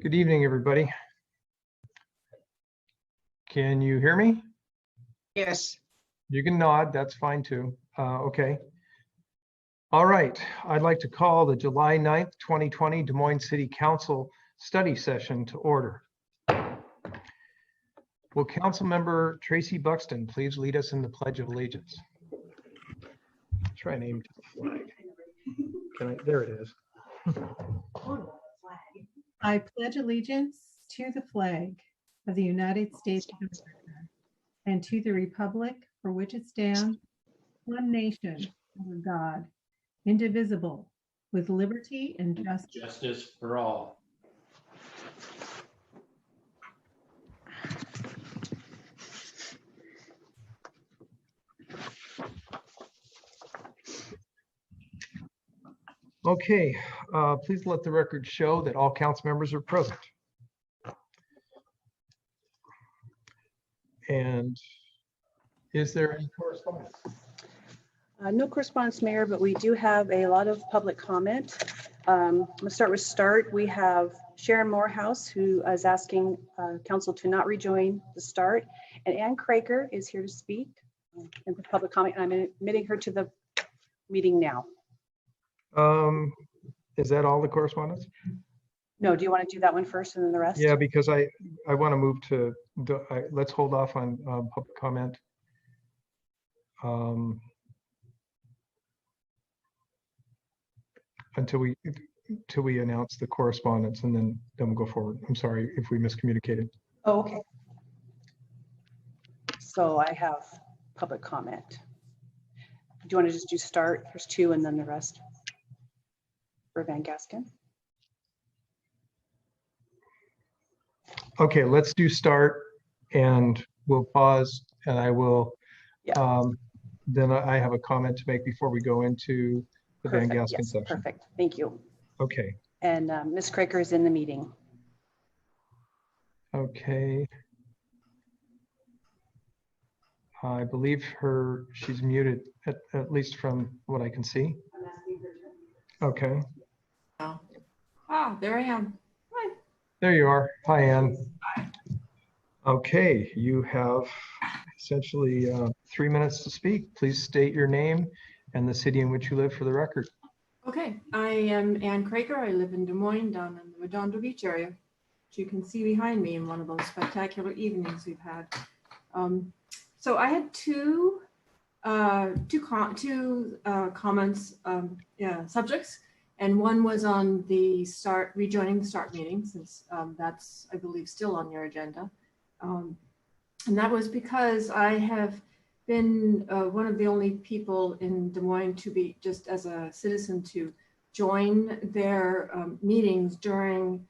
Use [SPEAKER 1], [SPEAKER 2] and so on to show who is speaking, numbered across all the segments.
[SPEAKER 1] Good evening, everybody. Can you hear me?
[SPEAKER 2] Yes.
[SPEAKER 1] You can nod, that's fine too. Okay. All right, I'd like to call the July 9th, 2020 Des Moines City Council study session to order. Will Council Member Tracy Buxton please lead us in the Pledge of Allegiance? Try and aim to the flag. Can I? There it is.
[SPEAKER 3] I pledge allegiance to the flag of the United States of America and to the republic for which it stands, one nation, under God, indivisible, with liberty and
[SPEAKER 4] justice for all.
[SPEAKER 1] Okay, please let the record show that all council members are present. And is there any correspondence?
[SPEAKER 5] No correspondence, Mayor, but we do have a lot of public comment. I'm going to start with START. We have Sharon Morehouse, who is asking council to not rejoin the START. And Ann Craker is here to speak in the public comment, and I'm admitting her to the meeting now.
[SPEAKER 1] Is that all the correspondence?
[SPEAKER 5] No, do you want to do that one first and then the rest?
[SPEAKER 1] Yeah, because I want to move to, let's hold off on public comment. Until we announce the correspondence, and then we'll go forward. I'm sorry if we miscommunicated.
[SPEAKER 5] Oh, okay. So I have public comment. Do you want to just do START? There's two and then the rest for Van Gasken.
[SPEAKER 1] Okay, let's do START, and we'll pause, and I will.
[SPEAKER 5] Yeah.
[SPEAKER 1] Then I have a comment to make before we go into the Van Gasken
[SPEAKER 5] yes,
[SPEAKER 1] section.
[SPEAKER 5] Perfect. Thank you.
[SPEAKER 1] Okay.
[SPEAKER 5] And Ms. Craker is in the meeting.
[SPEAKER 1] Okay. I believe she's muted, at least from what I can see. Okay.
[SPEAKER 6] Ah, there I am. Hi.
[SPEAKER 1] There you are. Hi, Ann. Okay, you have essentially 3 minutes to speak. Please state your name and the city in which you live for the record.
[SPEAKER 6] Okay, I am Ann Craker. I live in Des Moines down in the Redondo Beach area, which you can see behind me in one of those spectacular evenings we've had. So I had two comments, subjects, and one was on the rejoining the START meeting, since that's, I believe, still on your agenda. And that was because I have been one of the only people in Des Moines to be, just as a citizen, to join their meetings during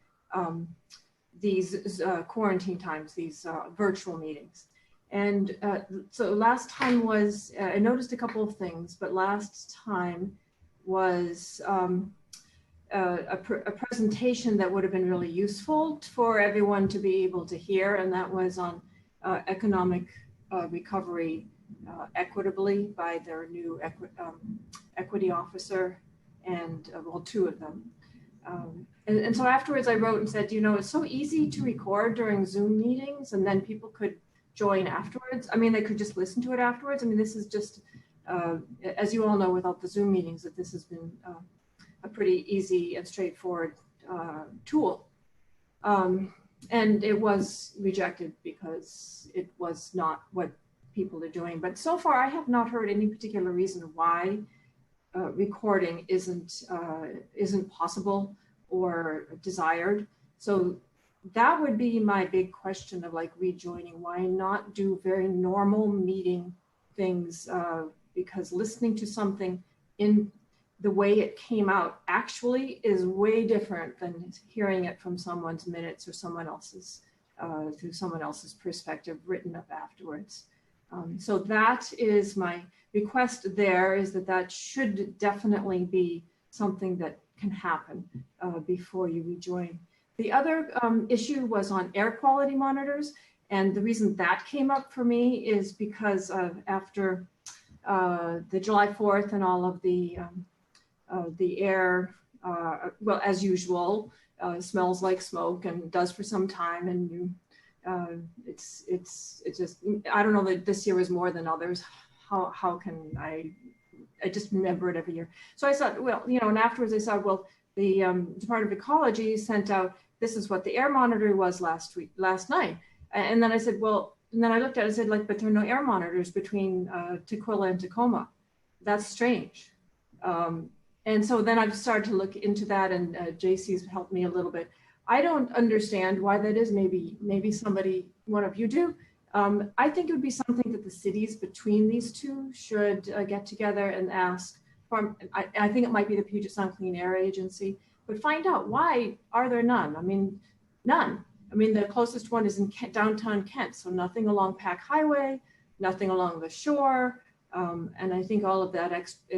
[SPEAKER 6] these quarantine times, these virtual meetings. And so last time was, I noticed a couple of things, but last time was a presentation that would have been really useful for everyone to be able to hear, and that was on economic recovery equitably by their new equity officer, and well, two of them. And so afterwards I wrote and said, you know, it's so easy to record during Zoom meetings, and then people could join afterwards. I mean, they could just listen to it afterwards. I mean, this is just, as you all know, without the Zoom meetings, that this has been a pretty easy and straightforward tool. And it was rejected because it was not what people are doing. But so far, I have not heard any particular reason why recording isn't possible or desired. So that would be my big question of like rejoining. Why not do very normal meeting things? Because listening to something in the way it came out actually is way different than hearing it from someone's minutes or someone else's, through someone else's perspective written up afterwards. So that is my request there, is that should definitely be something that can happen before you rejoin. The other issue was on air quality monitors. And the reason that came up for me is because after the July 4th and all of the air, well, as usual, smells like smoke and does for some time. And you, it's just, I don't know that this year was more than others. How can I just remember it every year. So I thought, well, you know, and afterwards I saw, well, the Department of Ecology sent out, this is what the air monitor was last night. And then I said, well, and then I looked at it and said, like, but there are no air monitors between Tequila and Tacoma. That's strange. And so then I've started to look into that, and JC's helped me a little bit. I don't understand why that is. Maybe somebody, one of you do. I think it would be something that the cities between these two should get together and ask. I think it might be the Puget Sound Clean Air Agency, but find out, why are there none? I mean, none. I mean, the closest one is in downtown Kent, so nothing along Pack Highway, nothing along the shore. And I think all of that,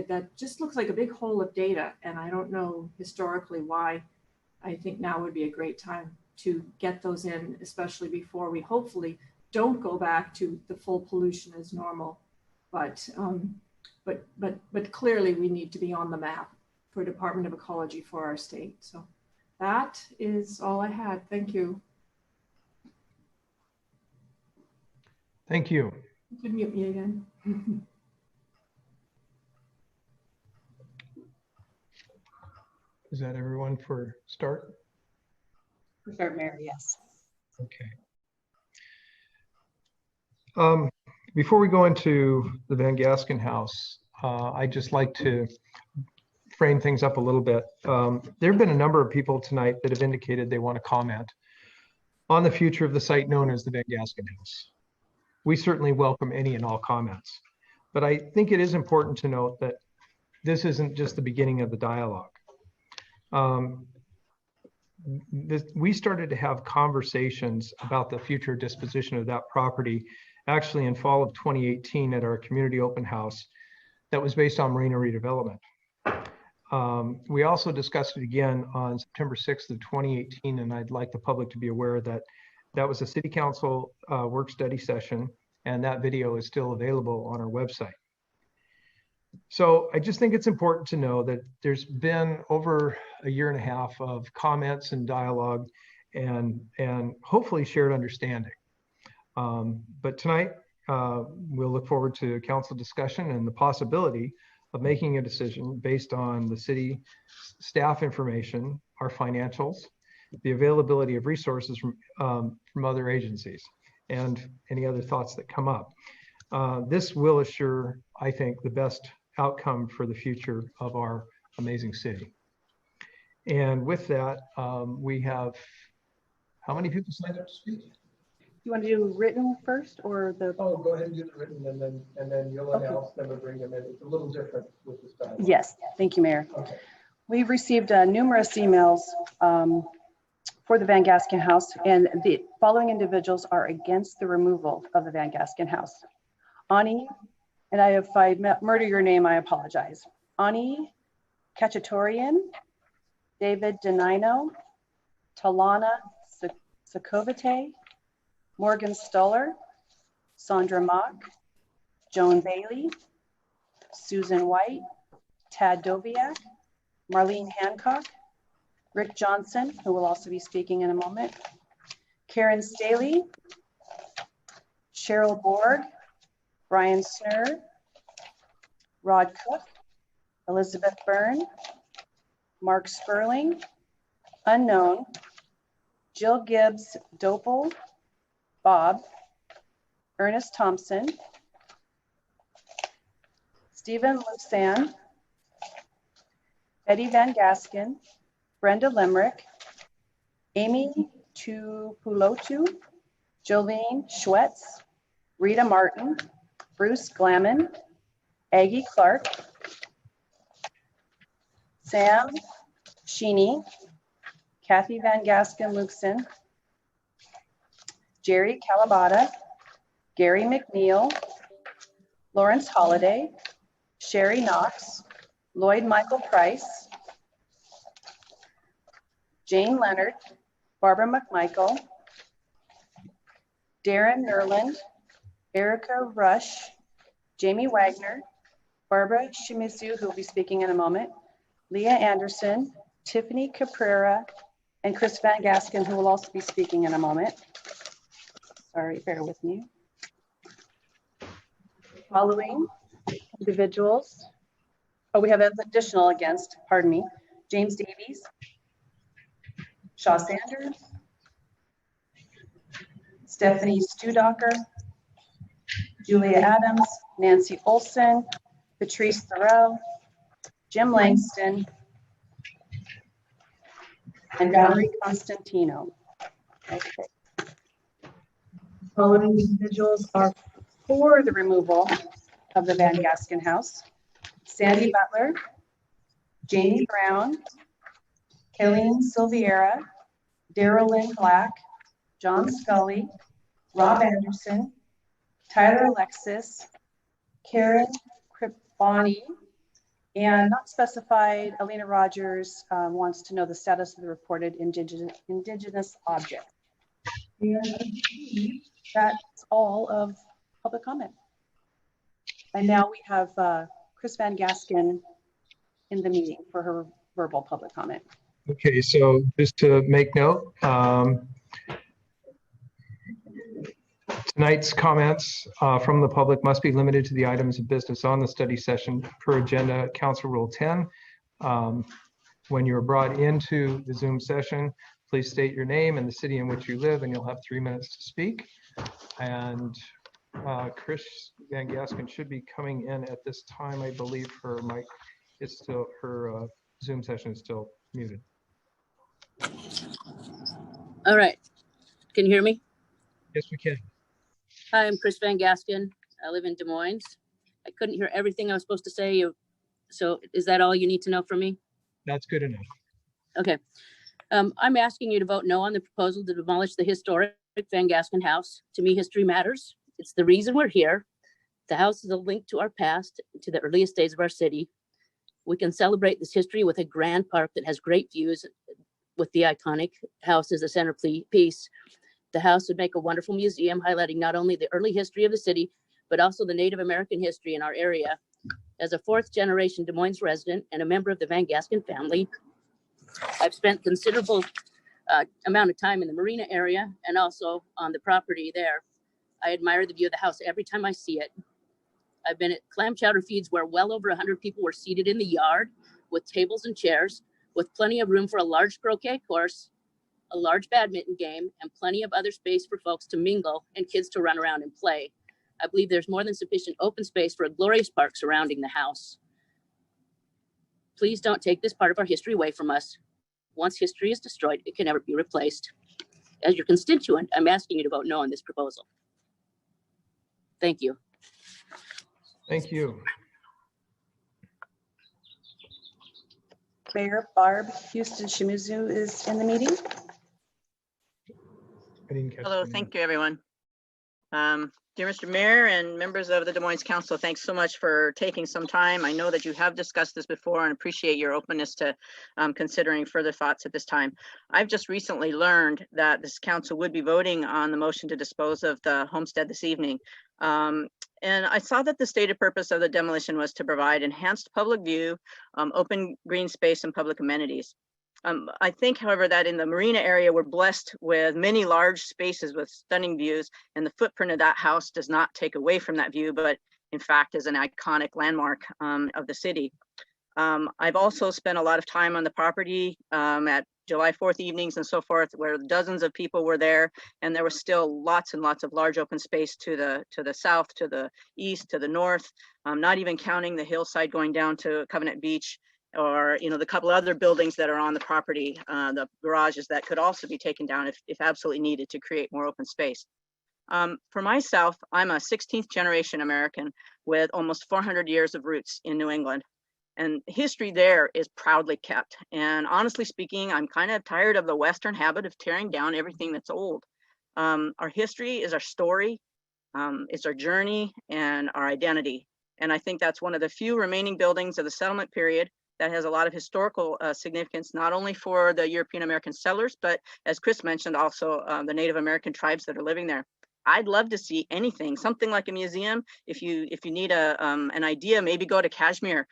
[SPEAKER 6] that just looks like a big hole of data. And I don't know historically why. I think now would be a great time to get those in, especially before we hopefully don't go back to the full pollution as normal. But clearly we need to be on the map for Department of Ecology for our state. So that is all I had. Thank you.
[SPEAKER 1] Thank you.
[SPEAKER 6] You could mute me again.
[SPEAKER 1] Is that everyone for start?
[SPEAKER 5] For start, Mayor, yes.
[SPEAKER 1] Okay. Before we go into the Van Gasken house, I'd just like to frame things up a little bit. There have been a number of people tonight that have indicated they want to comment on the future of the site known as the Van Gasken house. We certainly welcome any and all comments, but I think it is important to note that this isn't just the beginning of the dialogue. We started to have conversations about the future disposition of that property actually in fall of 2018 at our community open house that was based on Marina Redevelopment. We also discussed it again on September 6th of 2018, and I'd like the public to be aware that that was a city council work study session, and that video is still available on our website. So I just think it's important to know that there's been over a year and a half of comments and dialogue and hopefully shared understanding. But tonight, we'll look forward to council discussion and the possibility of making a decision based on the city staff information, our financials, the availability of resources from other agencies, and any other thoughts that come up. This will assure, I think, the best outcome for the future of our amazing city. And with that, we have, how many people signed up to speak?
[SPEAKER 5] You want to do written first or the?
[SPEAKER 1] Oh, go ahead and do the written, and then you'll announce them or bring them in. It's a little different with this time.
[SPEAKER 5] Yes, thank you, Mayor.
[SPEAKER 1] Okay.
[SPEAKER 5] We've received numerous emails for the Van Gasken house, and the following individuals are against the removal of the Van Gasken house. Ani, and if I murder your name, I apologize. Ani Kachatorian, David Denino, Talana Sakovite, Morgan Stoller, Sandra Mock, Joan Bailey, Susan White, Tad Doviak, Marlene Hancock, Rick Johnson, who will also be speaking in a moment, Karen Staley, Cheryl Borg, Brian Snur, Rod Cook, Elizabeth Byrne, Mark Sperling, unknown, Jill Gibbs Dopel, Bob, Ernest Thompson, Stephen Lusan, Betty Van Gasken, Brenda Lemrick, Amy Tupulotu, Jolene Schwetz, Rita Martin, Bruce Glamon, Aggie Clark, Sam Sheeny, Kathy Van Gasken Luxon, Jerry Calabata, Gary McNeil, Lawrence Holliday, Sherry Knox, Lloyd Michael Price, Jane Leonard, Barbara McMichael, Darren Nerland, Erica Rush, Jamie Wagner, Barbara Shimizu, who will be speaking in a moment, Leah Anderson, Tiffany Caprera, and Chris Van Gasken, who will also be speaking in a moment. Sorry, bear with me. Following individuals, oh, we have additional against, pardon me, James Davies, Shaw Sanders, Stephanie Studocker, Julia Adams, Nancy Olson, Patrice Thoreau, Jim Langston, and Valerie Constantino. Okay. Following individuals are for the removal of the Van Gasken house: Sandy Butler, Jamie Brown, Kayleen Silviera, Daryl Lynn Black, John Scully, Rob Anderson, Tyler Alexis, Karen Kripani, and not specified, Alina Rogers wants to know the status of the reported indigenous object. And I believe that's all of public comment. And now we have Chris Van Gasken in the meeting for her verbal public comment.
[SPEAKER 1] Okay, so just to make note, tonight's comments from the public must be limited to the items of business on the study session per agenda, Council Rule 10. When you're brought into the Zoom session, please state your name and the city in which you live, and you'll have 3 minutes to speak. And Chris Van Gasken should be coming in at this time. I believe her mic is still, her Zoom session is still muted.
[SPEAKER 2] All right. Can you hear me?
[SPEAKER 1] Yes, we can.
[SPEAKER 2] Hi, I'm Chris Van Gasken. I live in Des Moines. I couldn't hear everything I was supposed to say. So is that all you need to know from me?
[SPEAKER 1] That's good enough.
[SPEAKER 2] Okay. I'm asking you to vote no on the proposal to demolish the historic Van Gasken house. To me, history matters. It's the reason we're here. The house is a link to our past, to the earliest days of our city. We can celebrate this history with a grand park that has great views, with the iconic house as a centerpiece. The house would make a wonderful museum highlighting not only the early history of the city, but also the Native American history in our area. As a fourth generation Des Moines resident and a member of the Van Gasken family, I've spent considerable amount of time in the Marina area and also on the property there. I admire the view of the house every time I see it. I've been at clam chowder feeds where well over 100 people were seated in the yard with tables and chairs, with plenty of room for a large croquet course, a large badminton game, and plenty of other space for folks to mingle and kids to run around and play. I believe there's more than sufficient open space for a glorious park surrounding the house. Please don't take this part of our history away from us. Once history is destroyed, it can never be replaced. As your constituent, I'm asking you to vote no on this proposal. Thank you.
[SPEAKER 1] Thank you.
[SPEAKER 5] Mayor Barb Houston Shimizu is in the meeting.
[SPEAKER 1] I didn't catch
[SPEAKER 7] Hello,
[SPEAKER 1] your name.
[SPEAKER 7] thank you, everyone. Dear Mr. Mayor and members of the Des Moines Council, thanks so much for taking some time. I know that you have discussed this before and appreciate your openness to considering further thoughts at this time. I've just recently learned that this council would be voting on the motion to dispose of the homestead this evening. And I saw that the stated purpose of the demolition was to provide enhanced public view, open green space, and public amenities. I think, however, that in the Marina area, we're blessed with many large spaces with stunning views, and the footprint of that house does not take away from that view, but in fact is an iconic landmark of the city. I've also spent a lot of time on the property at July 4th evenings and so forth, where dozens of people were there, and there was still lots and lots of large open space to the south, to the east, to the north, not even counting the hillside going down to Covenant Beach, or the couple other buildings that are on the property, the garages that could also be taken down if absolutely needed to create more open space. For myself, I'm a 16th generation American with almost 400 years of roots in New England. And history there is proudly kept. And honestly speaking, I'm kind of tired of the Western habit of tearing down everything that's old. Our history is our story, it's our journey and our identity. And I think that's one of the few remaining buildings of the settlement period that has a lot of historical significance, not only for the European American settlers, but as Chris mentioned, also the Native American tribes that are living there. I'd love to see anything, something like a museum. If you need an idea, maybe go to Kashmir,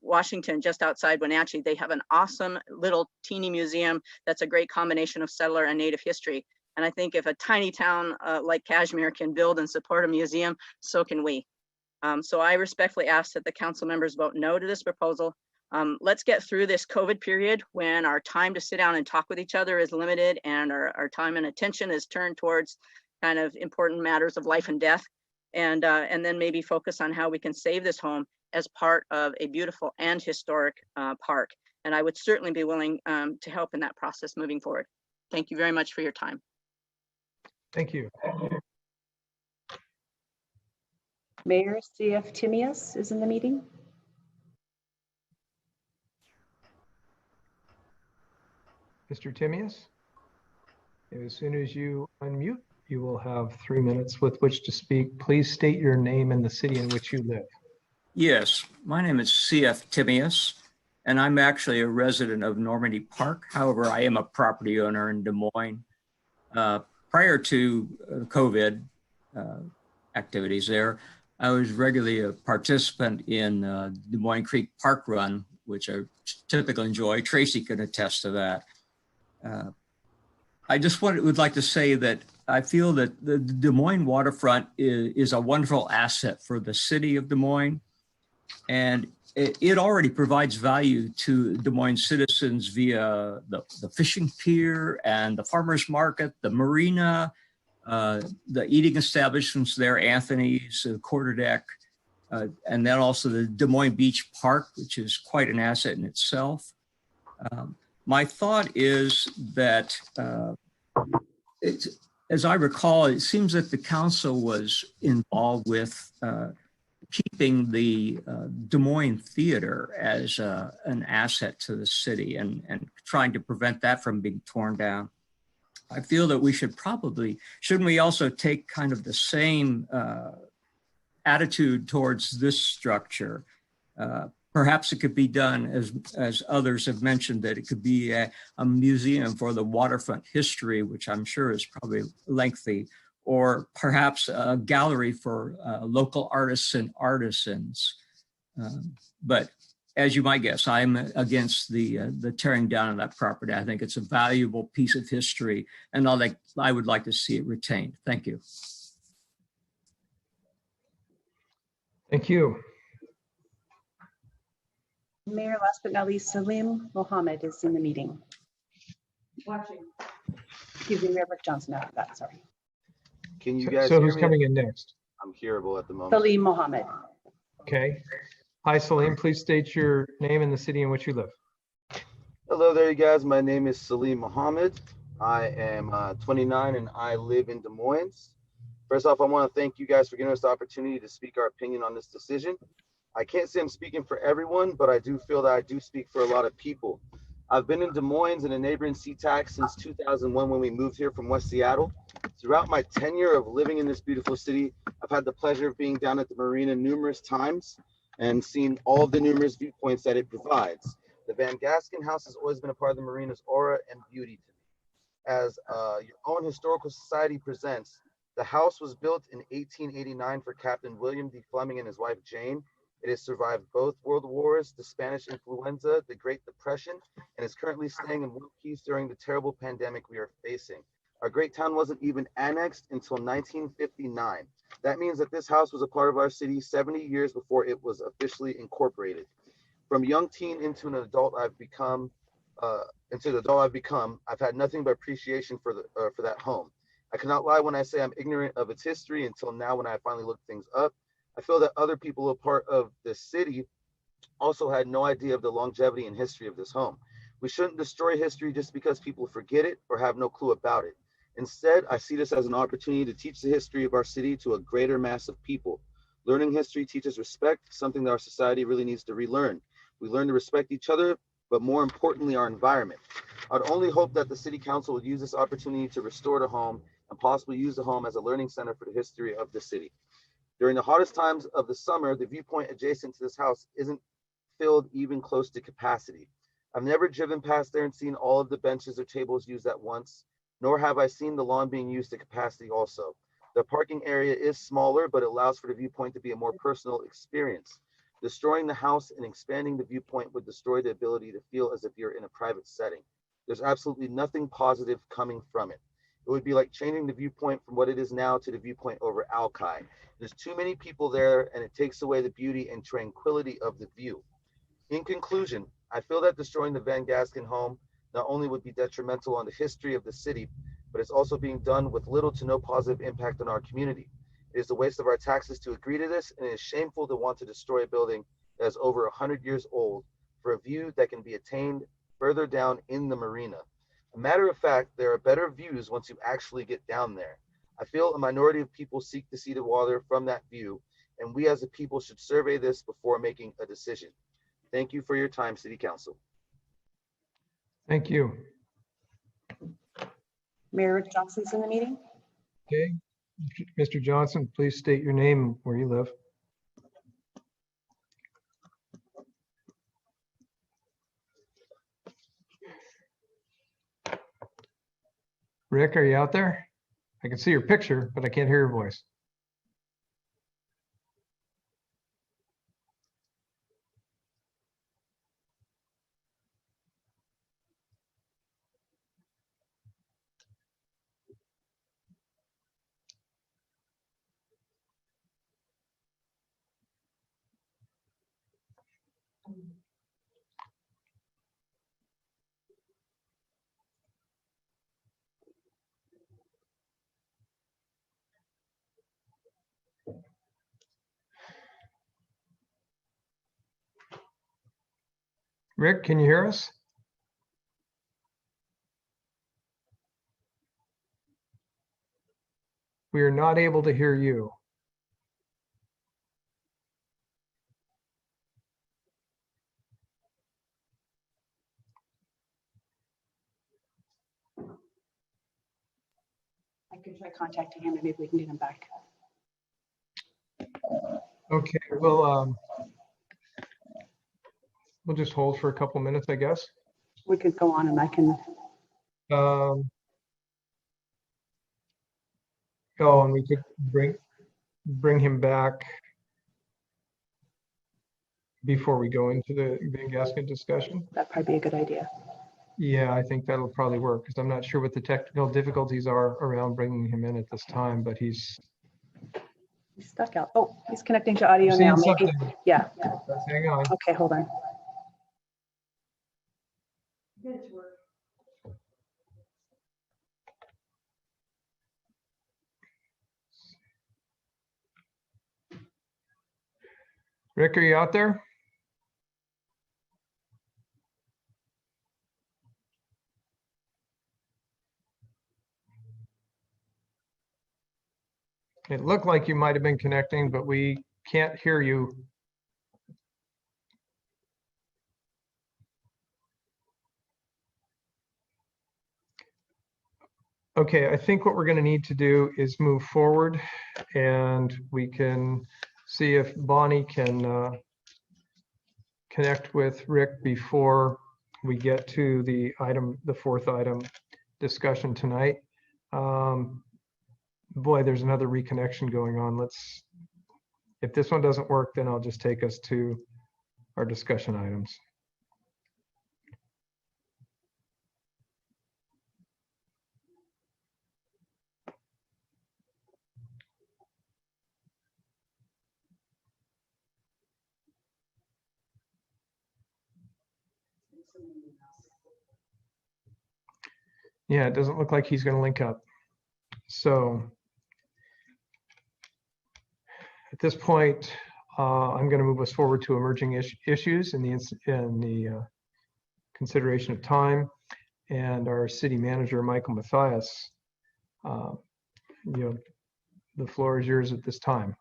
[SPEAKER 7] Washington, just outside Wenatchee. They have an awesome little teeny museum that's a great combination of settler and native history. And I think if a tiny town like Kashmir can build and support a museum, so can we. So I respectfully ask that the council members vote no to this proposal. Let's get through this COVID period when our time to sit down and talk with each other is limited and our time and attention is turned towards kind of important matters of life and death, and then maybe focus on how we can save this home as part of a beautiful and historic park. And I would certainly be willing to help in that process moving forward. Thank you very much for your time.
[SPEAKER 1] Thank you.
[SPEAKER 5] Mayor C.F. Timius is in the meeting.
[SPEAKER 1] Mr. Timius, as soon as you unmute, you will have 3 minutes with which to speak. Please state your name and the city in which you live.
[SPEAKER 8] Yes, my name is C.F. Timius, and I'm actually a resident of Normandy Park. However, I am a property owner in Des Moines. Prior to COVID activities there, I was regularly a participant in Des Moines Creek Park Run, which I typically enjoy. Tracy can attest to that. I just would like to say that I feel that the Des Moines waterfront is a wonderful asset for the city of Des Moines, and it already provides value to Des Moines citizens via the fishing pier and the farmers market, the marina, the eating establishments there, Anthony's, Quarterdeck, and then also the Des Moines Beach Park, which is quite an asset in itself. My thought is that, as I recall, it seems that the council was involved with keeping the Des Moines Theater as an asset to the city and trying to prevent that from being torn down. I feel that we should shouldn't we also take kind of the same attitude towards this structure? Perhaps it could be done, as others have mentioned, that it could be a museum for the waterfront history, which I'm sure is probably lengthy, or perhaps a gallery for local artists and artisans. But as you might guess, I'm against the tearing down of that property. I think it's a valuable piece of history, and I would like to see it retained. Thank you.
[SPEAKER 1] Thank you.
[SPEAKER 5] Mayor, last but not least, Salim Mohammed is in the meeting.
[SPEAKER 6] Watching.
[SPEAKER 5] Excuse me, Mayor Rick Johnson, not that, sorry.
[SPEAKER 9] Can you guys
[SPEAKER 1] So
[SPEAKER 9] hear
[SPEAKER 1] who's
[SPEAKER 9] me?
[SPEAKER 1] coming in next?
[SPEAKER 9] I'm hearable at the moment.
[SPEAKER 5] Salim Mohammed.
[SPEAKER 1] Okay. Hi, Salim. Please state your name and the city in which you live.
[SPEAKER 9] Hello there, you guys. My name is Salim Mohammed. I am 29 and I live in Des Moines. First off, I want to thank you guys for giving us the opportunity to speak our opinion on this decision. I can't say I'm speaking for everyone, but I do feel that I do speak for a lot of people. I've been in Des Moines and a neighboring Seatac since 2001 when we moved here from West Seattle. Throughout my tenure of living in this beautiful city, I've had the pleasure of being down at the marina numerous times and seeing all of the numerous viewpoints that it provides. The Van Gasken house has always been a part of the marina's aura and beauty to me. As your own historical society presents, the house was built in 1889 for Captain William D. Fleming and his wife Jane. It has survived both world wars, the Spanish influenza, the Great Depression, and is currently staying in one piece during the terrible pandemic we are facing. Our great town wasn't even annexed until 1959. That means that this house was a part of our city 70 years before it was officially incorporated. From young teen into the adult I've become, I've had nothing but appreciation for that home. I cannot lie when I say I'm ignorant of its history until now when I finally looked things up. I feel that other people who are part of the city also had no idea of the longevity and history of this home. We shouldn't destroy history just because people forget it or have no clue about it. Instead, I see this as an opportunity to teach the history of our city to a greater mass of people. Learning history teaches respect, something that our society really needs to relearn. We learn to respect each other, but more importantly, our environment. I'd only hope that the city council would use this opportunity to restore the home and possibly use the home as a learning center for the history of the city. During the hottest times of the summer, the viewpoint adjacent to this house isn't filled even close to capacity. I've never driven past there and seen all of the benches or tables used at once, nor have I seen the lawn being used to capacity also. The parking area is smaller, but it allows for the viewpoint to be a more personal experience. Destroying the house and expanding the viewpoint would destroy the ability to feel as if you're in a private setting. There's absolutely nothing positive coming from it. It would be like changing the viewpoint from what it is now to the viewpoint over Alki. There's too many people there, and it takes away the beauty and tranquility of the view. In conclusion, I feel that destroying the Van Gasken home not only would be detrimental on the history of the city, but it's also being done with little to no positive impact on our community. It is a waste of our taxes to agree to this, and it is shameful to want to destroy a building that is over 100 years old for a view that can be attained further down in the marina. A matter of fact, there are better views once you actually get down there. I feel a minority of people seek to see the water from that view, and we as a people should survey this before making a decision. Thank you for your time, City Council.
[SPEAKER 1] Thank you.
[SPEAKER 5] Mayor Rick Johnson's in the meeting.
[SPEAKER 1] Okay, Mr. Johnson, please state your name and where you live. Rick, are you out there? I can see your picture, but I can't hear your voice. Rick, can you hear us? We are not able to hear you.
[SPEAKER 5] I can try contacting him and maybe we can get him back.
[SPEAKER 1] Okay, we'll just hold for a couple minutes, I guess.
[SPEAKER 5] We could go on and I can.
[SPEAKER 1] Oh, and we could bring him back before we go into the Van Gasken discussion.
[SPEAKER 5] That'd probably be a good idea.
[SPEAKER 1] Yeah, I think that'll probably work because I'm not sure what the technical difficulties are around bringing him in at this time, but he's
[SPEAKER 5] Stuck out. Oh, he's connecting to audio
[SPEAKER 1] seeing
[SPEAKER 5] now. Maybe.
[SPEAKER 1] something.
[SPEAKER 5] Yeah.
[SPEAKER 1] Let's hang on.
[SPEAKER 5] Okay, hold on.
[SPEAKER 1] Rick, are you out there? It looked like you might have been connecting, but we can't hear you. Okay, I think what we're going to need to do is move forward and we can see if Bonnie can connect with Rick before we get to the fourth item discussion tonight. Boy, there's another reconnection going on. If this one doesn't work, then I'll just take us to our discussion items. Yeah, it doesn't look like he's going to link up. So at this point, I'm going to move us forward to emerging issues in the consideration of time. And our city manager, Michael Mathias, the floor is yours at this time.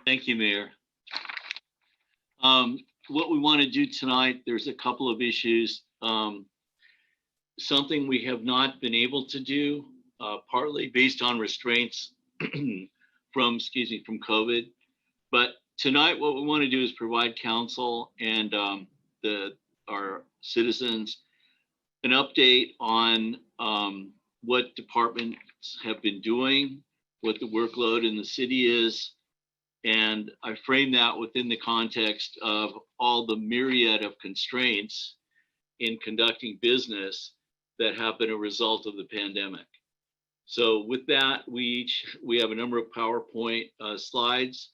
[SPEAKER 10] Thank you, Mayor. What we want to do tonight, there's a couple of issues. Something we have not been able to do, partly based on restraints from COVID. But tonight, what we want to do is provide council and our citizens an update on what departments have been doing, what the workload in the city is. And I frame that within the context of all the myriad of constraints in conducting business that have been a result of the pandemic. So with that, we have a number of PowerPoint slides,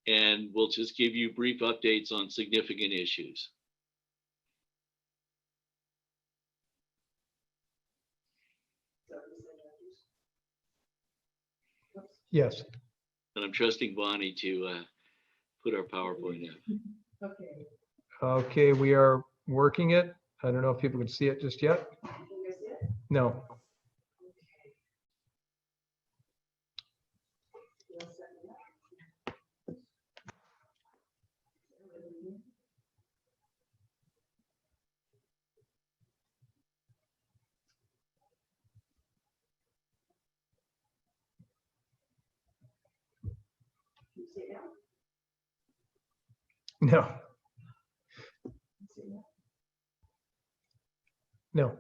[SPEAKER 10] and we'll just give you brief updates on significant issues.
[SPEAKER 1] Yes.
[SPEAKER 10] And I'm trusting Bonnie to put our PowerPoint in.
[SPEAKER 1] Okay, we are working it. I don't know if people can see it just yet. No. No. No.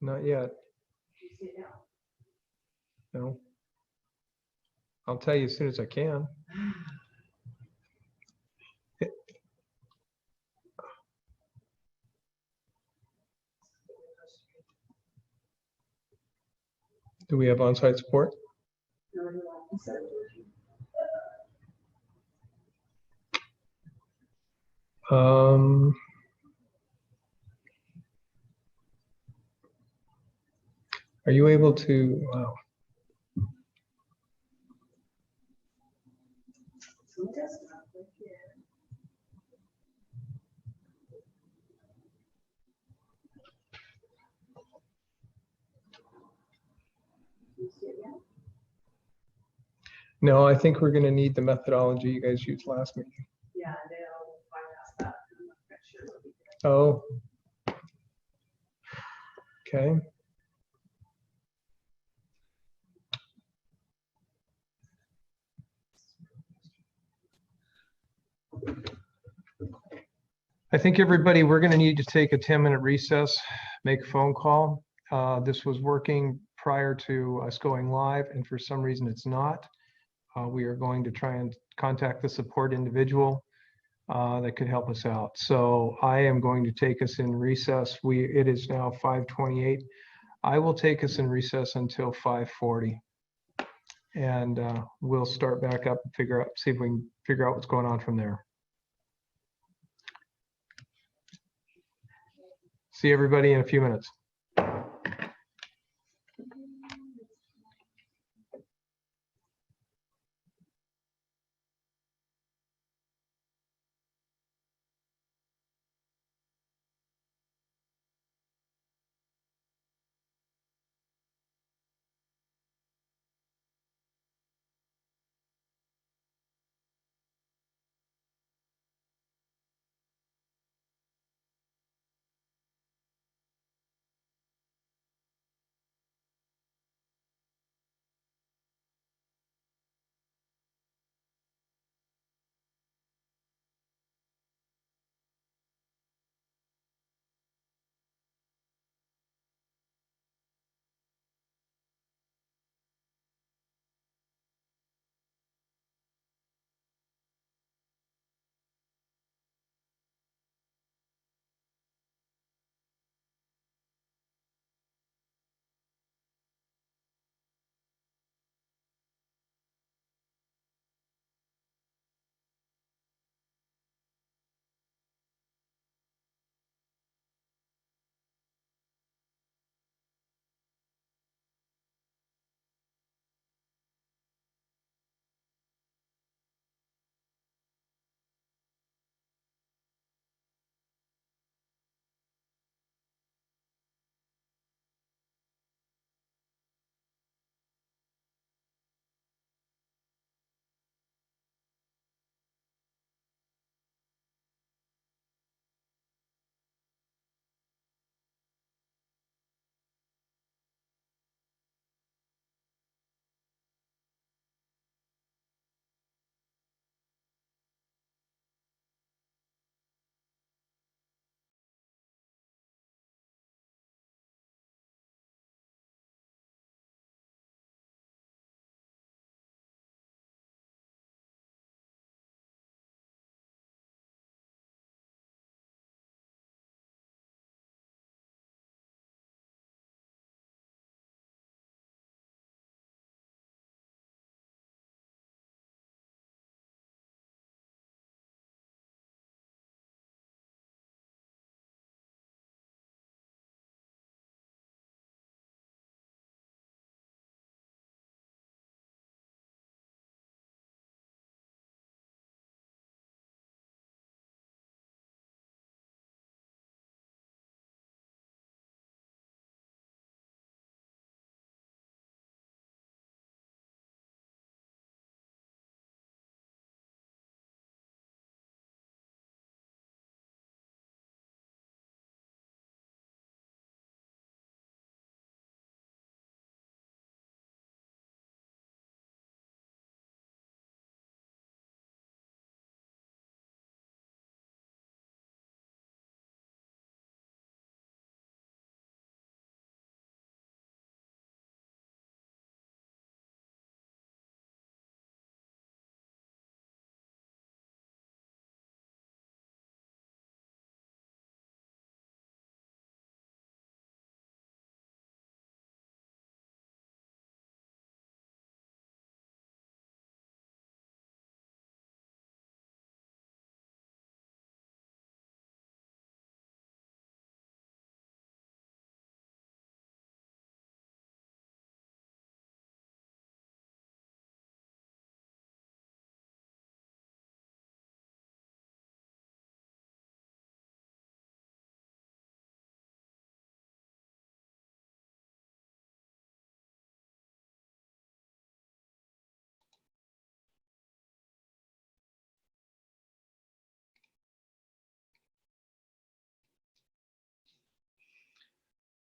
[SPEAKER 1] Not yet. No. I'll tell you as soon as I can. Do we have on-site support? Are you able to? Wow. No, I think we're going to need the methodology you guys used last meeting.
[SPEAKER 5] Yeah, they'll bypass that. I'm not sure what we did.
[SPEAKER 1] Oh. Okay. I think everybody, we're going to need to take a 10-minute recess, make a phone call. This was working prior to us going live, and for some reason it's not. We are going to try and contact the support individual that could help us out. So I am going to take us in recess. It is now 5:28. I will take us in recess until 5:40. And we'll start back up and see if we can figure out what's going on from there. See everybody in a few minutes.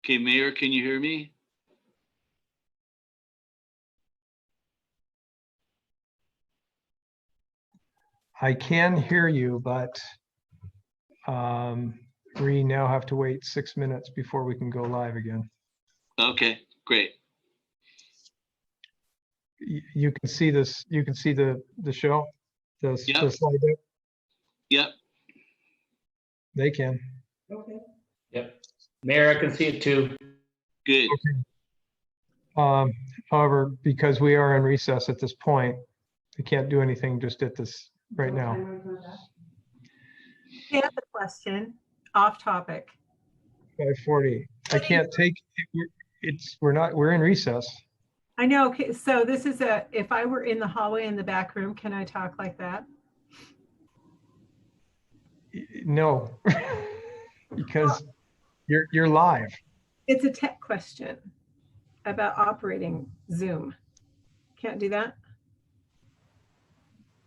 [SPEAKER 10] Okay, Mayor, can you hear me?
[SPEAKER 1] I can hear you, but we now have to wait 6 minutes before we can go live again.
[SPEAKER 10] Okay, great.
[SPEAKER 1] You can see this, you can see the show, the
[SPEAKER 10] Yep.
[SPEAKER 1] slide deck?
[SPEAKER 10] Yep.
[SPEAKER 1] They can.
[SPEAKER 4] Yep. Mayor, I can see it too.
[SPEAKER 10] Good.
[SPEAKER 1] However, because we are in recess at this point, we can't do anything just at this right now.
[SPEAKER 3] I have a question, off topic.
[SPEAKER 1] 5:40. I can't take, we're in recess.
[SPEAKER 3] I know, okay, so this is if I were in the hallway in the back room, can I talk like that?
[SPEAKER 1] No, because you're live.
[SPEAKER 3] It's a tech question about operating Zoom. Can't do that?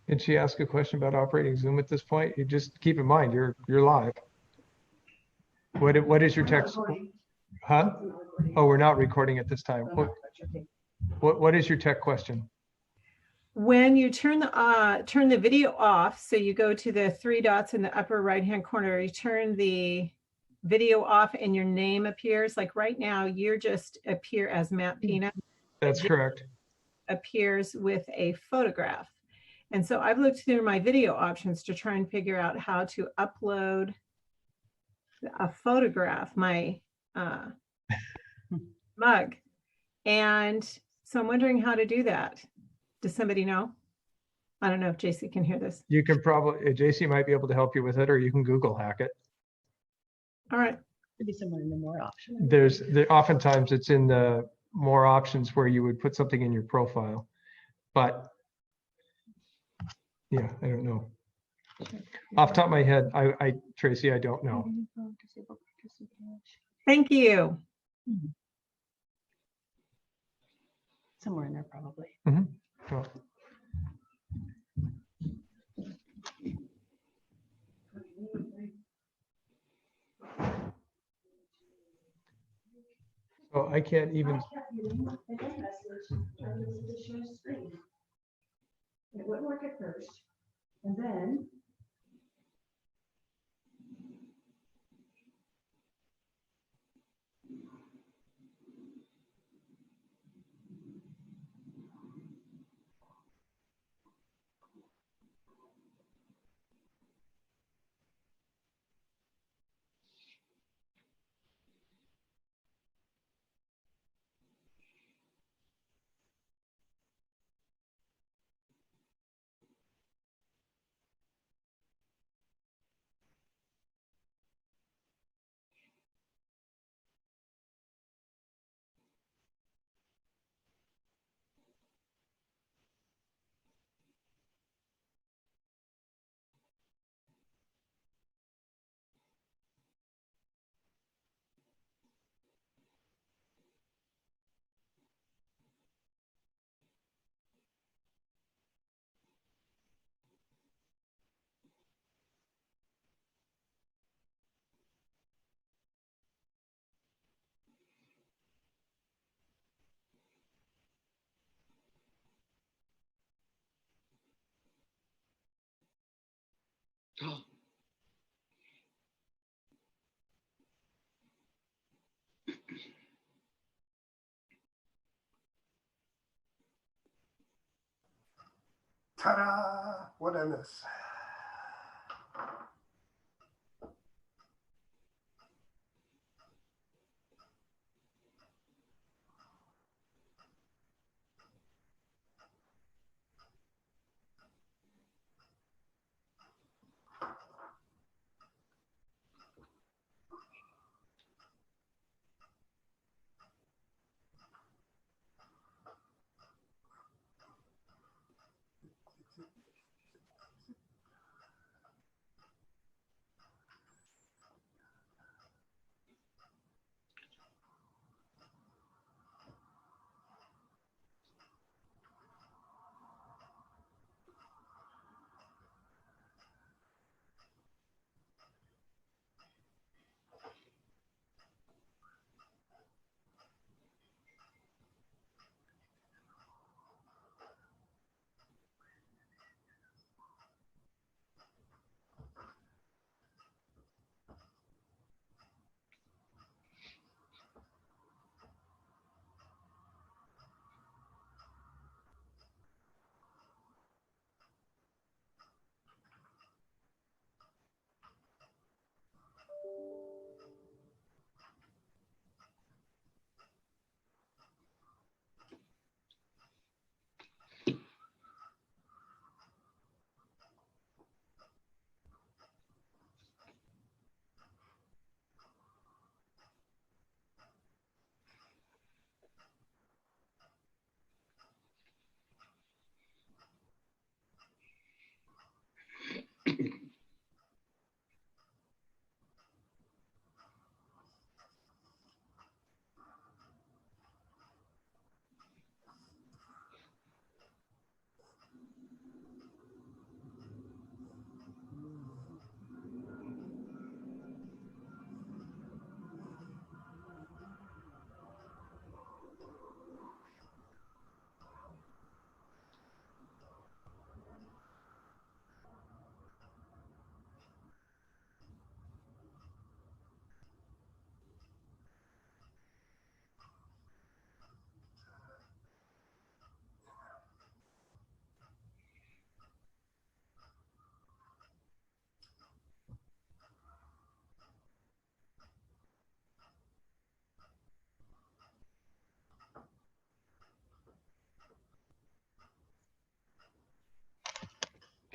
[SPEAKER 1] Did she ask a question about operating Zoom at this point? You just keep in mind, you're live. What is your text? Huh? Oh, we're not recording at this time. What is your tech question?
[SPEAKER 3] When you turn the video off, so you go to the three dots in the upper right-hand corner, you turn the video off and your name appears. Like right now, you just appear as Matt Pina.
[SPEAKER 1] That's correct.
[SPEAKER 3] Appears with a photograph. And so I've looked through my video options to try and figure out how to upload a photograph, my mug. And so I'm wondering how to do that. Does somebody know? I don't know if JC can hear this.
[SPEAKER 1] You can probably, JC might be able to help you with it, or you can Google hack it.
[SPEAKER 3] All right.
[SPEAKER 5] Maybe somewhere in the more options.
[SPEAKER 1] Oftentimes it's in the more options where you would put something in your profile, but yeah, I don't know. Off the top of my head, Tracy, I don't know.
[SPEAKER 3] Thank you.
[SPEAKER 5] Somewhere in there probably.
[SPEAKER 1] Well, so I can't even.
[SPEAKER 5] It wouldn't work at first, and then
[SPEAKER 11] Ta-da! What I miss?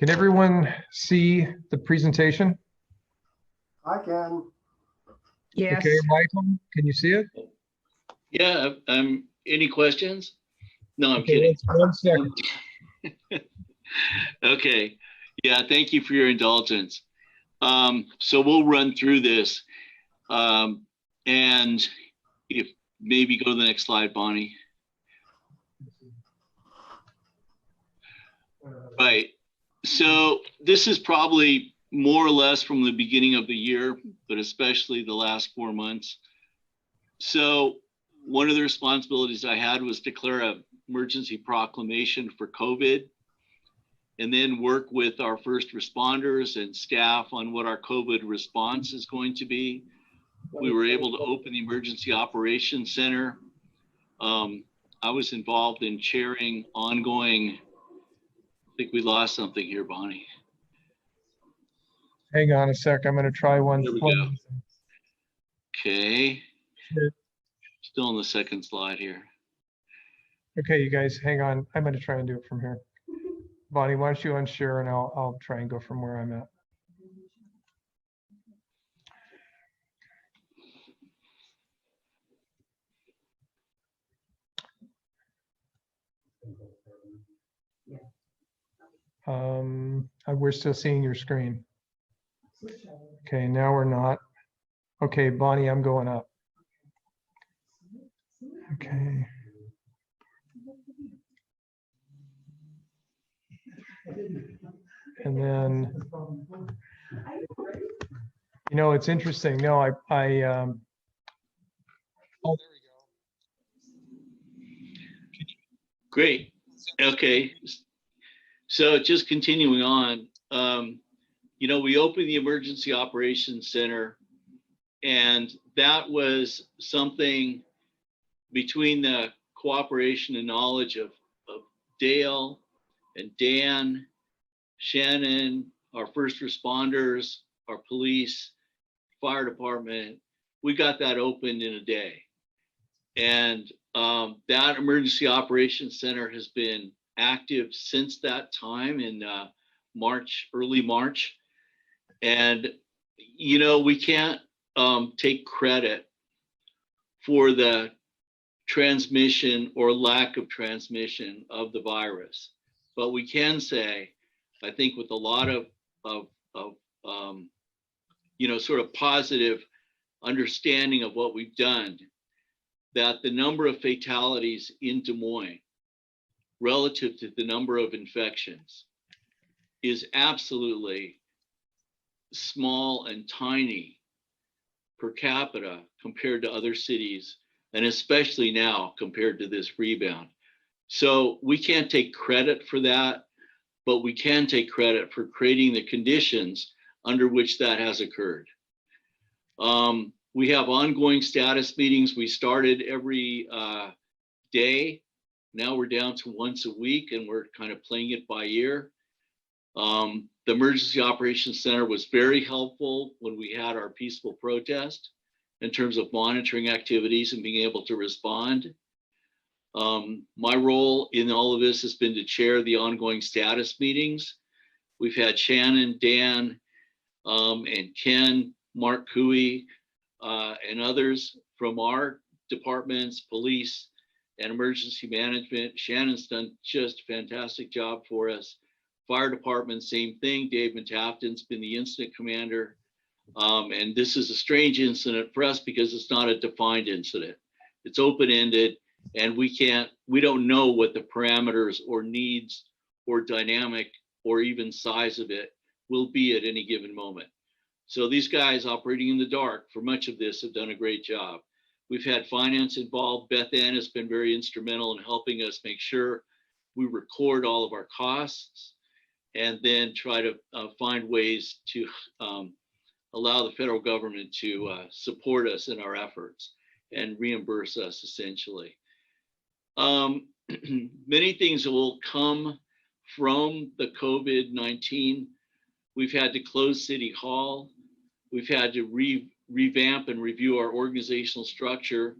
[SPEAKER 1] Can everyone see the presentation?
[SPEAKER 11] I can.
[SPEAKER 12] Yes.
[SPEAKER 1] Okay, Michael, can you see it?
[SPEAKER 10] Yeah, any questions? No, I'm
[SPEAKER 1] Okay,
[SPEAKER 10] kidding.
[SPEAKER 1] one second.
[SPEAKER 10] Okay, yeah, thank you for your indulgence. So we'll run through this. And if maybe go to the next slide, Bonnie. Right. So this is probably more or less from the beginning of the year, but especially the last 4 months. So one of the responsibilities I had was declare an emergency proclamation for COVID, and then work with our first responders and staff on what our COVID response is going to be. We were able to open the Emergency Operations Center. I was involved in chairing ongoing, I think we lost something here, Bonnie.
[SPEAKER 1] Hang on a sec. I'm going to try one.
[SPEAKER 10] There we go. Okay. Still on the second slide here.
[SPEAKER 1] Okay, you guys, hang on. I'm going to try and do it from here. Bonnie, why don't you unshare and I'll try and go from where I'm at. We're still seeing your screen. Okay, now we're not. Okay, Bonnie, I'm going up. Okay. And then, you know, it's interesting. No, oh, there we go.
[SPEAKER 10] Great. Okay. So just continuing on, you know, we opened the Emergency Operations Center, and that was something between the cooperation and knowledge of Dale and Dan, Shannon, our first responders, our police, fire department. We got that opened in a day. And that Emergency Operations Center has been active since that time in March, early March. And, you know, we can't take credit for the transmission or lack of transmission of the virus. But we can say, I think with a lot of you know, sort of positive understanding of what we've done, that the number of fatalities in Des Moines relative to the number of infections is absolutely small and tiny per capita compared to other cities, and especially now compared to this rebound. So we can't take credit for that, but we can take credit for creating the conditions under which that has occurred. We have ongoing status meetings. We started every day. Now we're down to once a week, and we're kind of playing it by ear. The Emergency Operations Center was very helpful when we had our peaceful protest in terms of monitoring activities and being able to respond. My role in all of this has been to chair the ongoing status meetings. We've had Shannon, Dan, and Ken, Mark Cooey, and others from our departments, police and emergency management. Shannon's done just a fantastic job for us. Fire department, same thing. Dave Matafton's been the incident commander. And this is a strange incident for us because it's not a defined incident. It's open-ended, and we don't know what the parameters or needs or dynamic or even size of it will be at any given moment. So these guys operating in the dark for much of this have done a great job. We've had finance involved. Beth Ann has been very instrumental in helping us make sure we record all of our costs and then try to find ways to allow the federal government to support us in our efforts and reimburse us essentially. Many things will come from the COVID-19. We've had to close City Hall. We've had to revamp and review our organizational structure.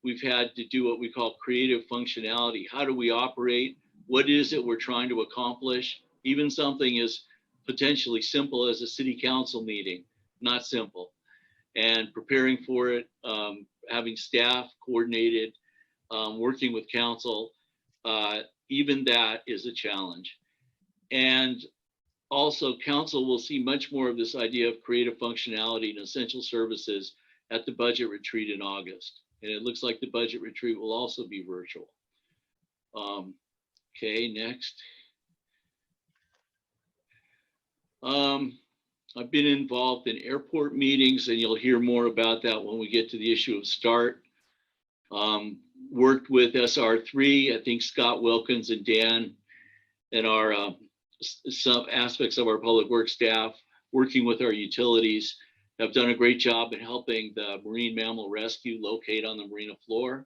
[SPEAKER 10] We've had to do what we call creative functionality. How do we operate? What is it we're trying to accomplish even something as potentially simple as a city council meeting, not simple. And preparing for it, having staff coordinated, working with council, even that is a challenge. And also council will see much more of this idea of creative functionality and essential services at the budget retreat in August. And it looks like the budget retreat will also be virtual. Okay, next. I've been involved in airport meetings, and you'll hear more about that when we get to the issue of START. Worked with SR3, I think Scott Wilkins and Dan and our some aspects of our public works staff, working with our utilities, have done a great job in helping the marine mammal rescue locate on the marina floor.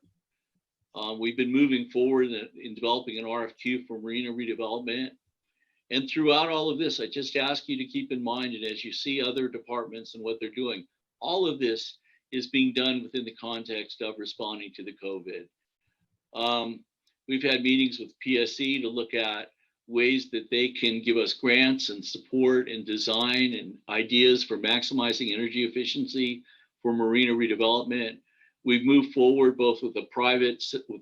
[SPEAKER 10] We've been moving forward in developing an RFQ for Marina Redevelopment. And throughout all of this, I just ask you to keep in mind, and as you see other departments and what they're doing, all of this is being done within the context of responding to the COVID. We've had meetings with PSC to look at ways that they can give us grants and support and design and ideas for maximizing energy efficiency for marina redevelopment. We've moved forward both with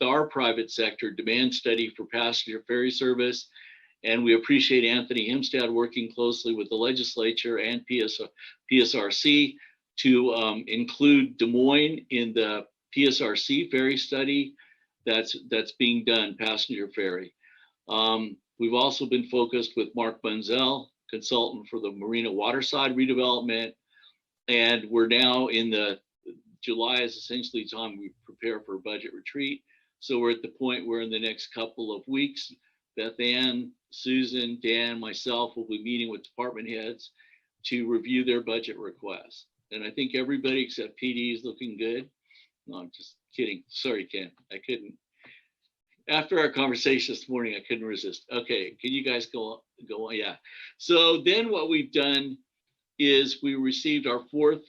[SPEAKER 10] our private sector demand study for passenger ferry service. And we appreciate Anthony Hempstead working closely with the legislature and PSRC to include Des Moines in the PSRC ferry study that's being done, passenger ferry. We've also been focused with Mark Bunzel, consultant for the Marina Waterside redevelopment. And we're now in the July is essentially the time we prepare for a budget retreat. So we're at the point where in the next couple of weeks, Beth Ann, Susan, Dan, myself will be meeting with department heads to review their budget requests. And I think everybody except PD is looking good. No, I'm just kidding. Sorry, Ken, I couldn't. After our conversation this morning, I couldn't resist. Okay, can you guys go on? Yeah. So then what we've done is we received our fourth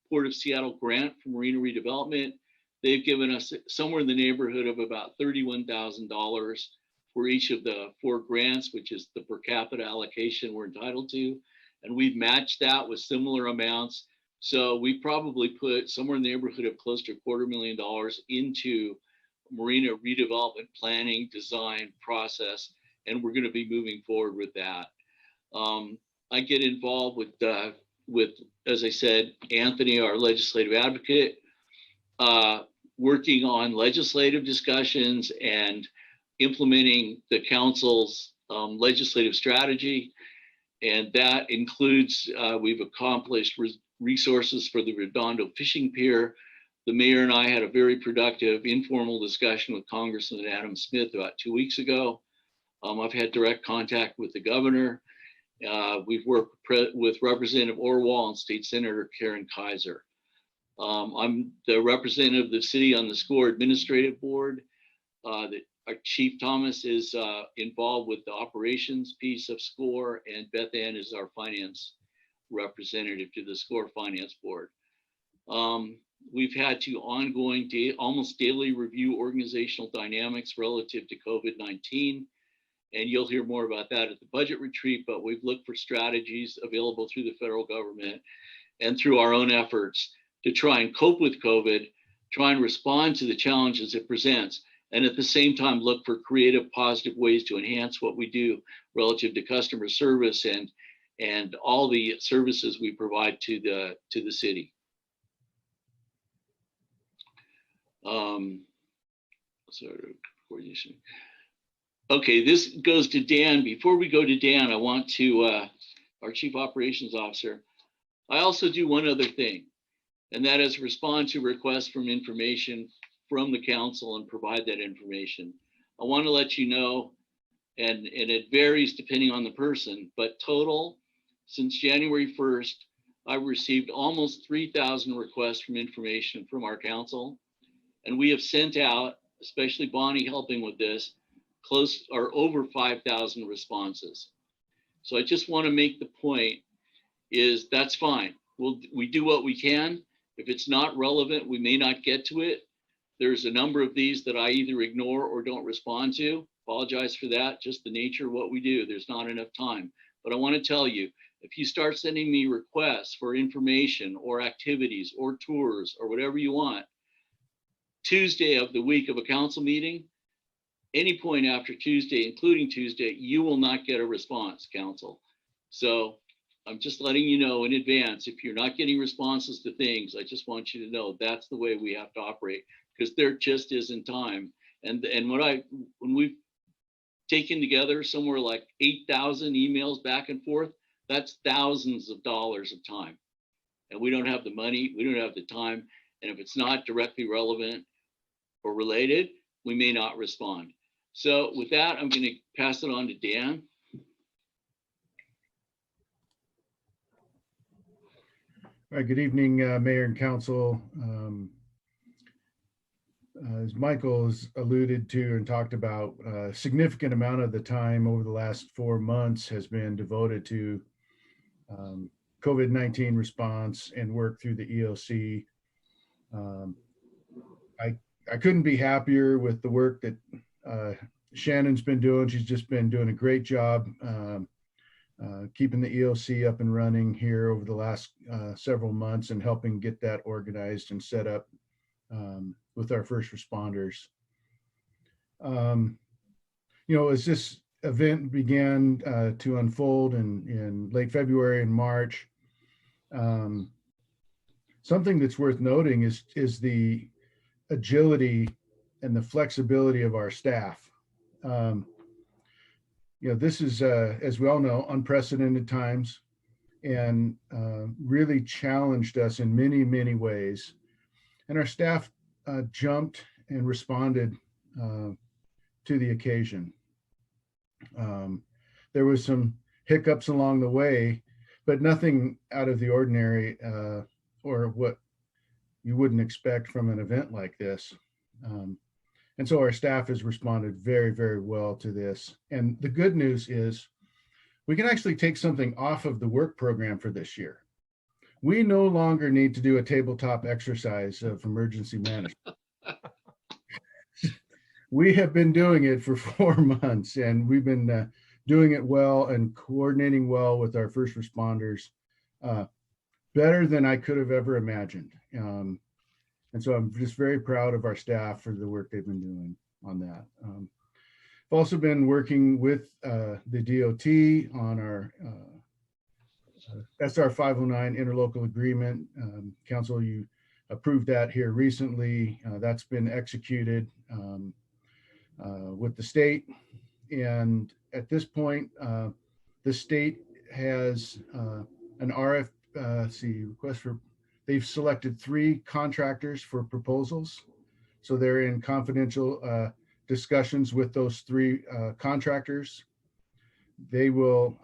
[SPEAKER 10] Port of Seattle grant for Marina Redevelopment. They've given us somewhere in the neighborhood of about $31,000 for each of the 4 grants, which is the per capita allocation we're entitled to. And we've matched that with similar amounts. So we probably put somewhere in the neighborhood of close to $250,000 into marina redevelopment planning, design, process, and we're going to be moving forward with that. I get involved with, as I said, Anthony, our legislative advocate, working on legislative discussions and implementing the council's legislative strategy. And that includes, we've accomplished resources for the Redondo fishing pier. The mayor and I had a very productive informal discussion with Congressman Adam Smith about 2 weeks ago. I've had direct contact with the governor. We've worked with Representative Orwell and State Senator Karen Kaiser. I'm the representative of the city on the SCORE Administrative Board. Our Chief Thomas is involved with the operations piece of SCORE, and Beth Ann is our finance representative to the SCORE Finance Board. We've had to ongoing, almost daily review organizational dynamics relative to COVID-19. And you'll hear more about that at the budget retreat, but we've looked for strategies available through the federal government and through our own efforts to try and cope with COVID, try and respond to the challenges it presents, and at the same time look for creative, positive ways to enhance what we do relative to customer service and all the services we provide to the city. Okay, this goes to Dan. Before we go to Dan, I want to, our Chief Operations Officer, I also do one other thing, and that is respond to requests from information from the council and provide that information. I want to let you know, and it varies depending on the person, but total, since January 1st, I've received almost 3,000 requests from information from our council. And we have sent out, especially Bonnie helping with this, close or over 5,000 responses. So I just want to make the point is that's fine. We do what we can. If it's not relevant, we may not get to it. There's a number of these that I either ignore or don't respond to. Apologize for that, just the nature of what we do. There's not enough time. But I want to tell you, if you start sending me requests for information or activities or tours or whatever you want, Tuesday of the week of a council meeting, any point after Tuesday, including Tuesday, you will not get a response, council. So I'm just letting you know in advance, if you're not getting responses to things, I just want you to know that's the way we have to operate, because there just isn't time. And when we've taken together somewhere like 8,000 emails back and forth, that's thousands of dollars of time. And we don't have the money, we don't have the time. And if it's not directly relevant or related, we may not respond. So with that, I'm going to pass it on to Dan.
[SPEAKER 12] All right, good evening, Mayor and Council. As Michael has alluded to and talked about, a significant amount of the time over the last 4 months has been devoted to COVID-19 response and work through the EOC. I couldn't be happier with the work that Shannon's been doing. She's just been doing a great job keeping the EOC up and running here over the last several months and helping get that organized and set up with our first responders. As this event began to unfold in late February and March, something that's worth noting is the agility and the flexibility of our staff. This is, as we all know, unprecedented times, and really challenged us in many, many ways. And our staff jumped and responded to the occasion. There was some hiccups along the way, but nothing out of the ordinary or what you wouldn't expect from an event like this. And so our staff has responded very, very well to this. And the good news is we can actually take something off of the work program for this year. We no longer need to do a tabletop exercise of emergency management. We have been doing it for 4 months, and we've been doing it well and coordinating well with our first responders, better than I could have ever imagined. And so I'm just very proud of our staff for the work they've been doing on that. I've also been working with the DOT on our SR 509 interlocal agreement. Council, you approved that here recently. That's been executed with the state. And at this point, the state has an RFC request for. They've selected 3 contractors for proposals. So they're in confidential discussions with those 3 contractors. They will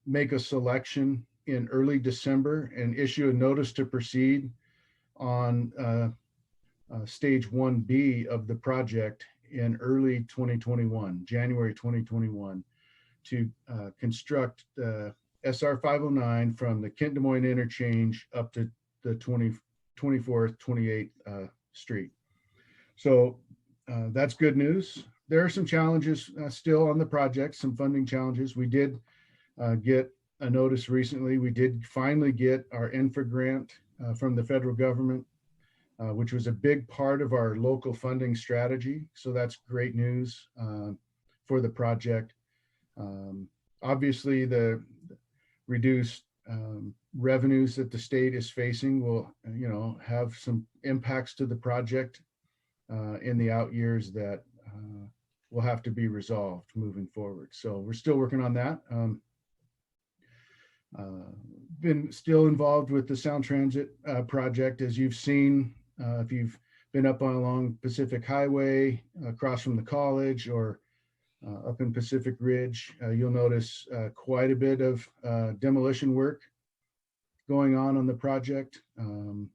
[SPEAKER 12] make a selection in early December and issue a notice to proceed on stage 1B of the project in early 2021, January 2021, to construct the SR 509 from the Kent Des Moines interchange up to the 24th, 28th Street. So that's good news. There are some challenges still on the project, some funding challenges. We did get a notice recently. We did finally get our INFRA grant from the federal government, which was a big part of our local funding strategy. So that's great news for the project. Obviously, the reduced revenues that the state is facing will, have some impacts to the project in the out years that will have to be resolved moving forward. So we're still working on that. Been still involved with the Sound Transit project, as you've seen. If you've been up along Pacific Highway, across from the college, or up in Pacific Ridge, you'll notice quite a bit of demolition work going on the project. And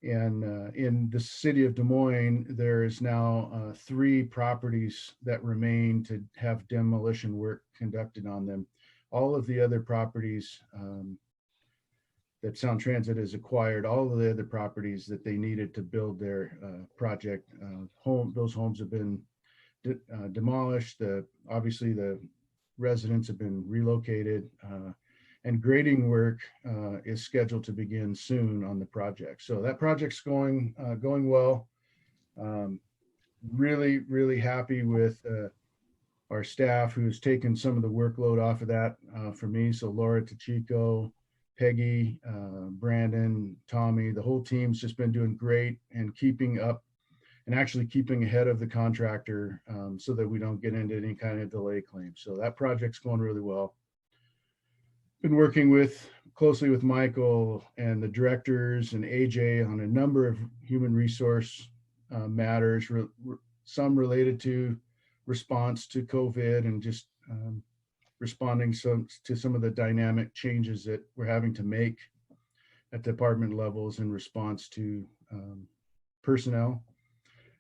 [SPEAKER 12] in the city of Des Moines, there is now 3 properties that remain to have demolition work conducted on them. All of the other properties that Sound Transit has acquired all of the other properties that they needed to build their project. Those homes have been demolished. Obviously, the residents have been relocated, and grading work is scheduled to begin soon on the project. So that project's going well. Really, really happy with our staff who's taken some of the workload off of that for me. So Laura Tachiko, Peggy, Brandon, Tommy, the whole team's just been doing great and keeping up and actually keeping ahead of the contractor so that we don't get into any kind of delay claim. So that project's going really well. Been working closely with Michael and the directors and AJ on a number of human resource matters, some related to response to COVID and just responding to some of the dynamic changes that we're having to make at department levels in response to personnel,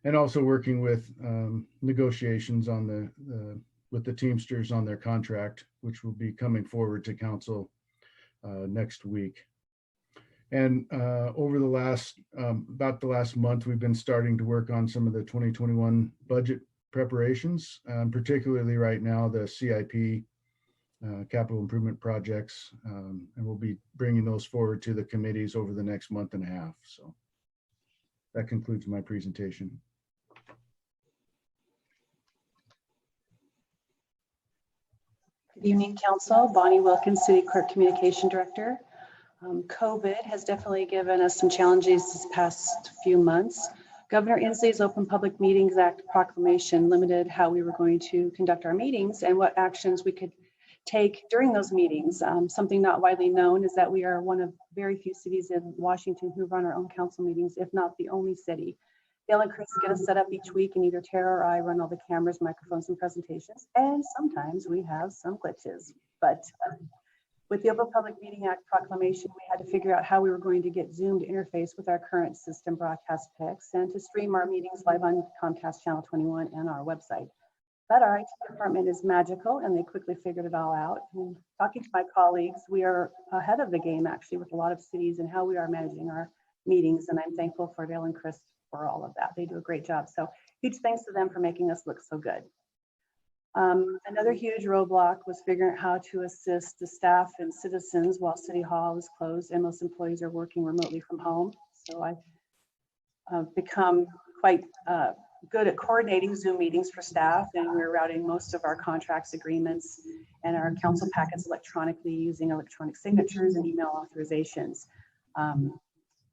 [SPEAKER 12] and also working with negotiations on with the Teamsters on their contract, which will be coming forward to council next week. And over about the last month, we've been starting to work on some of the 2021 budget preparations, particularly right now, the CIP capital improvement projects, and we'll be bringing those forward to the committees over the next month and a half. So that concludes my presentation.
[SPEAKER 5] Good evening, Council. Bonnie Wilkins, City Clerk Communication Director. COVID has definitely given us some challenges this past few months. Governor Inslee's Open Public Meetings Act proclamation limited how we were going to conduct our meetings and what actions we could take during those meetings. Something not widely known is that we are one of very few cities in Washington who run our own council meetings, if not the only city. Dale and Chris get us set up each week, and either Tara or I run all the cameras, microphones, and presentations. And sometimes we have some glitches. But with the Open Public Meeting Act proclamation, we had to figure out how we were going to get Zoom to interface with our current system broadcast picks and to stream our meetings live on Comcast Channel 21 and our website. But our IT department is magical, and they quickly figured it all out. And talking to my colleagues, we are ahead of the game, actually, with a lot of cities and how we are managing our meetings. And I'm thankful for Dale and Chris for all of that. They do a great job. So huge thanks to them for making us look so good. Another huge roadblock was figuring out how to assist the staff and citizens while City Hall is closed and most employees are working remotely from home. So I've become quite good at coordinating Zoom meetings for staff, and we're routing most of our contracts, agreements, and our council packets electronically using electronic signatures and email authorizations.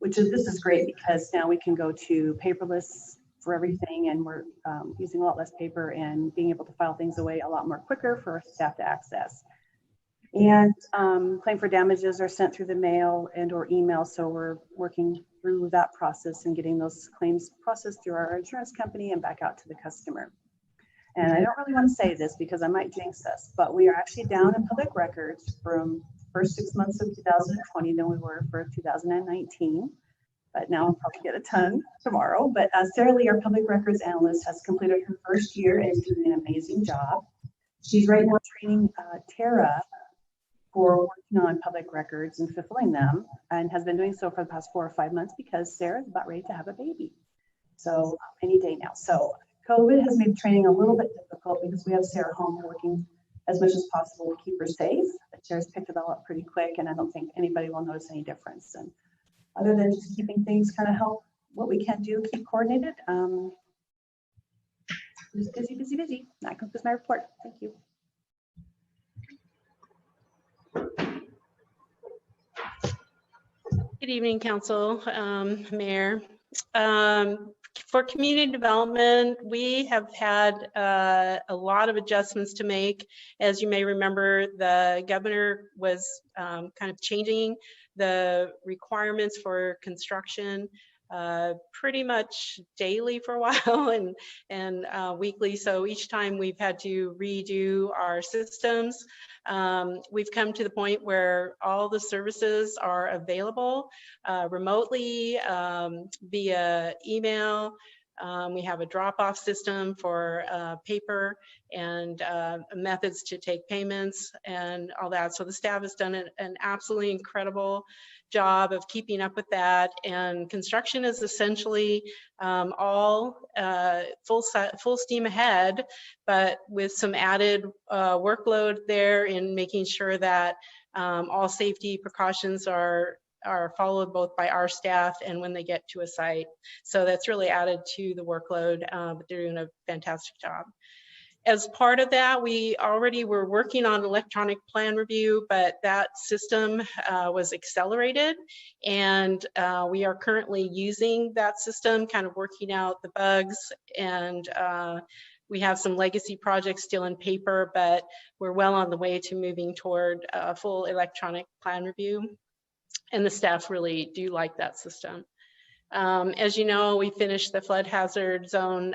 [SPEAKER 5] This is great because now we can go to paperless for everything, and we're using a lot less paper and being able to file things away a lot more quicker for staff to access. And claim for damages are sent through the mail and or email, so we're working through that process and getting those claims processed through our insurance company and back out to the customer. And I don't really want to say this because I might jinx us, but we are actually down in public records from first 6 months of 2020 than we were for 2019. But now I'll probably get a ton tomorrow. But Sarah Lee, our public records analyst, has completed her first year and is doing an amazing job. She's right now training Tara for working on public records and fulfilling them, and has been doing so for the past 4 or 5 months because Sarah's about ready to have a baby. So any day now. So COVID has made training a little bit difficult because we have Sarah home working as much as possible to keep her safe. But Sarah's picked it all up pretty quick, and I don't think anybody will notice any difference. And other than just keeping things kind of help what we can do, keep coordinated. Just busy, busy, busy. That concludes my report. Thank you.
[SPEAKER 13] Good evening, Council, Mayor. For community development, we have had a lot of adjustments to make. As you may remember, the governor was kind of changing the requirements for construction pretty much daily for a while and weekly. So each time we've had to redo our systems. We've come to the point where all the services are available remotely via email, We have a drop-off system for paper and methods to take payments and all that. So the staff has done an absolutely incredible job of keeping up with that. And construction is essentially all full steam ahead, but with some added workload there in making sure that all safety precautions are followed both by our staff and when they get to a site. So that's really added to the workload, but they're doing a fantastic job. As part of that, we already were working on electronic plan review, but that system was accelerated, and we are currently using that system, kind of working out the bugs, and we have some legacy projects still in paper, but we're well on the way to moving toward full electronic plan review. And the staff really do like that system. As you know, we finished the flood hazard zone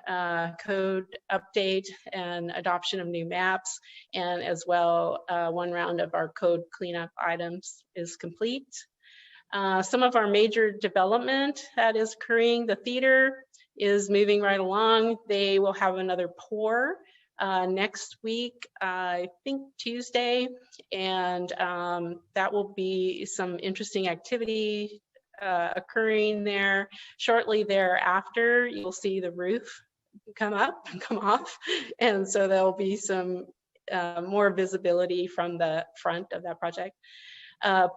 [SPEAKER 13] code update and adoption of new maps, and as well, one round of our code cleanup items is complete. Some of our major development that is occurring, the theater is moving right along. They will have another pour next week, I think Tuesday, and that will be some interesting activity occurring there. Shortly thereafter, you'll see the roof come up and come off, and so there'll be some more visibility from the front of that project.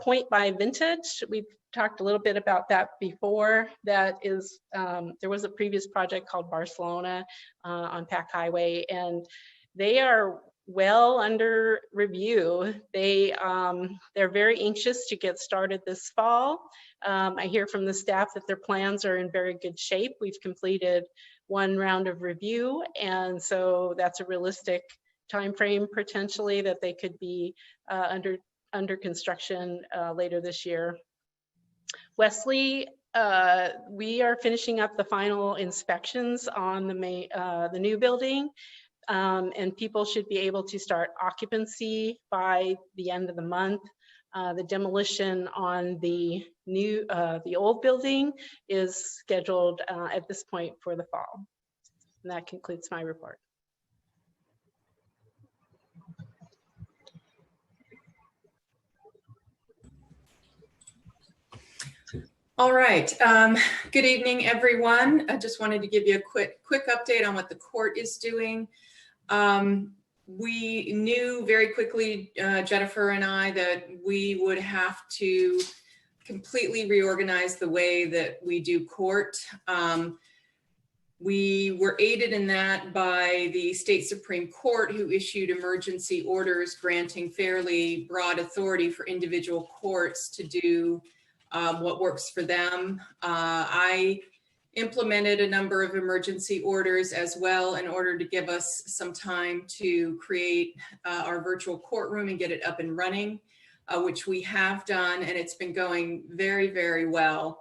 [SPEAKER 13] Point by Vintage, we've talked a little bit about that before. That is, there was a previous project called Barcelona on Pack Highway, and they are well under review. They're very anxious to get started this fall. I hear from the staff that their plans are in very good shape. We've completed one round of review, and so that's a realistic time frame potentially that they could be under construction later this year. Wesley, we are finishing up the final inspections on the new building, and people should be able to start occupancy by the end of the month. The demolition on the old building is scheduled at this point for the fall. And that concludes my report.
[SPEAKER 14] All right. Good evening, everyone. I just wanted to give you a quick update on what the court is doing. We knew very quickly, Jennifer and I, that we would have to completely reorganize the way that we do court. We were aided in that by the state Supreme Court, who issued emergency orders granting fairly broad authority for individual courts to do what works for them. I implemented a number of emergency orders as well in order to give us some time to create our virtual courtroom and get it up and running, which we have done, and it's been going very, very well.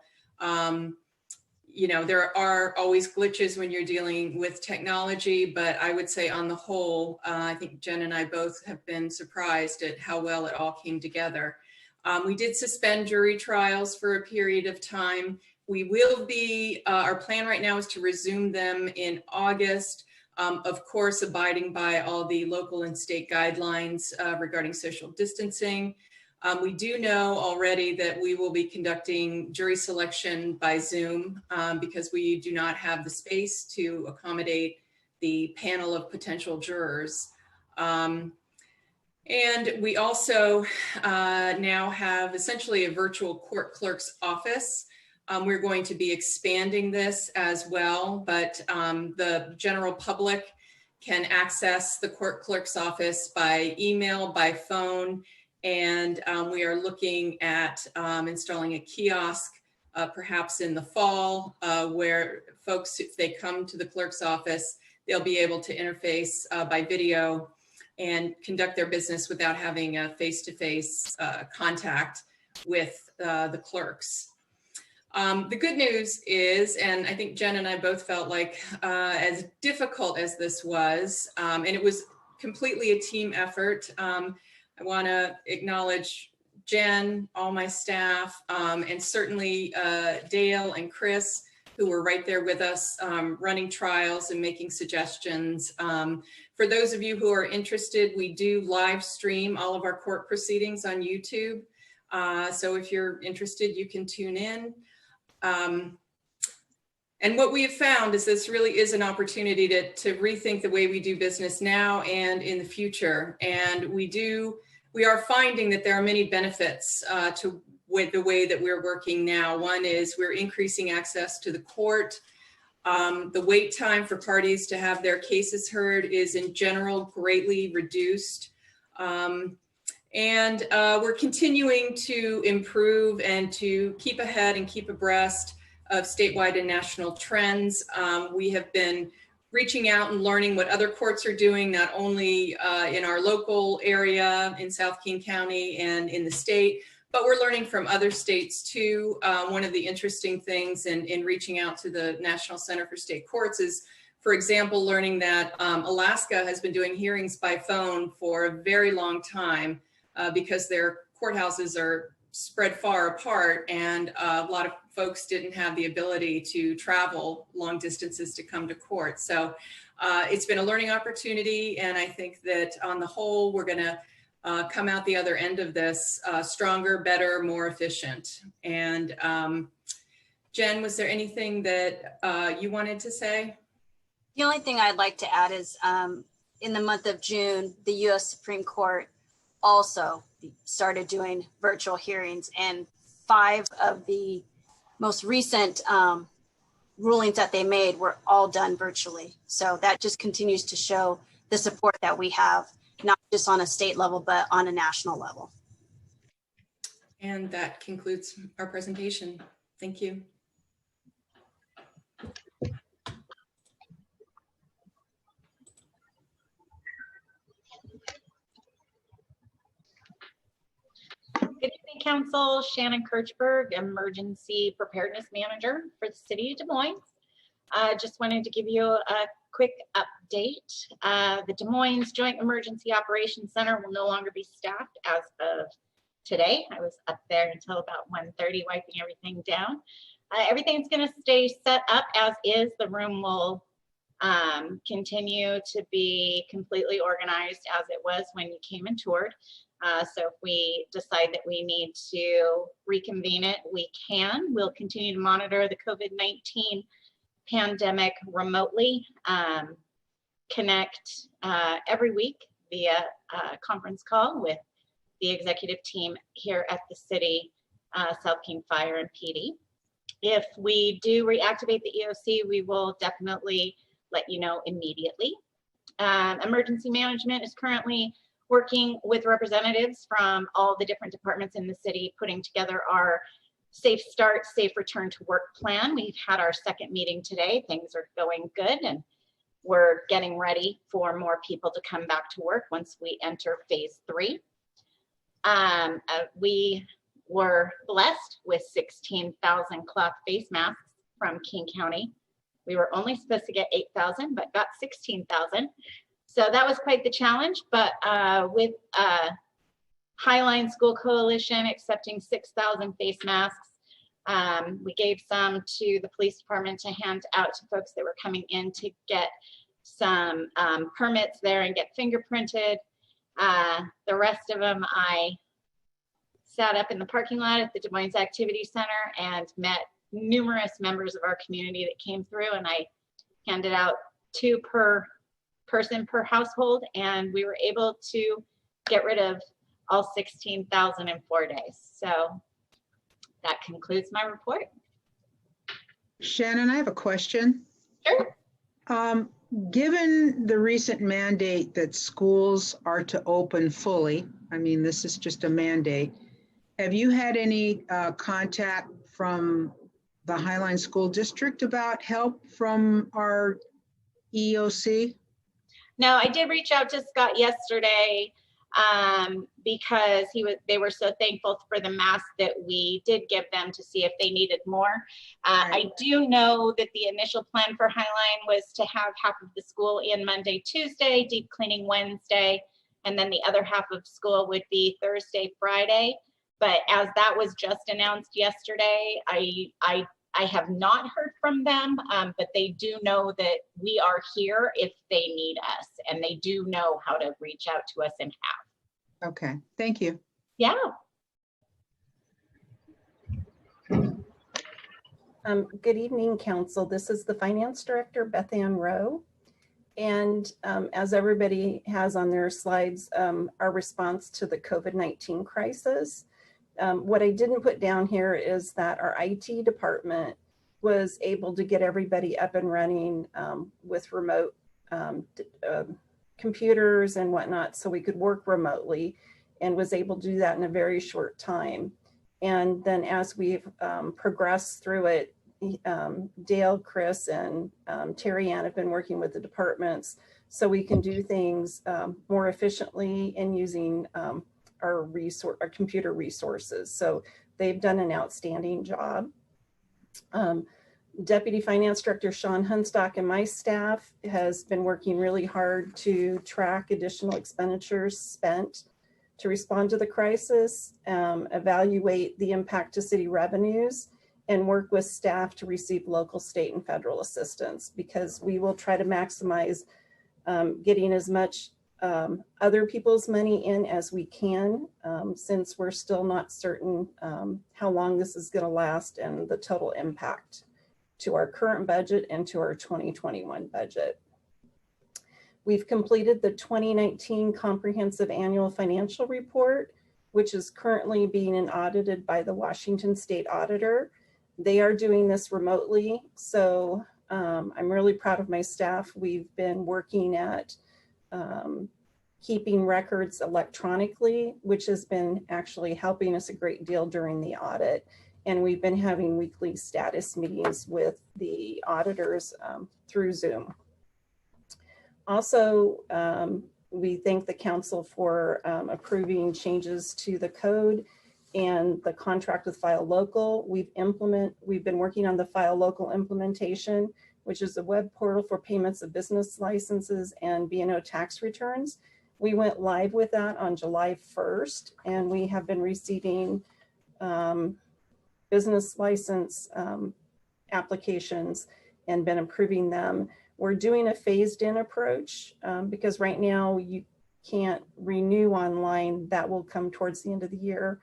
[SPEAKER 14] You know, there are always glitches when you're dealing with technology, but I would say on the whole, I think Jen and I both have been surprised at how well it all came together. We did suspend jury trials for a period of time. We will be, our plan right now is to resume them in August, of course, abiding by all the local and state guidelines regarding social distancing. We do know already that we will be conducting jury selection by Zoom because we do not have the space to accommodate the panel of potential jurors. And we also now have essentially a virtual court clerk's office. We're going to be expanding this as well, but the general public can access the court clerk's office by email, by phone, and we are looking at installing a kiosk perhaps in the fall where folks, if they come to the clerk's office, they'll be able to interface by video and conduct their business without having a face-to-face contact with the clerks. The good news is, and I think Jen and I both felt like as difficult as this was, and it was completely a team effort. I want to acknowledge Jen, all my staff, and certainly Dale and Chris, who were right there with us, running trials and making suggestions. For those of you who are interested, we do live stream all of our court proceedings on YouTube. So if you're interested, you can tune in. And what we have found is this really is an opportunity to rethink the way we do business now and in the future. And we are finding that there are many benefits with the way that we're working now. One is we're increasing access to the court. The wait time for parties to have their cases heard is in general greatly reduced. And we're continuing to improve and to keep ahead and keep abreast of statewide and national trends. We have been reaching out and learning what other courts are doing, not only in our local area in South King County and in the state, but we're learning from other states too. One of the interesting things in reaching out to the National Center for State Courts is, for example, learning that Alaska has been doing hearings by phone for a very long time because their courthouses are spread far apart, and a lot of folks didn't have the ability to travel long distances to come to court. So it's been a learning opportunity, and I think that on the whole, we're gonna come out the other end of this stronger, better, more efficient. And Jen, was there anything that you wanted to say?
[SPEAKER 15] The only thing I'd like to add is in the month of June, the U.S. Supreme Court also started doing virtual hearings, and 5 of the most recent rulings that they made were all done virtually. So that just continues to show the support that we have, not just on a state level, but on a national level.
[SPEAKER 14] And that concludes our presentation. Thank you.
[SPEAKER 16] Good evening, Council. Shannon Kirchberg, Emergency Preparedness Manager for the City of Des Moines. Just wanted to give you a quick update. The Des Moines Joint Emergency Operations Center will no longer be staffed as of today. I was up there until about 1:30 wiping everything down. Everything's going to stay set up as is. The room will continue to be completely organized as it was when you came and toured. So if we decide that we need to reconvene it, we can. We'll continue to monitor the COVID-19 pandemic remotely, connect every week via conference call with the executive team here at the city, South King Fire and PD. If we do reactivate the EOC, we will definitely let you know immediately. Emergency management is currently working with representatives from all the different departments in the city, putting together our Safe Start, Safe Return to Work plan. We've had our second meeting today. Things are going good, and we're getting ready for more people to come back to work once we enter phase 3. We were blessed with 16,000 cloth face masks from King County. We were only supposed to get 8,000, but got 16,000. So that was quite the challenge, but with Highline School Coalition accepting 6,000 face masks, we gave some to the police department to hand out to folks that were coming in to get some permits there and get fingerprinted. The rest of them, I sat up in the parking lot at the Des Moines Activity Center and met numerous members of our community that came through, and I handed out 2 per person per household, and we were able to get rid of all 16,000 in 4 days. So that concludes my report.
[SPEAKER 17] Shannon, I have a question.
[SPEAKER 16] Sure.
[SPEAKER 17] Given the recent mandate that schools are to open fully, I mean, this is just a mandate, have you had any contact from the Highline School District about help from our EOC?
[SPEAKER 16] No, I did reach out to Scott yesterday because they were so thankful for the mask that we did give them to see if they needed more. I do know that the initial plan for Highline was to have half of the school in Monday, Tuesday, deep cleaning Wednesday, and then the other half of school would be Thursday, Friday. But as that was just announced yesterday, I I have not heard from them, but they do know that we are here if they need us, and they do know how to reach out to us and how.
[SPEAKER 17] Okay, thank you.
[SPEAKER 16] Yeah.
[SPEAKER 5] Good evening, Council. This is the Finance Director, Beth Ann Rowe. And as everybody has on their slides, our response to the COVID-19 crisis. What I didn't put down here is that our IT department was able to get everybody up and running with remote computers and whatnot, so we could work remotely, and was able to do that in a very short time. And then as we've progressed through it, Dale, Chris, and Terry Ann have been working with the departments so we can do things more efficiently and using our computer resources. So they've done an outstanding job. Deputy Finance Director Sean Hunstock and my staff has been working really hard to track additional expenditures spent to respond to the crisis, evaluate the impact to city revenues, and work with staff to receive local, state, and federal assistance, because we will try to maximize getting as much other people's money in as we can, since we're still not certain how long this is going to last and the total impact to our current budget and to our 2021 budget. We've completed the 2019 Comprehensive Annual Financial Report, which is currently being audited by the Washington State Auditor. They are doing this remotely, so I'm really proud of my staff. We've been working at keeping records electronically, which has been actually helping us a great deal during the audit. And we've been having weekly status meetings with the auditors through Zoom. Also, we thank the council for approving changes to the code and the contract with File Local. We've been working on the File Local implementation, which is a web portal for payments of business licenses and B&O tax returns. We went live with that on July 1st, and we have been receiving business license applications and been approving them. We're doing a phased in approach because right now you can't renew online. That will come towards the end of the year.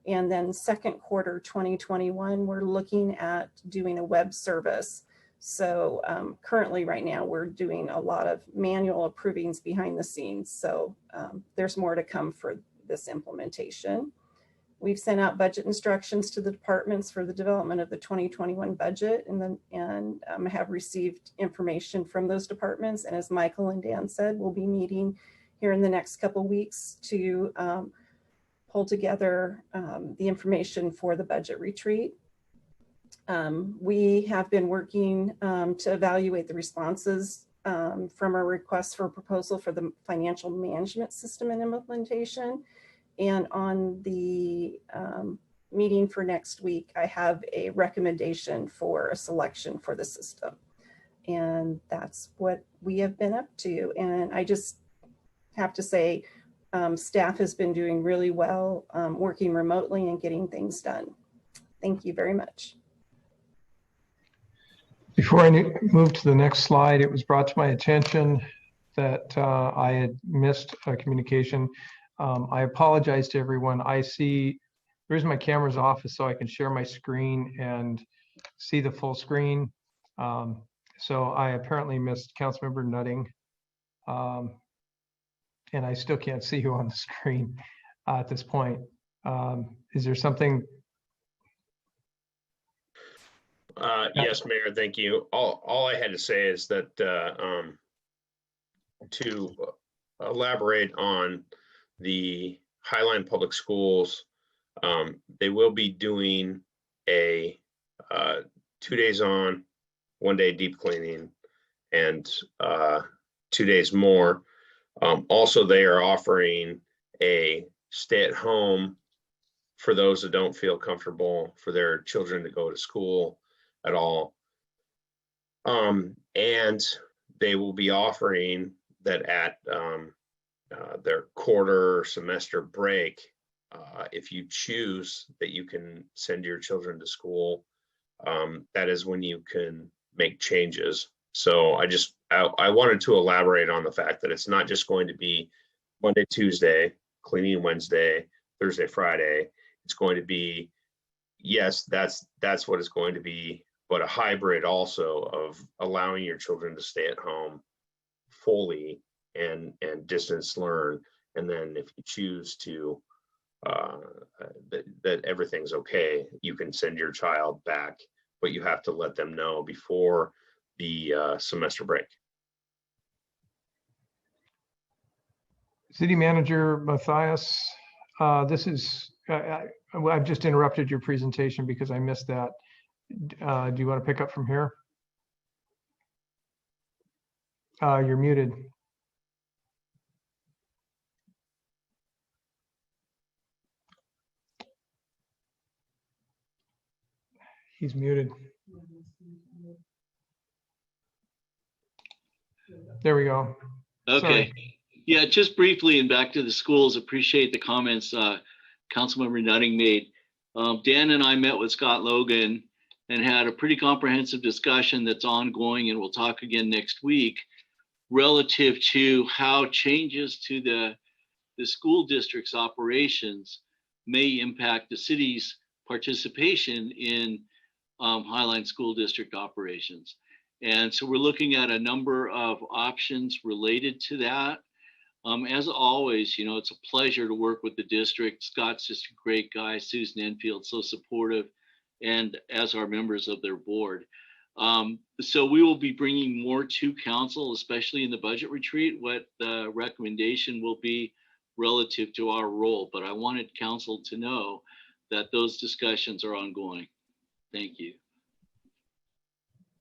[SPEAKER 5] And then second quarter 2021, we're looking at doing a web service. So currently right now we're doing a lot of manual approvings behind the scenes. So there's more to come for this implementation. We've sent out budget instructions to the departments for the development of the 2021 budget, and have received information from those departments. And as Michael and Dan said, we'll be meeting here in the next couple of weeks to pull together the information for the budget retreat. We have been working to evaluate the responses from our requests for proposal for the financial management system and implementation. And on the meeting for next week, I have a recommendation for a selection for the system. And that's what we have been up to. And I just have to say, staff has been doing really well, working remotely and getting things done. Thank you very much.
[SPEAKER 1] Before I move to the next slide, it was brought to my attention that I had missed a communication. I apologize to everyone. I see, here's my camera's off so I can share my screen and see the full screen. So I apparently missed Councilmember Nutting. And I still can't see you on the screen at this point. Is there something?
[SPEAKER 18] Yes, Mayor, thank you. All I had to say is that to elaborate on the Highline Public Schools, they will be doing a 2 days on, 1 day deep cleaning, and 2 days more. Also, they are offering a stay at home for those that don't feel comfortable for their children to go to school at all. And they will be offering that at their quarter semester break, if you choose, that you can send your children to school that is when you can make changes. So I wanted to elaborate on the fact that it's not just going to be Monday, Tuesday, cleaning Wednesday, Thursday, Friday. It's going to be, yes, that's what it's going to be, but a hybrid also of allowing your children to stay at home fully and distance learn. And then if you choose to, that everything's okay, you can send your child back, but you have to let them know before the semester break.
[SPEAKER 1] City Manager Matthias, I've just interrupted your presentation because I missed that. Do you want to pick up from here? You're muted. He's muted. There we go.
[SPEAKER 10] Okay.
[SPEAKER 1] Sorry.
[SPEAKER 10] Yeah, just briefly and back to the schools, appreciate the comments Councilmember Nutting made. Dan and I met with Scott Logan and had a pretty comprehensive discussion that's ongoing, and we'll talk again next week relative to how changes to the school district's operations may impact the city's participation in Highline School District operations. And so we're looking at a number of options related to that. As always, it's a pleasure to work with the district. Scott's just a great guy. Susan Enfield, so supportive, and as are members of their board. So we will be bringing more to council, especially in the budget retreat, what the recommendation will be relative to our role. But I wanted council to know that those discussions are ongoing. Thank you.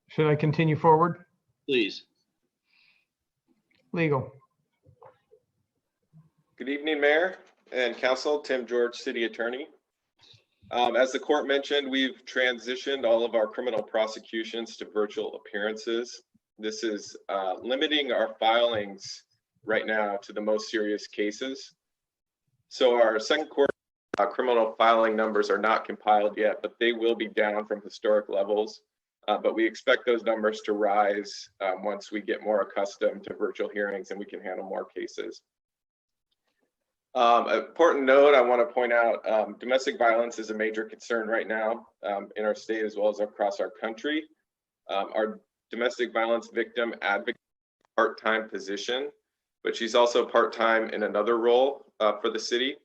[SPEAKER 1] Should I continue forward?
[SPEAKER 10] Please.
[SPEAKER 1] Legal.
[SPEAKER 19] Good evening, Mayor and Council. Tim George, City Attorney. As the court mentioned, we've transitioned all of our criminal prosecutions to virtual appearances. This is limiting our filings right now to the most serious cases. So our second quarter criminal filing numbers are not compiled yet, but they will be down from historic levels. But we expect those numbers to rise once we get more accustomed to virtual hearings and we can handle more cases. Important note, I want to point out, domestic violence is a major concern right now in our state as well as across our country. Our domestic violence victim advocate part-time position, but she's also part-time in another role for the city.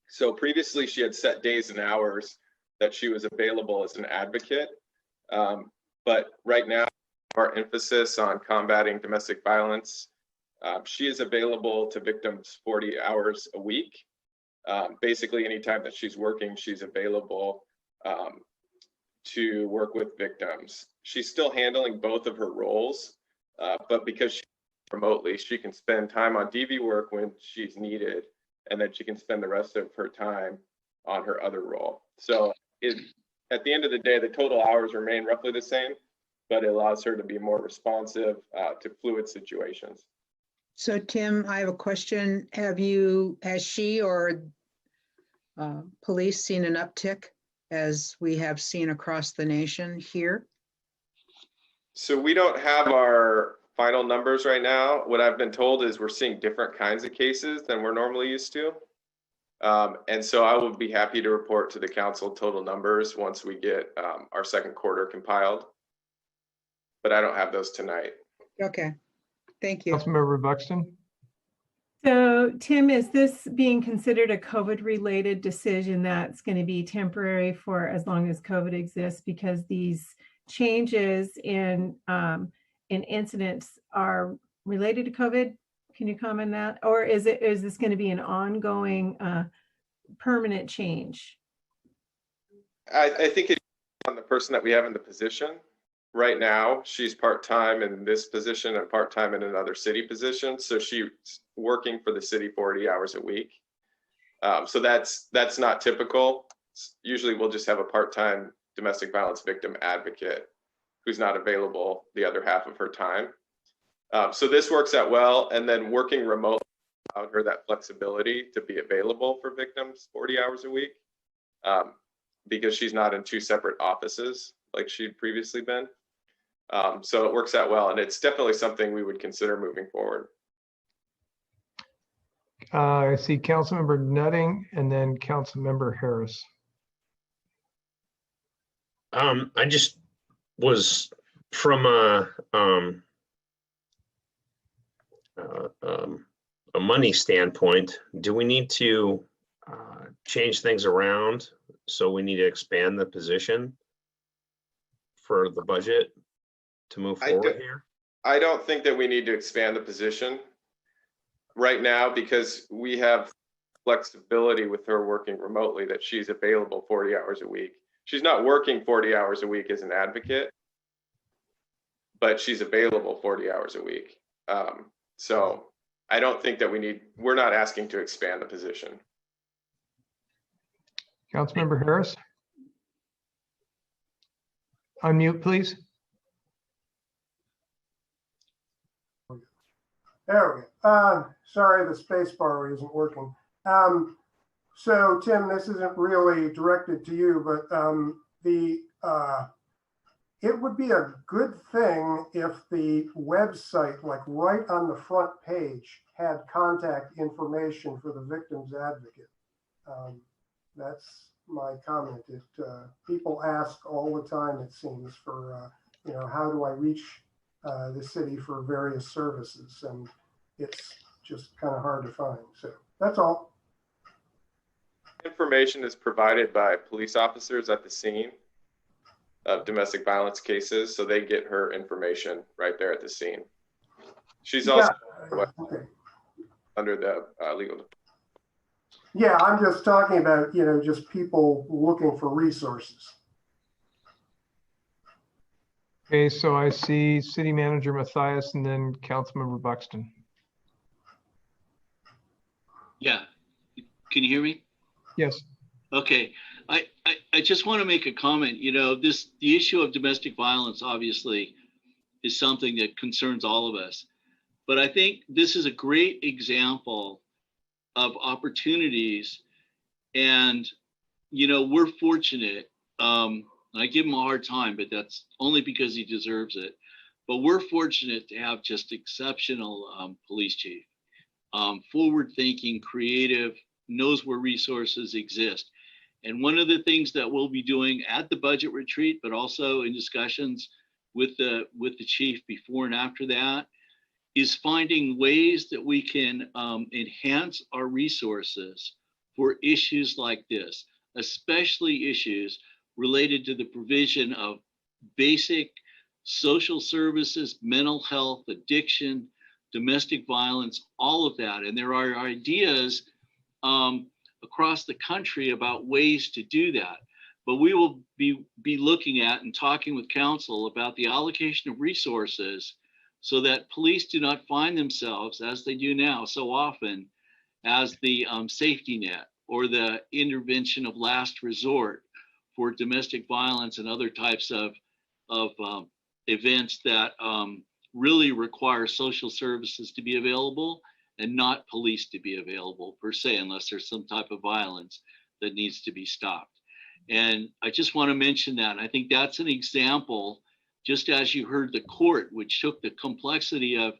[SPEAKER 19] So previously she had set days and hours that she was available as an advocate. But right now, our emphasis on combating domestic violence, she is available to victims 40 hours a week. Basically, anytime that she's working, she's available to work with victims. She's still handling both of her roles, but because she's remotely, she can spend time on DV work when she's needed, and then she can spend the rest of her time on her other role. So at the end of the day, the total hours remain roughly the same, but it allows her to be more responsive to fluid situations.
[SPEAKER 17] So Tim, I have a question. Has she or police seen an uptick as we have seen across the nation here?
[SPEAKER 19] So we don't have our final numbers right now. What I've been told is we're seeing different kinds of cases than we're normally used to. And so I will be happy to report to the council total numbers once we get our second quarter compiled, but I don't have those tonight.
[SPEAKER 17] Okay, thank you.
[SPEAKER 1] Councilmember Buxton.
[SPEAKER 3] So Tim, is this being considered a COVID-related decision that's going to be temporary for as long as COVID exists, because these changes in incidents are related to COVID? Can you comment on that? Or is this going to be an ongoing permanent change?
[SPEAKER 19] I think it's on the person that we have in the position. Right now, she's part-time in this position and part-time in another city position. So she's working for the city 40 hours a week. So that's not typical. Usually we'll just have a part-time domestic violence victim advocate who's not available the other half of her time. So this works out well, and then working remotely allowed her that flexibility to be available for victims 40 hours a week because she's not in two separate offices. like she'd previously been. So it works out well, and it's definitely something we would consider moving forward.
[SPEAKER 1] I see Councilmember Nutting and then Councilmember Harris.
[SPEAKER 18] I just was from a money standpoint, do we need to change things around? So we need to expand the position for the budget to move forward here?
[SPEAKER 19] I don't think that we need to expand the position right now because we have flexibility with her working remotely that she's available 40 hours a week. She's not working 40 hours a week as an advocate, but she's available 40 hours a week. So I don't think that we're not asking to expand the position.
[SPEAKER 1] Councilmember Harris? Unmute, please.
[SPEAKER 11] There we go. Sorry, the space bar isn't working. So Tim, this isn't really directed to you, but it would be a good thing if the website, like right on the front page, had contact information for the victim's advocate. That's my comment. People ask all the time, it seems, for how do I reach the city for various services, and it's just kind of hard to find. So that's all.
[SPEAKER 19] Information is provided by police officers at the scene of domestic violence cases, so they get her information right there at the scene. She's also under the legal.
[SPEAKER 11] Yeah, I'm just talking about, just people looking for resources.
[SPEAKER 1] Okay, so I see City Manager Matthias and then Councilmember Buxton.
[SPEAKER 10] Yeah, can you hear me?
[SPEAKER 1] Yes.
[SPEAKER 10] Okay, I just want to make a comment. The issue of domestic violence obviously is something that concerns all of us, but I think this is a great example of opportunities, and we're fortunate. I give him a hard time, but that's only because he deserves it. But we're fortunate to have just exceptional police chief, forward-thinking, creative, knows where resources exist. And one of the things that we'll be doing at the budget retreat, but also in discussions with the chief before and after that, is finding ways that we can enhance our resources for issues like this, especially issues related to the provision of basic social services, mental health, addiction, domestic violence, all of that. And there are ideas across the country about ways to do that. But we will be looking at and talking with council about the allocation of resources so that police do not find themselves, as they do now so often, as the safety net or the intervention of last resort for domestic violence and other types of events that really require social services to be available and not police to be available per se, unless there's some type of violence that needs to be stopped. And I just want to mention that. I think that's an example, just as you heard the court, which took the complexity of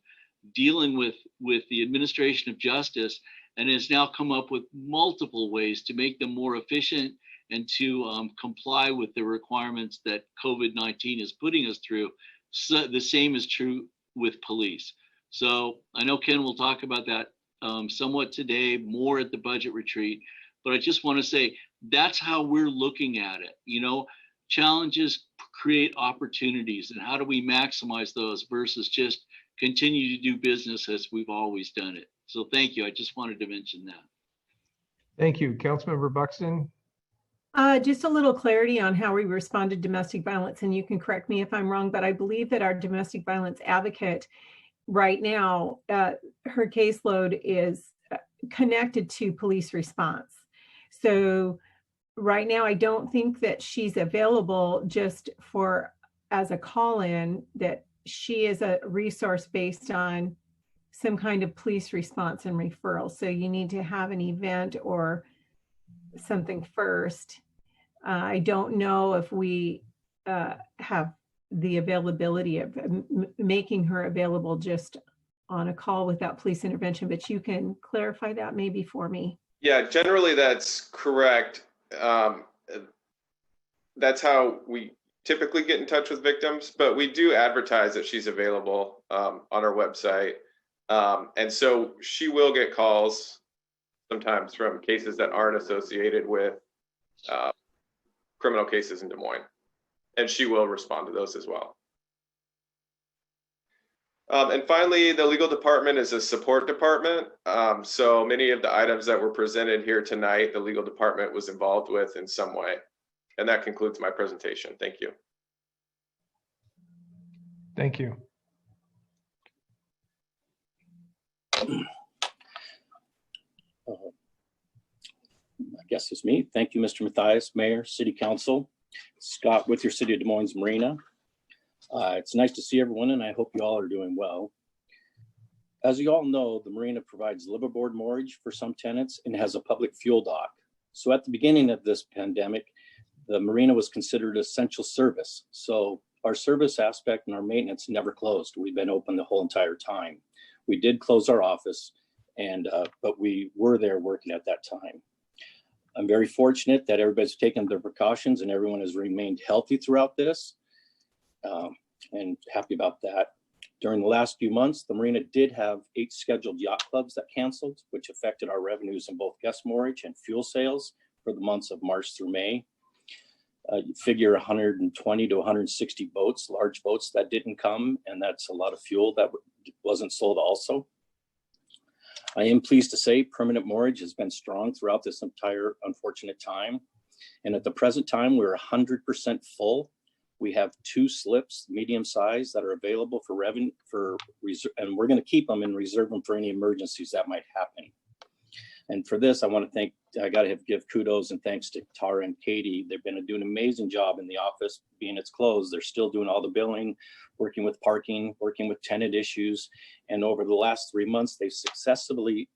[SPEAKER 10] dealing with the administration of justice and has now come up with multiple ways to make them more efficient and to comply with the requirements that COVID-19 is putting us through. So the same is true with police. So I know Ken will talk about that somewhat today, more at the budget retreat, but I just want to say that's how we're looking at it. Challenges create opportunities, and how do we maximize those versus just continue to do business as we've always done it. So thank you. I just wanted to mention that.
[SPEAKER 1] Thank you. Councilmember Buxton.
[SPEAKER 3] Just a little clarity on how we respond to domestic violence, and you can correct me if I'm wrong, but I believe that our domestic violence advocate right now, her caseload is connected to police response. So right now, I don't think that she's available just as a call-in, that she is a resource based on some kind of police response and referral. So you need to have an event or something first. I don't know if we have the availability of making her available just on a call without police intervention, but you can clarify that maybe for me.
[SPEAKER 19] Yeah, generally that's correct. That's how we typically get in touch with victims, but we do advertise that she's available on our website. And so she will get calls sometimes from cases that aren't associated with criminal cases in Des Moines, and she will respond to those as well. And finally, the legal department is a support department. So many of the items that were presented here tonight, the legal department was involved with in some way. And that concludes my presentation. Thank you.
[SPEAKER 1] Thank you.
[SPEAKER 20] I guess it's me. Thank you, Mr. Mathias, Mayor, City Council. Scott with your City of Des Moines Marina. It's nice to see everyone, and I hope you all are doing well. As you all know, the Marina provides liveaboard moorage for some tenants and has a public fuel dock. So at the beginning of this pandemic, the Marina was considered essential service. So our service aspect and our maintenance never closed. We've been open the whole entire time. We did close our office, but we were there working at that time. I'm very fortunate that everybody's taken their precautions and everyone has remained healthy throughout this, and happy about that. During the last few months, the Marina did have 8 scheduled yacht clubs that canceled, which affected our revenues in both guest moorage and fuel sales for the months of March through May. You figure 120 to 160 boats, large boats that didn't come, and that's a lot of fuel that wasn't sold also. I am pleased to say permanent moorage has been strong throughout this entire unfortunate time. And at the present time, we're 100% full. We have 2 slips, medium size, that are available for revenue, and we're going to keep them and reserve them for any emergencies that might happen. And for this, I got to give kudos and thanks to Tara and Katie. They've been doing an amazing job in the office, being it's closed. They're still doing all the billing, working with parking, working with tenant issues. And over the last 3 months, they've successfully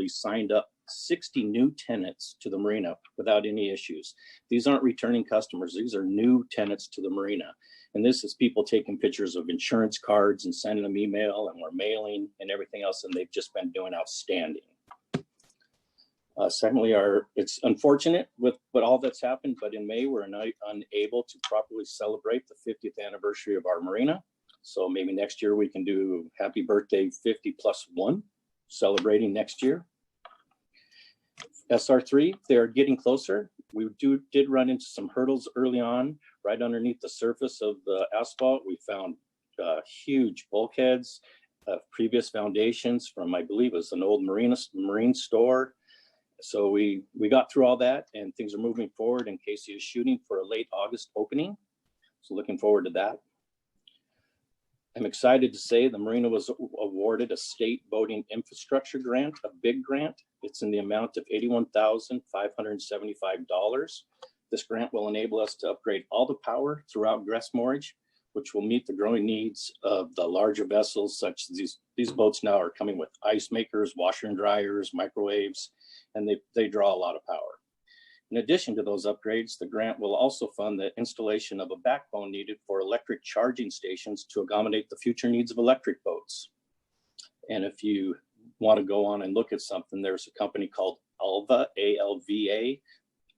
[SPEAKER 20] signed up 60 new tenants to the Marina without any issues. These aren't returning customers. These are new tenants to the Marina. And this is people taking pictures of insurance cards and sending them email, and we're mailing and everything else. And they've just been doing outstanding. Secondly, it's unfortunate with all that's happened, but in May, we're unable to properly celebrate the 50th anniversary of our Marina. So maybe next year we can do happy birthday 50+1, celebrating next year. SR3, they're getting closer. We did run into some hurdles early on, right underneath the surface of the asphalt. We found huge bulkheads, previous foundations from, I believe it was an old marine store. So we got through all that and things are moving forward, and Casey is shooting for a late August opening. So looking forward to that. I'm excited to say the Marina was awarded a state boating infrastructure grant, a big grant. It's in the amount of $81,575. This grant will enable us to upgrade all the power throughout guest moorage, which will meet the growing needs of the larger vessels, such as these boats now are coming with ice makers, washer and dryers, microwaves, and they draw a lot of power. In addition to those upgrades, the grant will also fund the installation of a backbone needed for electric charging stations to accommodate the future needs of electric boats. And if you want to go on and look at something, there's a company called Alva, A-L-V-A,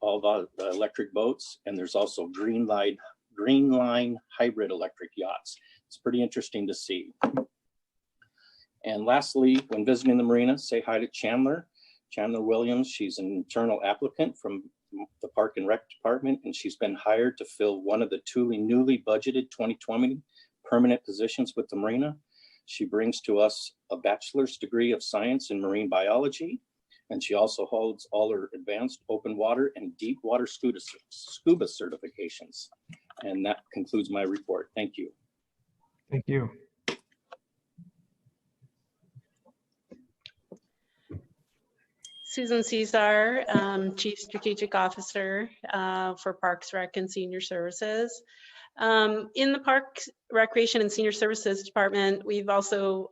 [SPEAKER 20] Alva electric boats, and there's also Green Line hybrid electric yachts. It's pretty interesting to see. And lastly, when visiting the Marina, say hi to Chandler Williams. She's an internal applicant from the Park and Rec Department, and she's been hired to fill one of the 2 newly budgeted 2020 permanent positions with the Marina. She brings to us a bachelor's degree of science in marine biology, and she also holds all her advanced open water and deep water scuba certifications. And that concludes my report. Thank you.
[SPEAKER 1] Thank you.
[SPEAKER 13] Susan Cesar, Chief Strategic Officer for Parks, Rec, and Senior Services. In the Parks, Recreation and Senior Services Department, we've also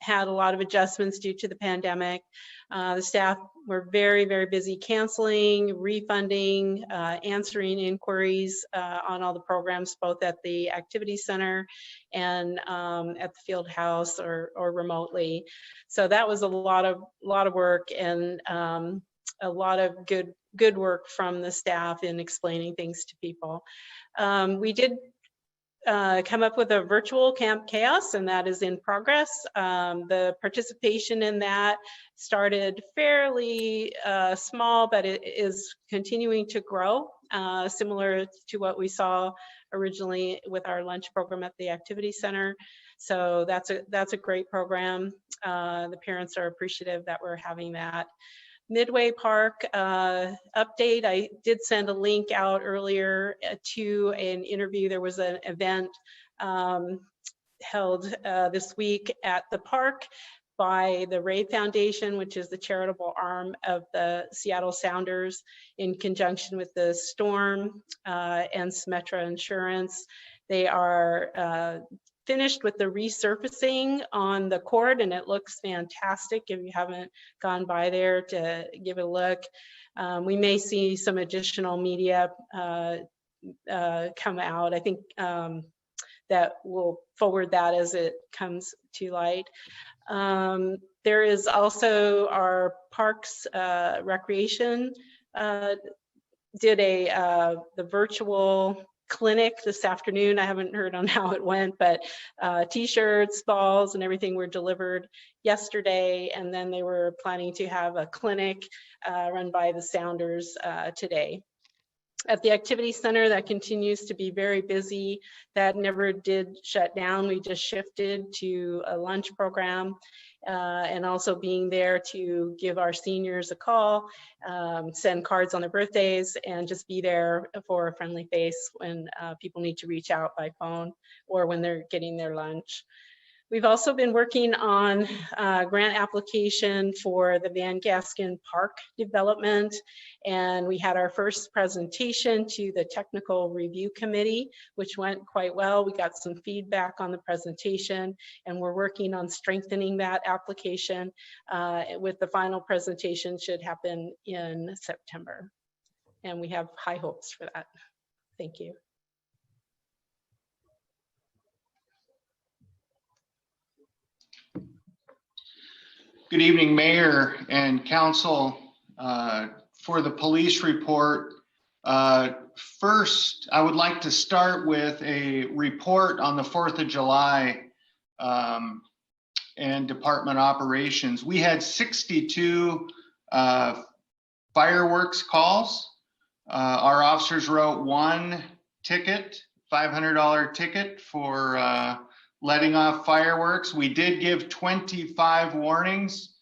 [SPEAKER 13] had a lot of adjustments due to the pandemic. The staff were very, very busy canceling, refunding, answering inquiries on all the programs, both at the activity center and at the field house or remotely. So that was a lot of work and a lot of good work from the staff in explaining things to people. We did come up with a virtual Camp Chaos, and that is in progress. The participation in that started fairly small, but it is continuing to grow, similar to what we saw originally with our lunch program at the activity center. So that's a great program. The parents are appreciative that we're having that. Midway Park update, I did send a link out earlier to an interview. There was an event held this week at the park by the Ray Foundation, which is the charitable arm of the Seattle Sounders, in conjunction with the Storm and Symetra Insurance. They are finished with the resurfacing on the court, and it looks fantastic. If you haven't gone by there to give it a look, we may see some additional media come out. I think that we'll forward that as it comes to light. There is also our Parks Recreation did the virtual clinic this afternoon. I haven't heard on how it went, but t-shirts, balls, and everything were delivered yesterday, and then they were planning to have a clinic run by the Sounders today. At the activity center, that continues to be very busy. That never did shut down. We just shifted to a lunch program and also being there to give our seniors a call, send cards on their birthdays, and just be there for a friendly face when people need to reach out by phone or when they're getting their lunch. We've also been working on a grant application for the Van Gasken Park development, and we had our first presentation to the Technical Review Committee, which went quite well. We got some feedback on the presentation, and we're working on strengthening that application with the final presentation should happen in September. And we have high hopes for that. Thank you.
[SPEAKER 21] Good evening, Mayor and Council. For the police report, first, I would like to start with a report on the 4th of July and department operations. We had 62 fireworks calls. Our officers wrote one ticket, $500 ticket for letting off fireworks. We did give 25 warnings,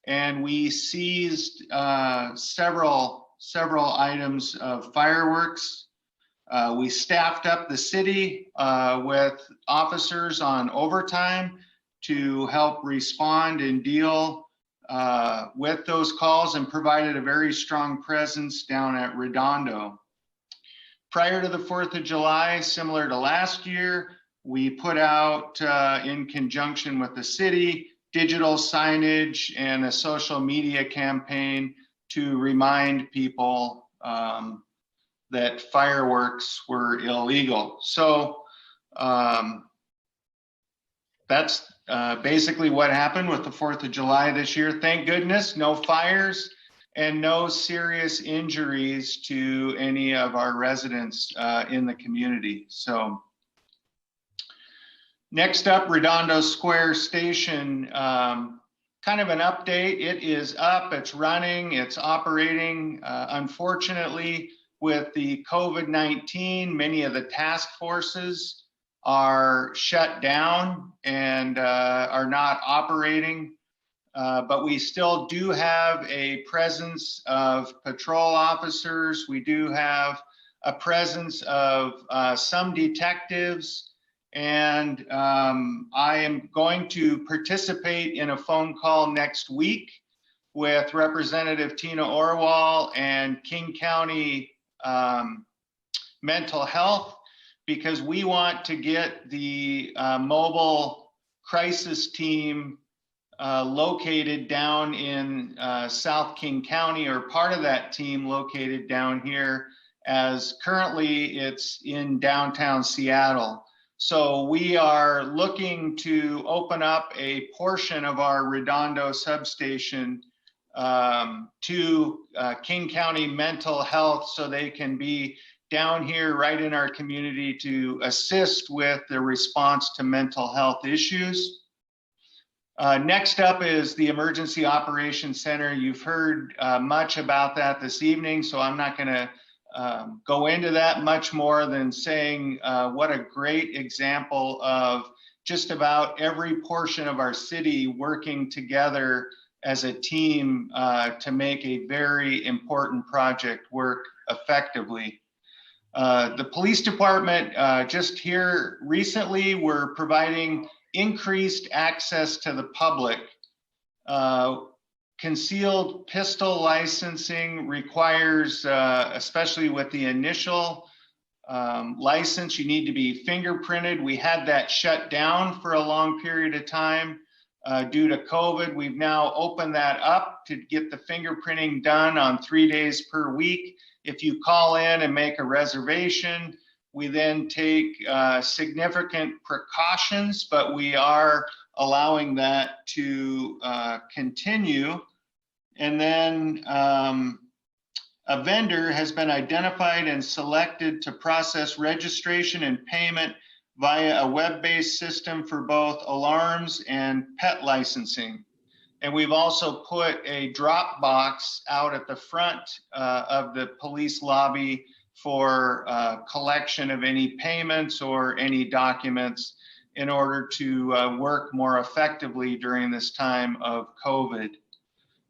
[SPEAKER 21] and we seized several items of fireworks. We staffed up the city with officers on overtime to help respond and deal with those calls, and provided a very strong presence down at Redondo. Prior to the 4th of July, similar to last year, we put out, in conjunction with the city, digital signage and a social media campaign to remind people that fireworks were illegal. So that's basically what happened with the 4th of July this year. Thank goodness, no fires and no serious injuries to any of our residents in the community. So. Next up, Redondo Square Station, kind of an update. It is up, it's running, it's operating. Unfortunately, with the COVID-19, many of the task forces are shut down and are not operating, but we still do have a presence of patrol officers. We do have a presence of some detectives. And I am going to participate in a phone call next week with Representative Tina Orwell and King County Mental Health, because we want to get the mobile crisis team located down in South King County, or part of that team located down here, as currently it's in downtown Seattle. So we are looking to open up a portion of our Redondo substation to King County Mental Health, so they can be down here right in our community to assist with the response to mental health issues. Next up is the Emergency Operations Center. You've heard much about that this evening, so I'm not going to go into that much more than saying what a great example of just about every portion of our city working together as a team to make a very important project work effectively. The police department just here recently, we're providing increased access to the public. Concealed pistol licensing requires, especially with the initial license, you need to be fingerprinted. We had that shut down for a long period of time due to COVID. We've now opened that up to get the fingerprinting done on 3 days per week. If you call in and make a reservation, we then take significant precautions, but we are allowing that to continue. And then a vendor has been identified and selected to process registration and payment via a web-based system for both alarms and pet licensing. And we've also put a drop box out at the front of the police lobby for collection of any payments or any documents in order to work more effectively during this time of COVID.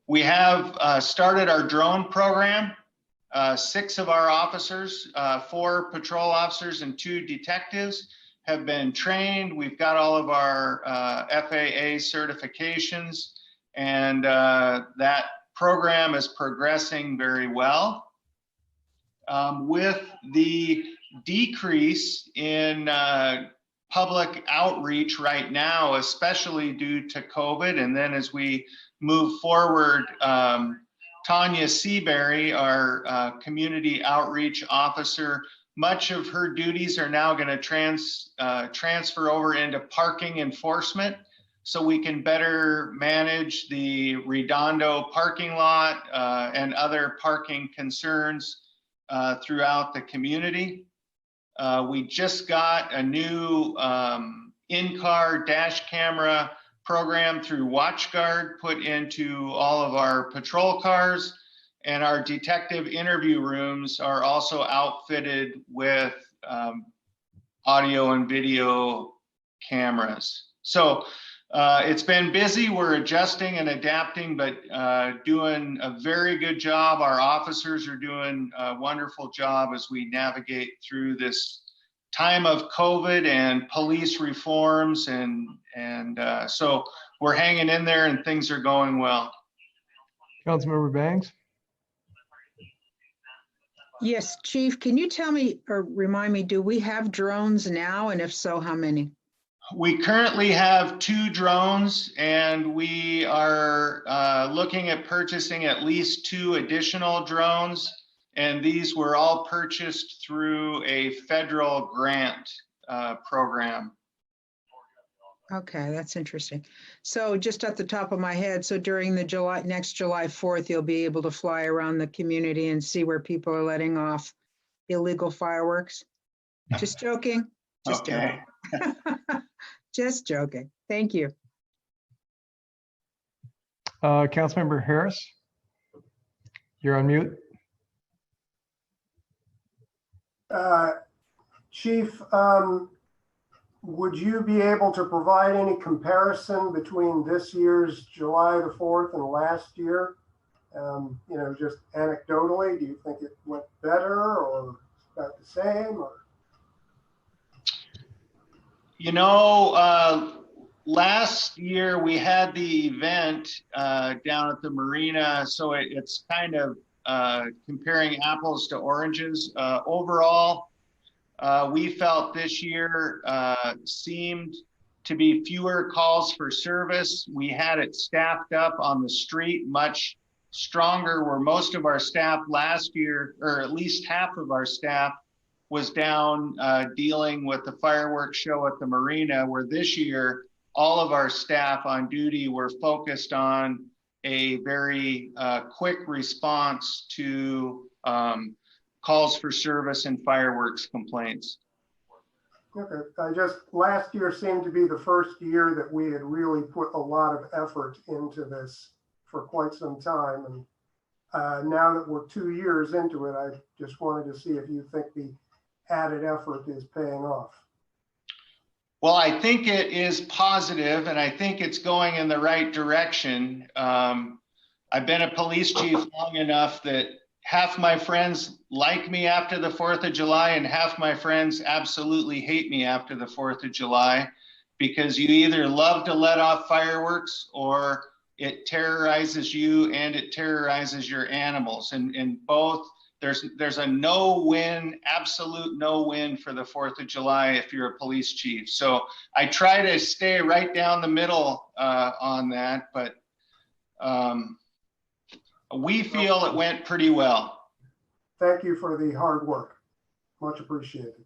[SPEAKER 21] We have started our drone program. 6 of our officers, 4 patrol officers and 2 detectives have been trained. We've got all of our FAA certifications, and that program is progressing very well. With the decrease in public outreach right now, especially due to COVID, and then as we move forward, Tanya Seabury, our community outreach officer, much of her duties are now going to transfer over into parking enforcement, so we can better manage the Redondo parking lot and other parking concerns throughout the community. We just got a new in-car dash camera program through WatchGuard put into all of our patrol cars, and our detective interview rooms are also outfitted with audio and video cameras. So it's been busy. We're adjusting and adapting, but doing a very good job. Our officers are doing a wonderful job as we navigate through this time of COVID and police reforms, and so we're hanging in there and things are going well.
[SPEAKER 1] Councilmember Bangs?
[SPEAKER 17] Yes, Chief, can you tell me or remind me, do we have drones now? And if so, how many?
[SPEAKER 21] We currently have 2 drones, and we are looking at purchasing at least 2 additional drones. And these were all purchased through a federal grant program.
[SPEAKER 17] Okay, that's interesting. So just at the top of my head, so during the next July 4th, you'll be able to fly around the community and see where people are letting off illegal fireworks? Just joking. Just
[SPEAKER 21] okay.
[SPEAKER 17] joking. Just joking. Thank you.
[SPEAKER 1] Councilmember Harris, you're on mute.
[SPEAKER 11] Chief, would you be able to provide any comparison between this year's July the 4th and last year? You know, just anecdotally, do you think it went better or about the same? Or?
[SPEAKER 21] You know, last year we had the event down at the marina, so it's kind of comparing apples to oranges. Overall, We felt this year seemed to be fewer calls for service. We had it staffed up on the street much stronger, where most of our staff last year, or at least half of our staff, was down dealing with the fireworks show at the marina, where this year all of our staff on duty were focused on a very quick response to calls for service and fireworks complaints.
[SPEAKER 11] Okay, last year seemed to be the first year that we had really put a lot of effort into this for quite some time. And now that we're 2 years into it, I just wanted to see if you think the added effort is paying off.
[SPEAKER 21] Well, I think it is positive, and I think it's going in the right direction. I've been a police chief long enough that half my friends like me after the 4th of July and half my friends absolutely hate me after the 4th of July, because you either love to let off fireworks or it terrorizes you and it terrorizes your animals. And both, there's a no-win, absolute no-win for the 4th of July if you're a police chief. So I try to stay right down the middle on that, but we feel it went pretty well.
[SPEAKER 11] Thank you for the hard work. Much appreciated.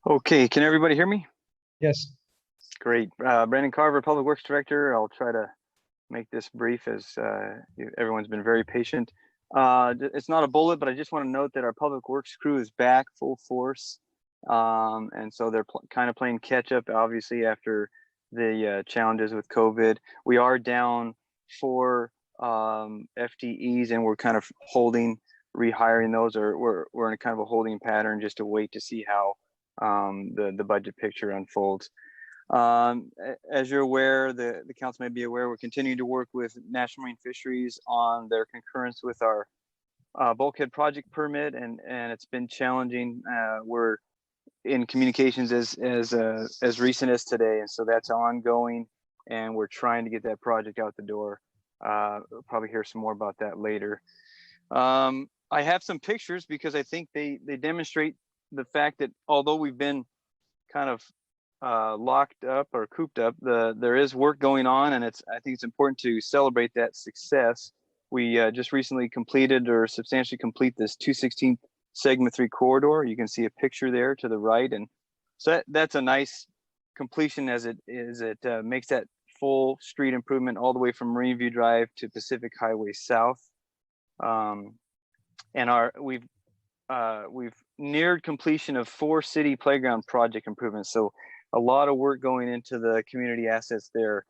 [SPEAKER 2] Okay, can everybody hear me?
[SPEAKER 1] Yes.
[SPEAKER 2] Great. Brandon Carver, Public Works Director. I'll try to make this brief, as everyone's been very patient. It's not a bullet, but I just want to note that our Public Works crew is back full force. And so they're kind of playing catch up, obviously, after the challenges with COVID. We are down 4 FTEs, and we're kind of rehiring those, or we're in a kind of a holding pattern just to wait to see how the budget picture unfolds. As you're aware, the council may be aware, we're continuing to work with National Marine Fisheries on their concurrence with our bulkhead project permit, and it's been challenging. We're in communications as recent as today, and so that's ongoing, and we're trying to get that project out the door. We'll probably hear some more about that later. I have some pictures because I think they demonstrate the fact that although we've been kind of locked up or cooped up, there is work going on, and I think it's important to celebrate that success. We just recently completed or substantially complete this 216th segment 3 corridor. You can see a picture there to the right, and so that's a nice completion as it makes that full street improvement all the way from Marine View Drive to Pacific Highway South. And we've neared completion of 4 city playground project improvements. So a lot of work going into the community assets there.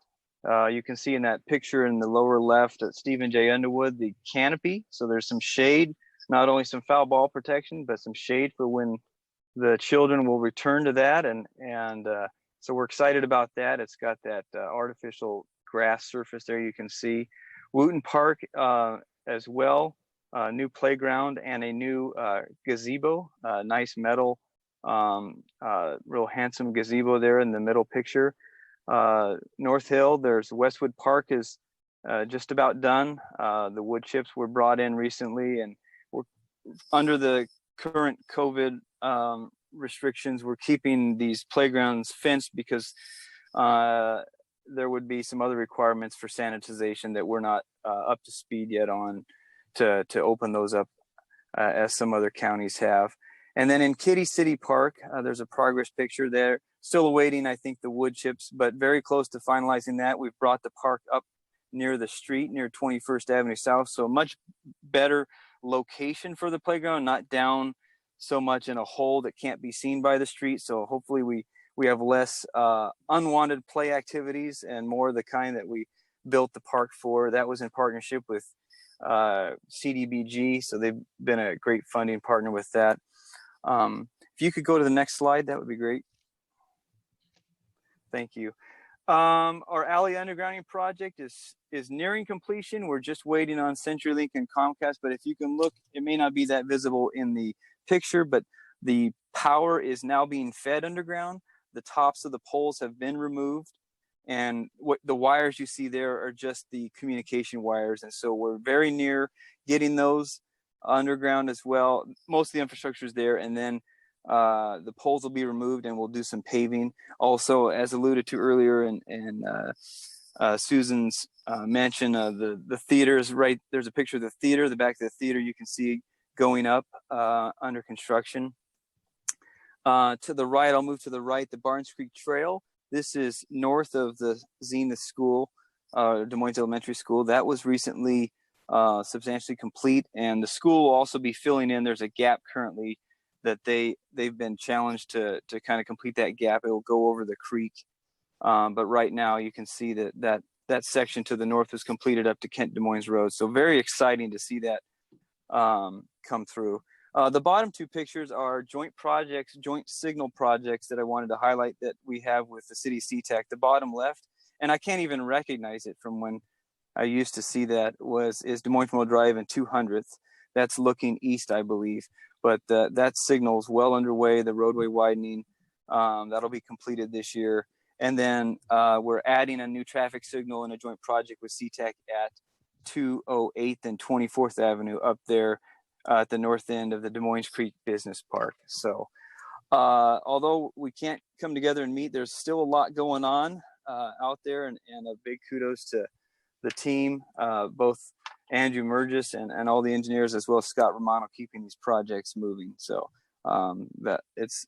[SPEAKER 2] You can see in that picture in the lower left at Stephen J. Underwood, the canopy. So there's some shade, not only some foul ball protection, but some shade for when the children will return to that. And so we're excited about that. It's got that artificial grass surface there you can see. Wooten Park as well, new playground and a new gazebo, nice metal, real handsome gazebo there in the middle picture. North Hill, there's Westwood Park is just about done. The wood chips were brought in recently, and we're under the current COVID restrictions. We're keeping these playgrounds fenced because there would be some other requirements for sanitization that we're not up to speed yet on to open those up as some other counties have. And then in Kitty City Park, there's a progress picture there. Still awaiting, I think, the wood chips, but very close to finalizing that. We've brought the park up near the street, near 21st Avenue South. So much better location for the playground, not down so much in a hole that can't be seen by the street. So hopefully we have less unwanted play activities and more of the kind that we built the park for. That was in partnership with CDBG. So they've been a great funding partner with that. If you could go to the next slide, that would be great. Thank you. Our alley undergrounding project is nearing completion. We're just waiting on CenturyLink and Comcast, but if you can look, it may not be that visible in the picture, but the power is now being fed underground. The tops of the poles have been removed. And what the wires you see there are just the communication wires. And so we're very near getting those underground as well. Most of the infrastructure is there. And then the poles will be removed and we'll do some paving. Also, as alluded to earlier in Susan's mention, the theater is right. There's a picture of the theater, the back of the theater you can see going up under construction. To the right, I'll move to the right, the Barnes Creek Trail. This is north of the Zenith School, Des Moines Elementary School. That was recently substantially complete, and the school will also be filling in. There's a gap currently that they've been challenged to kind of complete that gap. It will go over the creek, but right now you can see that section to the north is completed up to Kent Des Moines Road. So very exciting to see that come through. The bottom two pictures are joint projects, joint signal projects that I wanted to highlight that we have with the city Seatac. The bottom left, and I can't even recognize it from when I used to see that, is Des Moines Mill Drive and 200th. That's looking east, I believe. But that signal is well underway, the roadway widening. That'll be completed this year. And then we're adding a new traffic signal in a joint project with Seatac at 208th and 24th Avenue up there at the north end of the Des Moines Creek Business Park. So although we can't come together and meet, there's still a lot going on out there, and a big kudos to the team, both Andrew Murgis and all the engineers, as well as Scott Romano, keeping these projects moving. So that it's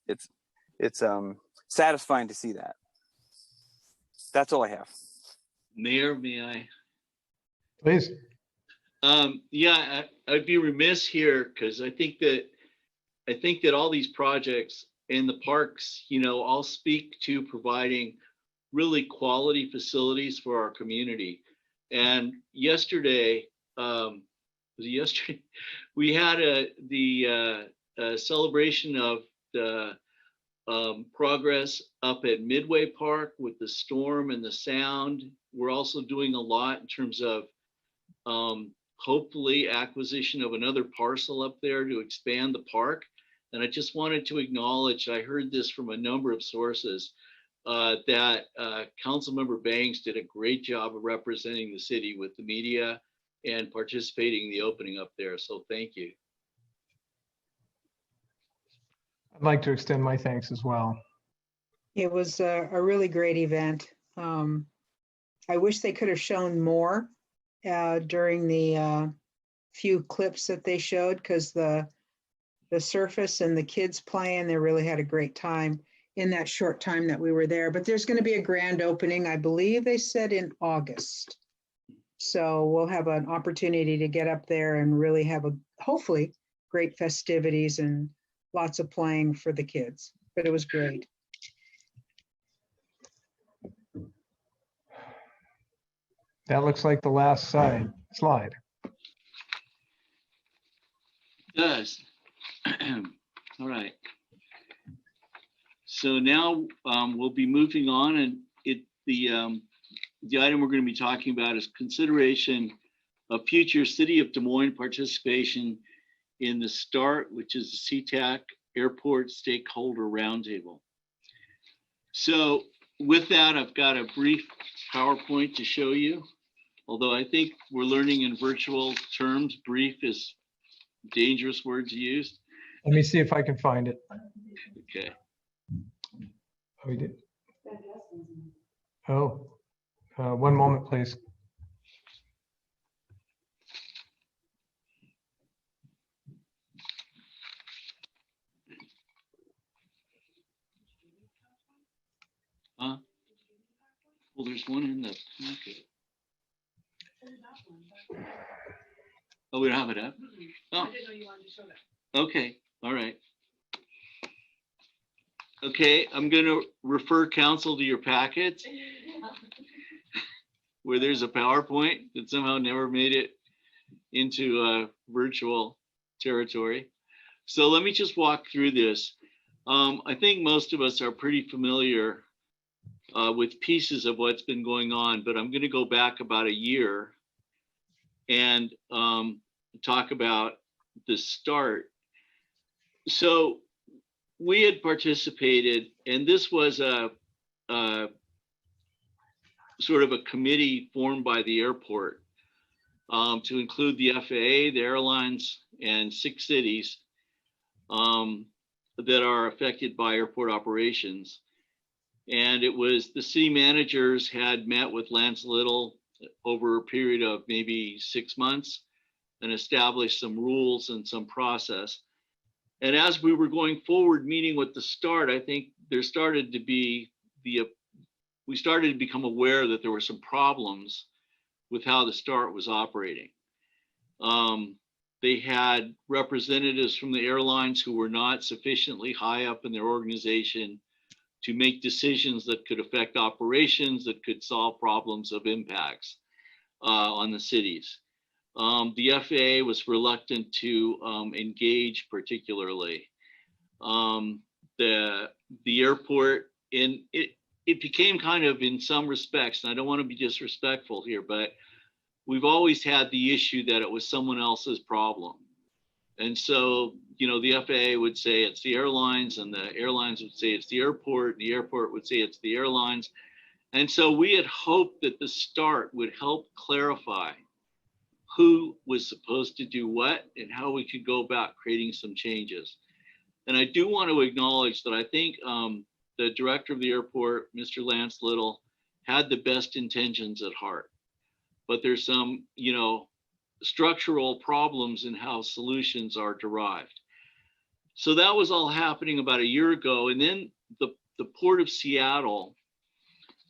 [SPEAKER 2] satisfying to see that. That's all I have.
[SPEAKER 10] Mayor, may I?
[SPEAKER 1] Please.
[SPEAKER 10] Yeah, I'd be remiss here because I think that all these projects in the parks, all speak to providing really quality facilities for our community. And yesterday, we had the celebration of the progress up at Midway Park with the storm and the sound. We're also doing a lot in terms of hopefully acquisition of another parcel up there to expand the park. And I just wanted to acknowledge, I heard this from a number of sources, that Councilmember Banks did a great job of representing the city with the media and participating in the opening up there. So thank you.
[SPEAKER 1] I'd like to extend my thanks as well.
[SPEAKER 17] It was a really great event. I wish they could have shown more during the few clips that they showed, because the surface and the kids playing, they really had a great time in that short time that we were there. But there's going to be a grand opening, I believe they said in August. So we'll have an opportunity to get up there and really have hopefully great festivities and lots of playing for the kids. But it was great.
[SPEAKER 1] That looks like the last slide.
[SPEAKER 10] It does. All right. So now we'll be moving on, and the item we're going to be talking about is consideration of future City of Des Moines participation in the START, which is the Seatac Airport Stakeholder Roundtable. So with that, I've got a brief PowerPoint to show you. Although I think we're learning in virtual terms, brief is a dangerous word to use.
[SPEAKER 1] Let me see if I can find it.
[SPEAKER 10] Okay.
[SPEAKER 1] Oh, we did. Oh, one moment, please.
[SPEAKER 10] Well, there's one in the packet. Oh, we don't have it up? Oh. Okay, all right. Okay, I'm going to refer council to your packet where there's a PowerPoint that somehow never made it into virtual territory. So let me just walk through this. I think most of us are pretty familiar with pieces of what's been going on, but I'm going to go back about a year and talk about the START. So we had participated, and this was sort of a committee formed by the airport to include the FAA, the airlines, and 6 cities that are affected by airport operations. And it was the city managers had met with Lance Little over a period of maybe 6 months and established some rules and some process. And as we were going forward, meeting with the START, I think there started to be we started to become aware that there were some problems with how the START was operating. They had representatives from the airlines who were not sufficiently high up in their organization to make decisions that could affect operations, that could solve problems of impacts on the cities. The FAA was reluctant to engage particularly. The airport, and it became kind of, in some respects, and I don't want to be disrespectful here, but we've always had the issue that it was someone else's problem. And so, you know, the FAA would say it's the airlines, and the airlines would say it's the airport, and the airport would say it's the airlines. And so we had hoped that the START would help clarify who was supposed to do what and how we could go about creating some changes. And I do want to acknowledge that I think the director of the airport, Mr. Lance Little, had the best intentions at heart. But there's some, you know, structural problems in how solutions are derived. So that was all happening about a year ago. And then the Port of Seattle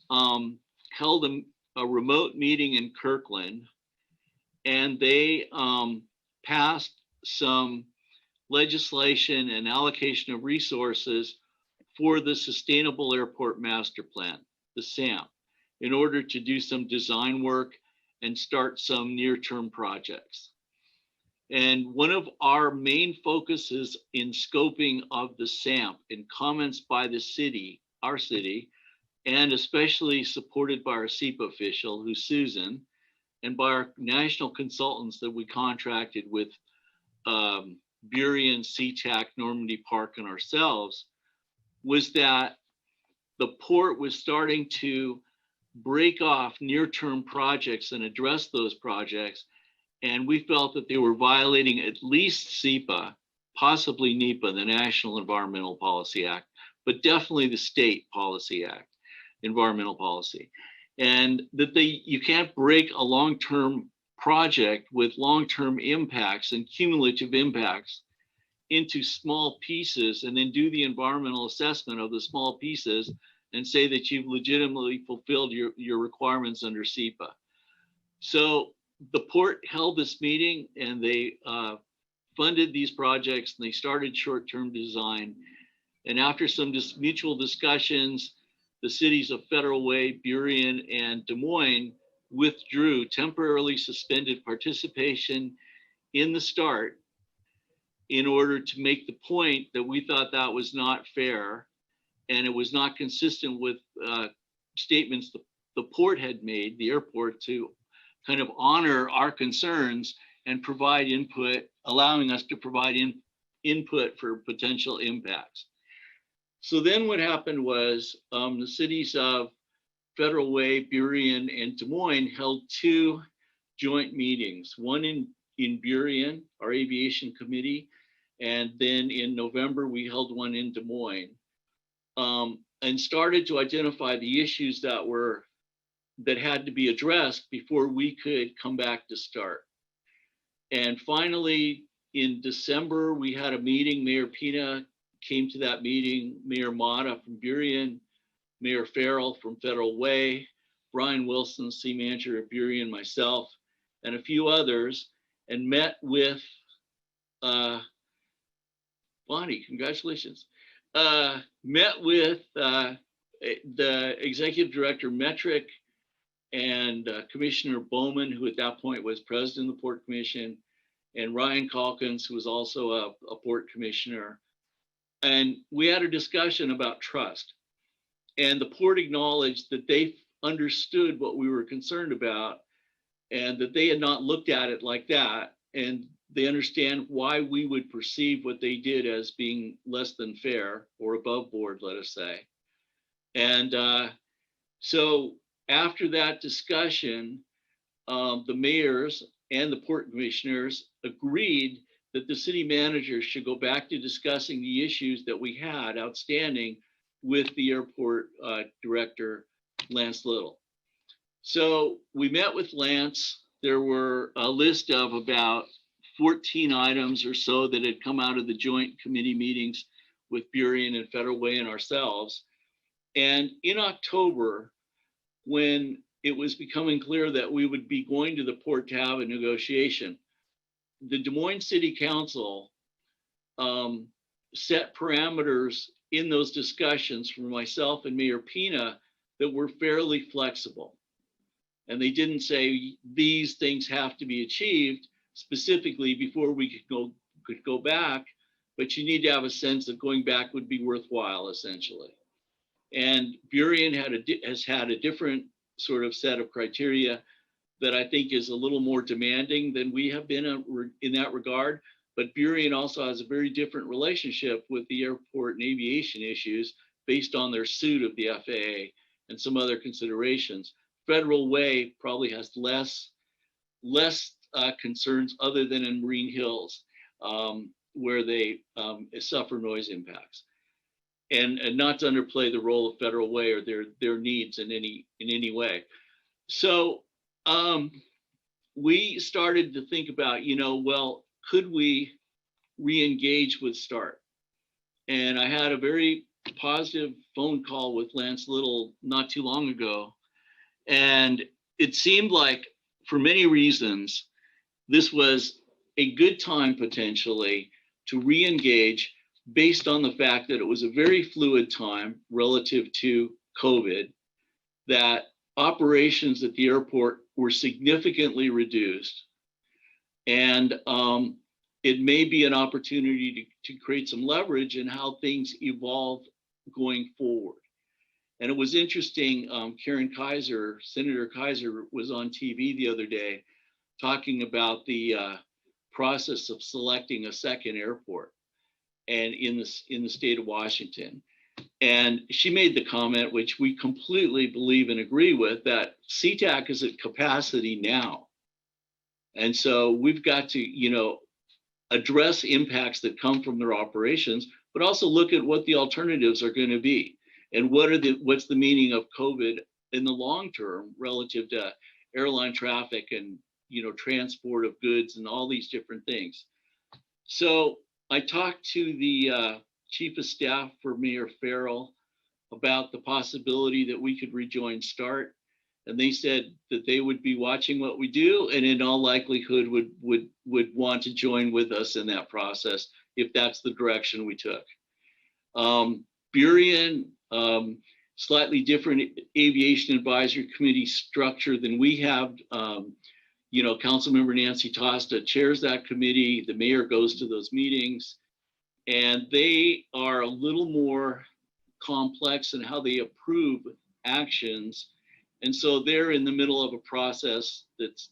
[SPEAKER 10] held a remote meeting in Kirkland, and they passed some legislation and allocation of resources for the Sustainable Airport Master Plan, the SAMP, in order to do some design work and start some near-term projects. And one of our main focuses in scoping of the SAMP and comments by the city, our city, and especially supported by our SEPA official, who's Susan, and by our national consultants that we contracted with Burien, Seatac, Normandy Park, and ourselves, was that the port was starting to break off near-term projects and address those projects. And we felt that they were violating at least SEPA, possibly NEPA, the National Environmental Policy Act, but definitely the State Policy Act, Environmental Policy. And that you can't break a long-term project with long-term impacts and cumulative impacts into small pieces and then do the environmental assessment of the small pieces and say that you've legitimately fulfilled your requirements under SEPA. So the port held this meeting, and they funded these projects, and they started short-term design. And after some mutual discussions, the cities of Federal Way, Burien, and Des Moines temporarily suspended participation in the START in order to make the point that we thought that was not fair, and it was not consistent with statements the port had made, the airport, to kind of honor our concerns and provide input, allowing us to provide input for potential impacts. So then what happened was the cities of Federal Way, Burien, and Des Moines held 2 joint meetings, one in Burien, our aviation committee, and then in November, we held one in Des Moines, and started to identify the issues that had to be addressed before we could come back to START. And finally, in December, we had a meeting. Mayor Pina came to that meeting, Mayor Mata from Burien, Mayor Farrell from Federal Way, Brian Wilson, city manager of Burien, myself, and a few others, and met with Bonnie, congratulations. Met with the executive director Metric and Commissioner Bowman, who at that point was president of the Port Commission, and Ryan Calkins, who was also a port commissioner. And we had a discussion about trust. And the port acknowledged that they understood what we were concerned about and that they had not looked at it like that. And they understand why we would perceive what they did as being less than fair or above board, let us say. And so after that discussion, the mayors and the port commissioners agreed that the city manager should go back to discussing the issues that we had outstanding with the airport director, Lance Little. So we met with Lance. There were a list of about 14 items or so that had come out of the joint committee meetings with Burien and Federal Way and ourselves. And in October, when it was becoming clear that we would be going to the port to have a negotiation, the Des Moines City Council set parameters in those discussions for myself and Mayor Pina that were fairly flexible. And they didn't say these things have to be achieved specifically before we could go back, but you need to have a sense that going back would be worthwhile, essentially. And Burien has had a different sort of set of criteria that I think is a little more demanding than we have been in that regard. But Burien also has a very different relationship with the airport and aviation issues based on their suit of the FAA and some other considerations. Federal Way probably has less concerns other than in Marine Hills, where they suffer noise impacts. And not to underplay the role of Federal Way or their needs in any way. So we started to think about, well, could we re-engage with START? And I had a very positive phone call with Lance Little not too long ago. And it seemed like, for many reasons, this was a good time potentially to re-engage based on the fact that it was a very fluid time relative to COVID, that operations at the airport were significantly reduced. And it may be an opportunity to create some leverage in how things evolve going forward. And it was interesting, Karen Kaiser, Senator Kaiser, was on TV the other day talking about the process of selecting a second airport and in the state of Washington. And she made the comment, which we completely believe and agree with, that Seatac is at capacity now. And so we've got to, address impacts that come from their operations, but also look at what the alternatives are going to be. And what's the meaning of COVID in the long term relative to airline traffic and transport of goods and all these different things. So I talked to the chief of staff for Mayor Farrell about the possibility that we could rejoin START, and they said that they would be watching what we do and in all likelihood would want to join with us in that process if that's the direction we took. Burien, slightly different aviation advisory committee structure than we have. Councilmember Nancy Tosta chairs that committee. The mayor goes to those meetings, and they are a little more complex in how they approve actions. And so they're in the middle of a process that's,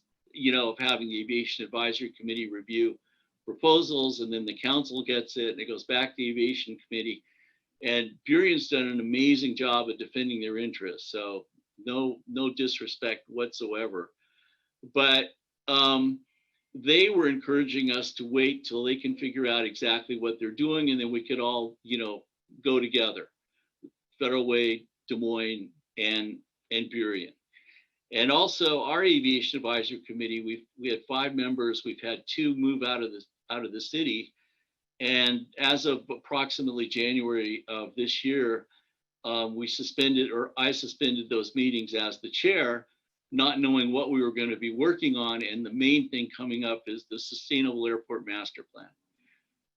[SPEAKER 10] of having the aviation advisory committee review proposals, and then the council gets it and it goes back to the aviation committee. And Burien's done an amazing job of defending their interests. So no disrespect whatsoever. But they were encouraging us to wait till they can figure out exactly what they're doing, and then we could all, go together. Federal Way, Des Moines, and Burien. And also our aviation advisory committee, we had 5 members. We've had 2 move out of the city. And as of approximately January of this year, I suspended those meetings as the chair, not knowing what we were going to be working on. And the main thing coming up is the Sustainable Airport Master Plan.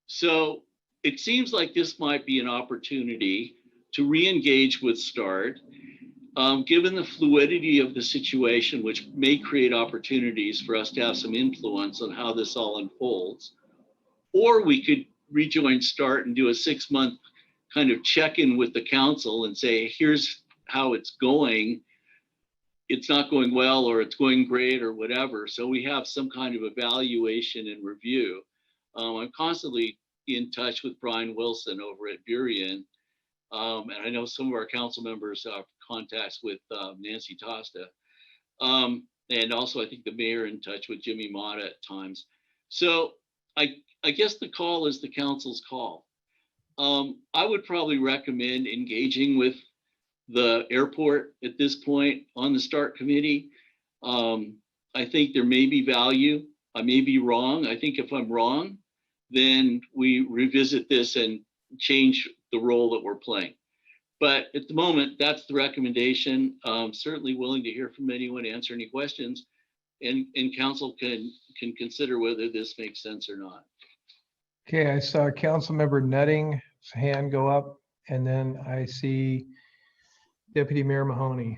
[SPEAKER 10] So it seems like this might be an opportunity to re-engage with START, given the fluidity of the situation, which may create opportunities for us to have some influence on how this all unfolds. Or we could rejoin START and do a 6-month kind of check-in with the council and say, here's how it's going. It's not going well, or it's going great, or whatever. So we have some kind of evaluation and review. I'm constantly in touch with Brian Wilson over at Burien, And I know some of our council members have contacts with Nancy Tosta. And also I think the mayor in touch with Jimmy Mata at times. So I guess the call is the council's call. I would probably recommend engaging with the airport at this point on the START committee. I think there may be value. I may be wrong. I think if I'm wrong, then we revisit this and change the role that we're playing. But at the moment, that's the recommendation. Certainly willing to hear from anyone, answer any questions, and council can consider whether this makes sense or not.
[SPEAKER 1] Okay, I saw Councilmember Nutting's hand go up, and then I see Deputy Mayor Mahoney.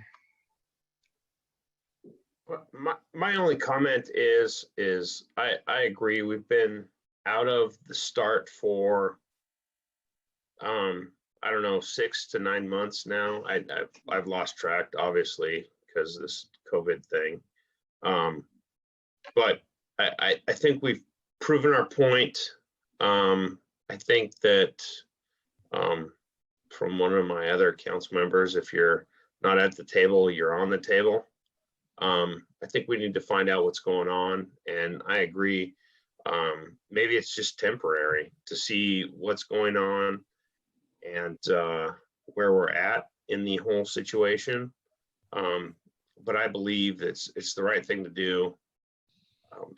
[SPEAKER 18] My only comment is I agree. We've been out of the START for I don't know, 6 to 9 months now. I've lost track, obviously, because of this COVID thing. But I think we've proven our point. I think that from one of my other council members, if you're not at the table, you're on the table. I think we need to find out what's going on. And I agree. Maybe it's just temporary to see what's going on and where we're at in the whole situation. But I believe it's the right thing to do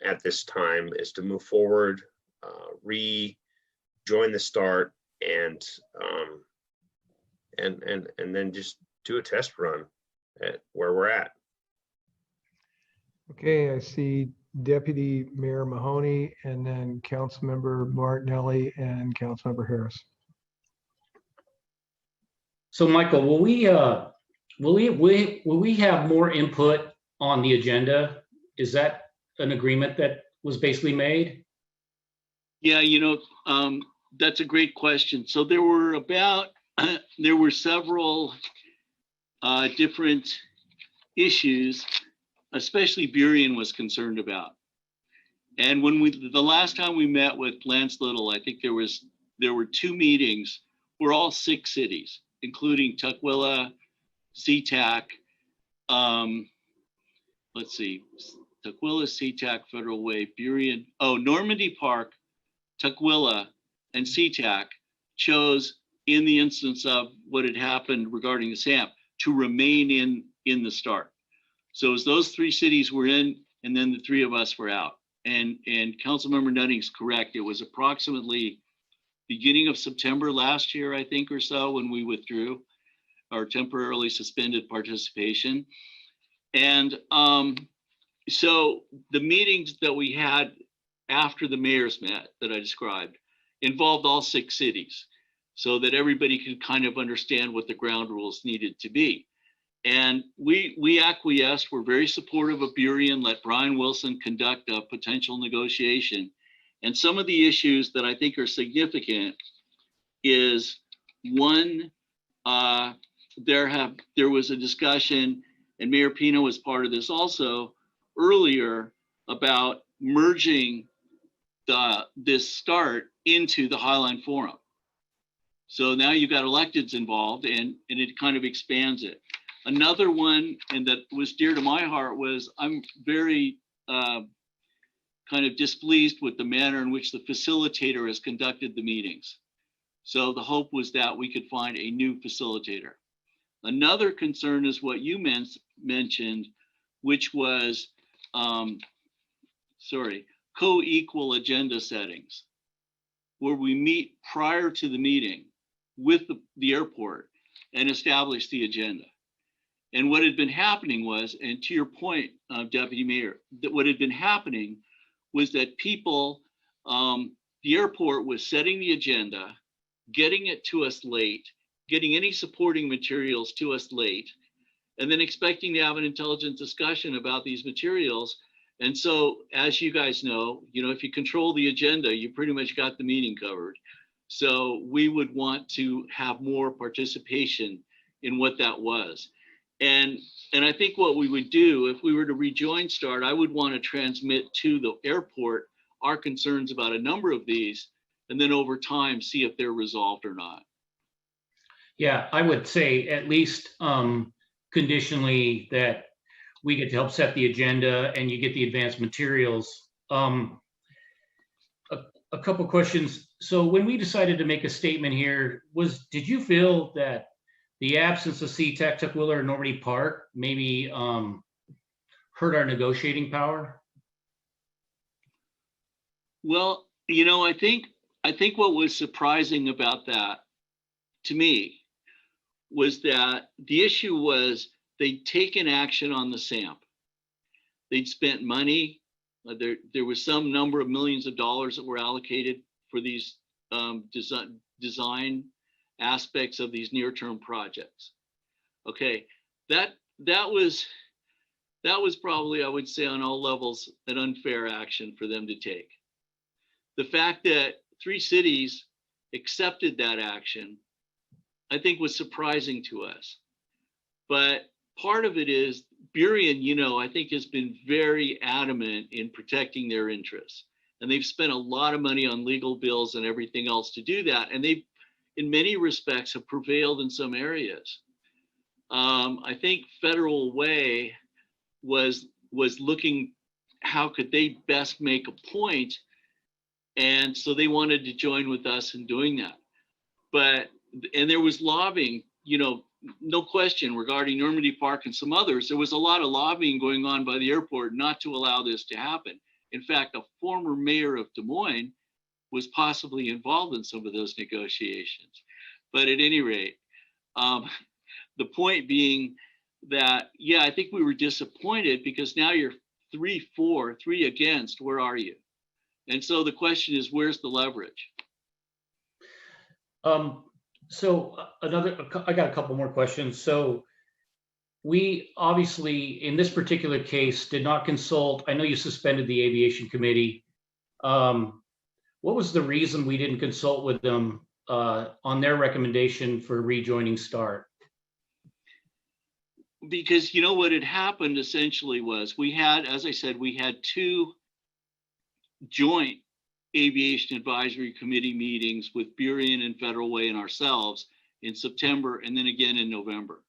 [SPEAKER 18] at this time is to move forward, rejoin the START, and then just do a test run at where we're at.
[SPEAKER 1] Okay, I see Deputy Mayor Mahoney, and then Councilmember Martinelli and Councilmember Harris.
[SPEAKER 4] So Michael, will we have more input on the agenda? Is that an agreement that was basically made?
[SPEAKER 10] Yeah, that's a great question. So there were several different issues, especially Burien was concerned about. And when the last time we met with Lance Little, I think there were 2 meetings. We're all 6 cities, including Tukwila, Seatac, let's see, Tukwila, Seatac, Federal Way, Burien, Normandy Park, Tukwila, and Seatac chose, in the instance of what had happened regarding the SAMP, to remain in the START. So as those 3 cities were in, and then the 3 of us were out. And Councilmember Nutting's correct. It was approximately beginning of September last year, I think, or so, when we withdrew or temporarily suspended participation. And so the meetings that we had after the mayors met that I described involved all 6 cities, so that everybody could kind of understand what the ground rules needed to be. And we acquiesced. We're very supportive of Burien, let Brian Wilson conduct a potential negotiation. And some of the issues that I think are significant is, one, there was a discussion, and Mayor Pina was part of this also earlier, about merging this START into the Highline Forum. So now you've got electeds involved, and it kind of expands it. Another one, and that was dear to my heart, was I'm very kind of displeased with the manner in which the facilitator has conducted the meetings. So the hope was that we could find a new facilitator. Another concern is what you mentioned, which was, co-equal agenda settings, where we meet prior to the meeting with the airport and establish the agenda. And what had been happening was, and to your point, Deputy Mayor, that what had been happening was that people, the airport was setting the agenda, getting it to us late, getting any supporting materials to us late, and then expecting to have an intelligent discussion about these materials. And so, as you guys know, if you control the agenda, you pretty much got the meeting covered. So we would want to have more participation in what that was. And I think what we would do if we were to rejoin START, I would want to transmit to the airport our concerns about a number of these, and then over time see if they're resolved or not.
[SPEAKER 4] Yeah, I would say at least conditionally that we get to help set the agenda and you get the advanced materials. A couple questions. So when we decided to make a statement here, did you feel that the absence of Seatac, Tukwila, or Normandy Park maybe hurt our negotiating power?
[SPEAKER 10] Well, I think what was surprising about that to me was that the issue was they'd taken action on the SAMP. They'd spent money. There was some number of millions of dollars that were allocated for these design aspects of these near-term projects. Okay, that was probably, I would say, on all levels, an unfair action for them to take. The fact that 3 cities accepted that action, I think, was surprising to us. But part of it is Burien, I think, has been very adamant in protecting their interests. And they've spent a lot of money on legal bills and everything else to do that. And they, in many respects, have prevailed in some areas. I think Federal Way was looking how could they best make a point. And so they wanted to join with us in doing that. And there was lobbying, no question, regarding Normandy Park and some others. There was a lot of lobbying going on by the airport not to allow this to happen. In fact, a former mayor of Des Moines was possibly involved in some of those negotiations. But at any rate, the point being that, yeah, I think we were disappointed because now you're 3-4, 3 against, where are you? And so the question is, where's the leverage?
[SPEAKER 4] So I got a couple more questions. So we obviously, in this particular case, did not consult. I know you suspended the aviation committee. What was the reason we didn't consult with them on their recommendation for rejoining START?
[SPEAKER 10] Because what had happened essentially was we had, as I said, we had 2 joint aviation advisory committee meetings with Burien and Federal Way and ourselves in September and then again in November.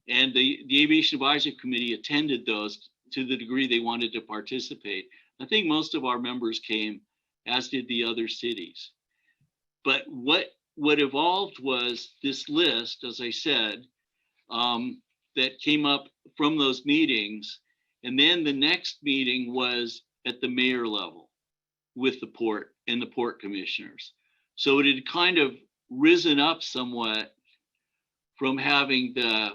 [SPEAKER 10] And the aviation advisory committee attended those to the degree they wanted to participate. I think most of our members came, as did the other cities. But what evolved was this list, as I said, that came up from those meetings. And then the next meeting was at the mayor level with the port and the port commissioners. So it had kind of risen up somewhat from having the,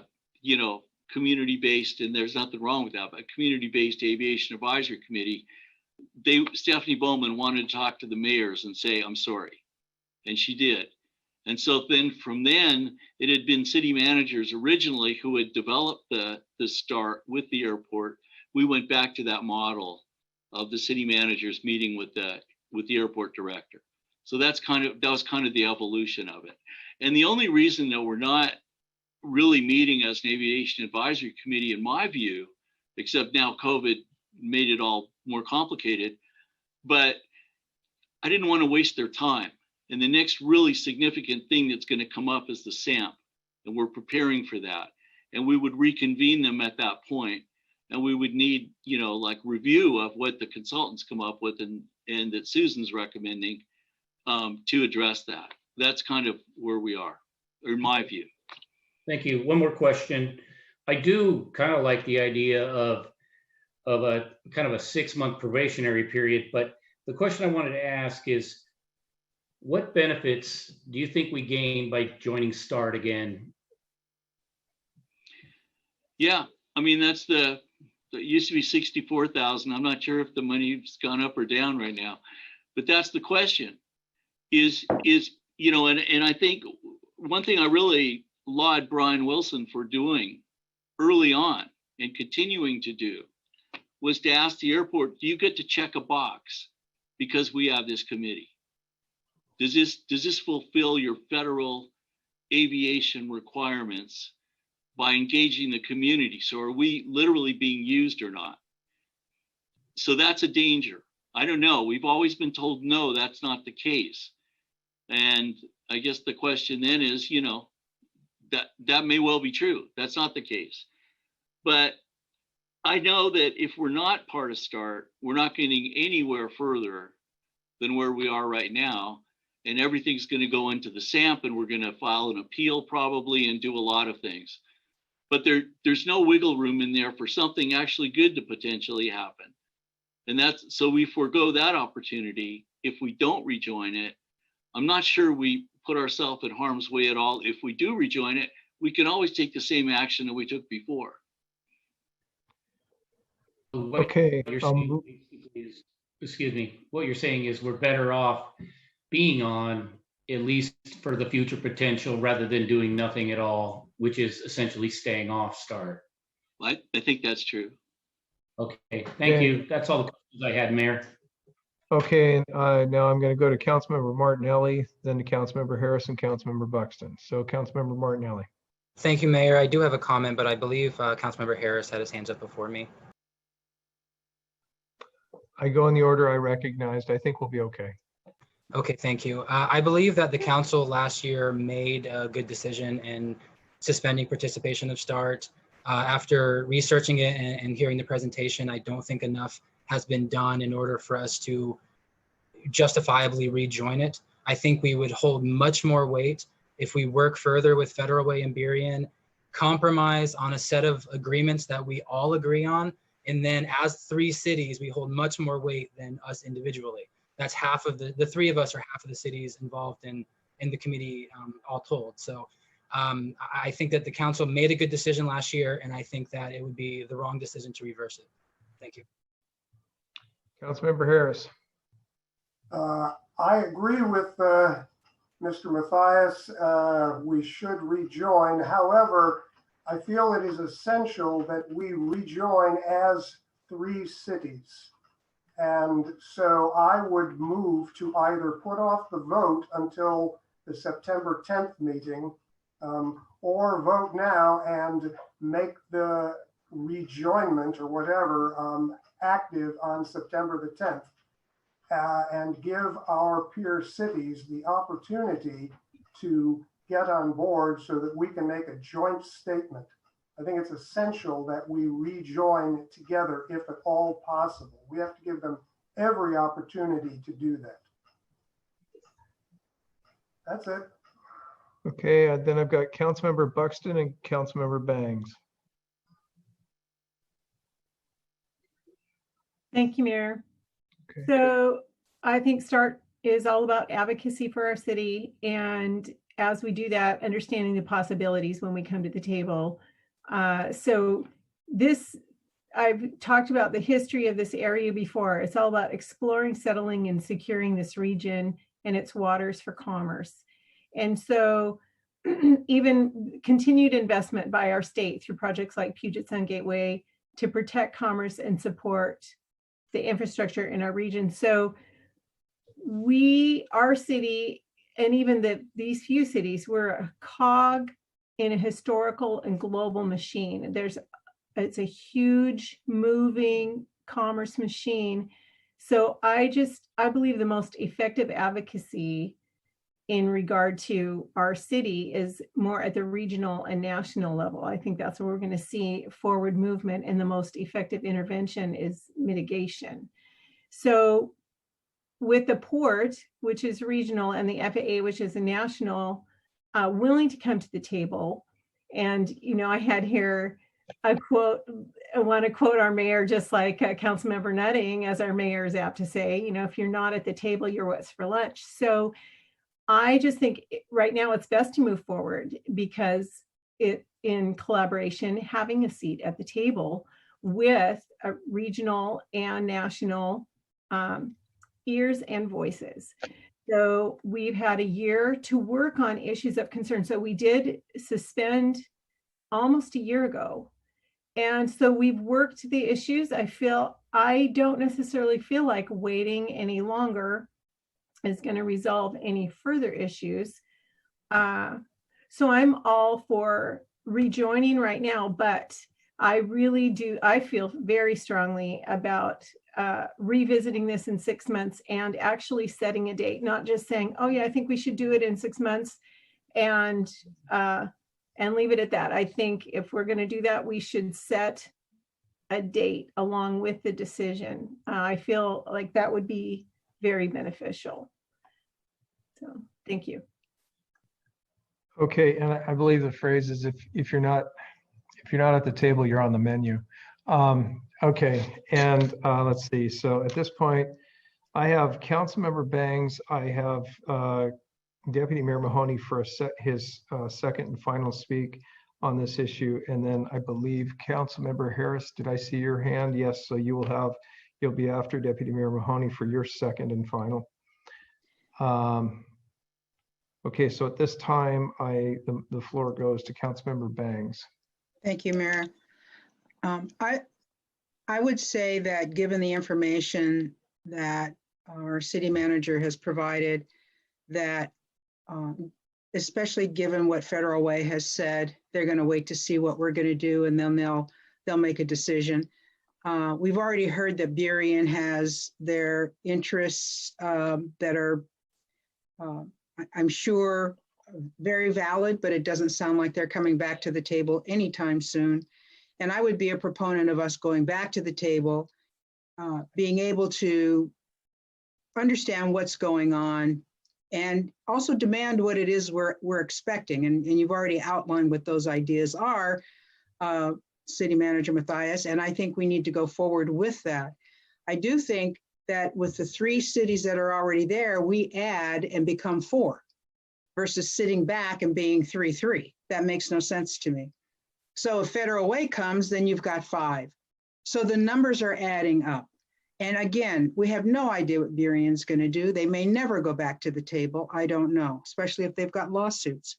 [SPEAKER 10] community-based, and there's nothing wrong with that, but community-based aviation advisory committee. Stephanie Bowman wanted to talk to the mayors and say, I'm sorry. And she did. And so then from then, it had been city managers originally who had developed the START with the airport. We went back to that model of the city managers meeting with the airport director. So that was kind of the evolution of it. And the only reason that we're not really meeting as an aviation advisory committee, in my view, except now COVID made it all more complicated, but I didn't want to waste their time. And the next really significant thing that's going to come up is the SAMP, and we're preparing for that. And we would reconvene them at that point, and we would need, review of what the consultants come up with and that Susan's recommending to address that. That's kind of where we are, or in my view.
[SPEAKER 4] Thank you. One more question. I do kind of like the idea of a kind of a 6-month probationary period, but the question I wanted to ask is, what benefits do you think we gain by joining START again?
[SPEAKER 10] Yeah, I mean, it used to be 64,000. I'm not sure if the money's gone up or down right now, but that's the question is, and I think one thing I really laud Brian Wilson for doing early on and continuing to do was to ask the airport, do you get to check a box because we have this committee? Does this fulfill your federal aviation requirements by engaging the community? So are we literally being used or not? So that's a danger. I don't know. We've always been told, no, that's not the case. And I guess the question then is, that may well be true. That's not the case. But I know that if we're not part of START, we're not getting anywhere further than where we are right now. And everything's going to go into the SAMP, and we're going to file an appeal probably and do a lot of things. But there's no wiggle room in there for something actually good to potentially happen. And so we forego that opportunity if we don't rejoin it. I'm not sure we put ourselves in harm's way at all. If we do rejoin it, we can always take the same action that we took before.
[SPEAKER 1] Okay.
[SPEAKER 4] Excuse me. What you're saying is we're better off being on, at least for the future potential, rather than doing nothing at all, which is essentially staying off START.
[SPEAKER 10] I think that's true.
[SPEAKER 4] Okay, thank you. That's all the questions I had, Mayor.
[SPEAKER 1] Okay, now I'm going to go to Councilmember Martinelli, then to Councilmember Harris and Councilmember Buxton. So Councilmember Martinelli.
[SPEAKER 7] Thank you, Mayor. I do have a comment, but I believe Councilmember Harris had his hands up before me.
[SPEAKER 1] I go in the order I recognized. I think we'll be okay.
[SPEAKER 7] Okay, thank you. I believe that the council last year made a good decision in suspending participation of START. After researching it and hearing the presentation, I don't think enough has been done in order for us to justifiably rejoin it. I think we would hold much more weight if we work further with Federal Way and Burien, compromise on a set of agreements that we all agree on, and then as 3 cities, we hold much more weight than us individually. That's half of the 3 of us are half of the cities involved in the committee, all told. So I think that the council made a good decision last year, and I think that it would be the wrong decision to reverse it. Thank you.
[SPEAKER 1] Councilmember Harris.
[SPEAKER 11] I agree with Mr. Mathias. We should rejoin. However, I feel it is essential that we rejoin as 3 cities. And so I would move to either put off the vote until the September 10th meeting, or vote now and make the rejoinment or whatever active on September the 10th, and give our peer cities the opportunity to get on board so that we can make a joint statement. I think it's essential that we rejoin together if at all possible. We have to give them every opportunity to do that. That's it.
[SPEAKER 1] Okay, then I've got Councilmember Buxton and Councilmember Bangs.
[SPEAKER 3] Thank you, Mayor.
[SPEAKER 1] Okay.
[SPEAKER 3] So I think START is all about advocacy for our city. And as we do that, understanding the possibilities when we come to the table. So I've talked about the history of this area before. It's all about exploring, settling, and securing this region and its waters for commerce. And so even continued investment by our state through projects like Puget Sound Gateway to protect commerce and support the infrastructure in our region. So our city, and even these few cities, we're a cog in a historical and global machine. It's a huge moving commerce machine. So I believe the most effective advocacy in regard to our city is more at the regional and national level. I think that's where we're going to see forward movement, and the most effective intervention is mitigation. So with the port, which is regional, and the FAA, which is a national, willing to come to the table. And, I had here a quote. I want to quote our mayor, just like Councilmember Nutting, as our mayor is apt to say, if you're not at the table, you're what's for lunch. So I just think right now it's best to move forward, because in collaboration, having a seat at the table with a regional and national ears and voices. So we've had a year to work on issues of concern. So we did suspend almost a year ago. And so we've worked the issues. I don't necessarily feel like waiting any longer is going to resolve any further issues. So I'm all for rejoining right now, but I feel very strongly about revisiting this in 6 months and actually setting a date, not just saying, oh yeah, I think we should do it in 6 months, and and leave it at that. I think if we're going to do that, we should set a date along with the decision. I feel like that would be very beneficial. So thank you.
[SPEAKER 1] Okay, and I believe the phrase is if you're not at the table, you're on the menu. Okay, and let's see. So at this point, I have Councilmember Bangs. I have Deputy Mayor Mahoney for his second and final speak on this issue, and then I believe Councilmember Harris. Did I see your hand? Yes. So you'll be after Deputy Mayor Mahoney for your second and final. Okay, so at this time, the floor goes to Councilmember Bangs.
[SPEAKER 17] Thank you, Mayor. I would say that given the information that our city manager has provided, that especially given what Federal Way has said, they're going to wait to see what we're going to do, and then they'll make a decision. We've already heard that Burien has their interests that are, I'm sure, very valid, but it doesn't sound like they're coming back to the table anytime soon. And I would be a proponent of us going back to the table, being able to understand what's going on, and also demand what it is we're expecting. And you've already outlined what those ideas are, City Manager Matthias, and I think we need to go forward with that. I do think that with the 3 cities that are already there, we add and become 4 versus sitting back and being 3-3. That makes no sense to me. So if Federal Way comes, then you've got 5. So the numbers are adding up. And again, we have no idea what Burien's going to do. They may never go back to the table. I don't know, especially if they've got lawsuits.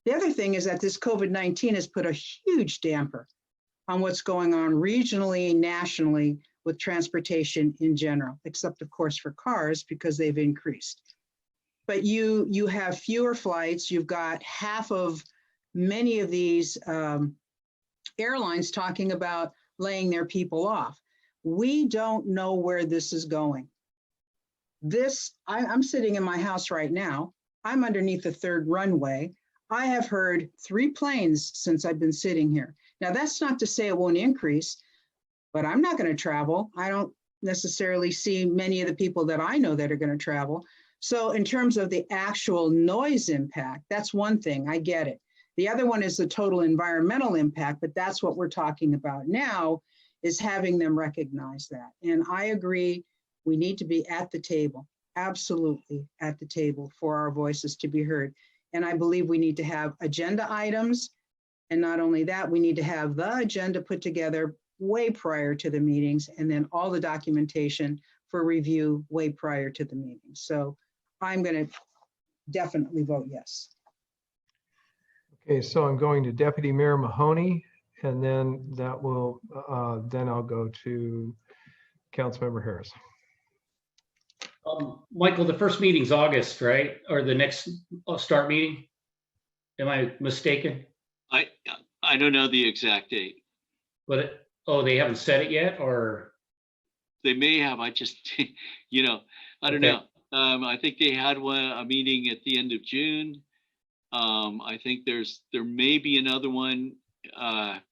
[SPEAKER 17] The other thing is that this COVID-19 has put a huge damper on what's going on regionally, nationally, with transportation in general, except of course for cars because they've increased. But you have fewer flights. You've got half of many of these airlines talking about laying their people off. We don't know where this is going. I'm sitting in my house right now. I'm underneath the 3rd runway. I have heard 3 planes since I've been sitting here. Now that's not to say it won't increase, but I'm not going to travel. I don't necessarily see many of the people that I know that are going to travel. So in terms of the actual noise impact, that's one thing, I get it. The other one is the total environmental impact, but that's what we're talking about now, is having them recognize that. And I agree, we need to be at the table, absolutely at the table for our voices to be heard. And I believe we need to have agenda items. And not only that, we need to have the agenda put together way prior to the meetings, and then all the documentation for review way prior to the meeting. So I'm going to definitely vote yes.
[SPEAKER 1] Okay, so I'm going to Deputy Mayor Mahoney, and then that will, then I'll go to Councilmember Harris.
[SPEAKER 4] Michael, the first meeting's August, right? Or the next start meeting? Am I mistaken?
[SPEAKER 10] I don't know the exact date.
[SPEAKER 4] But they haven't set it yet, or?
[SPEAKER 10] They may have. I just, I don't know. I think they had a meeting at the end of June. I think there may be another one,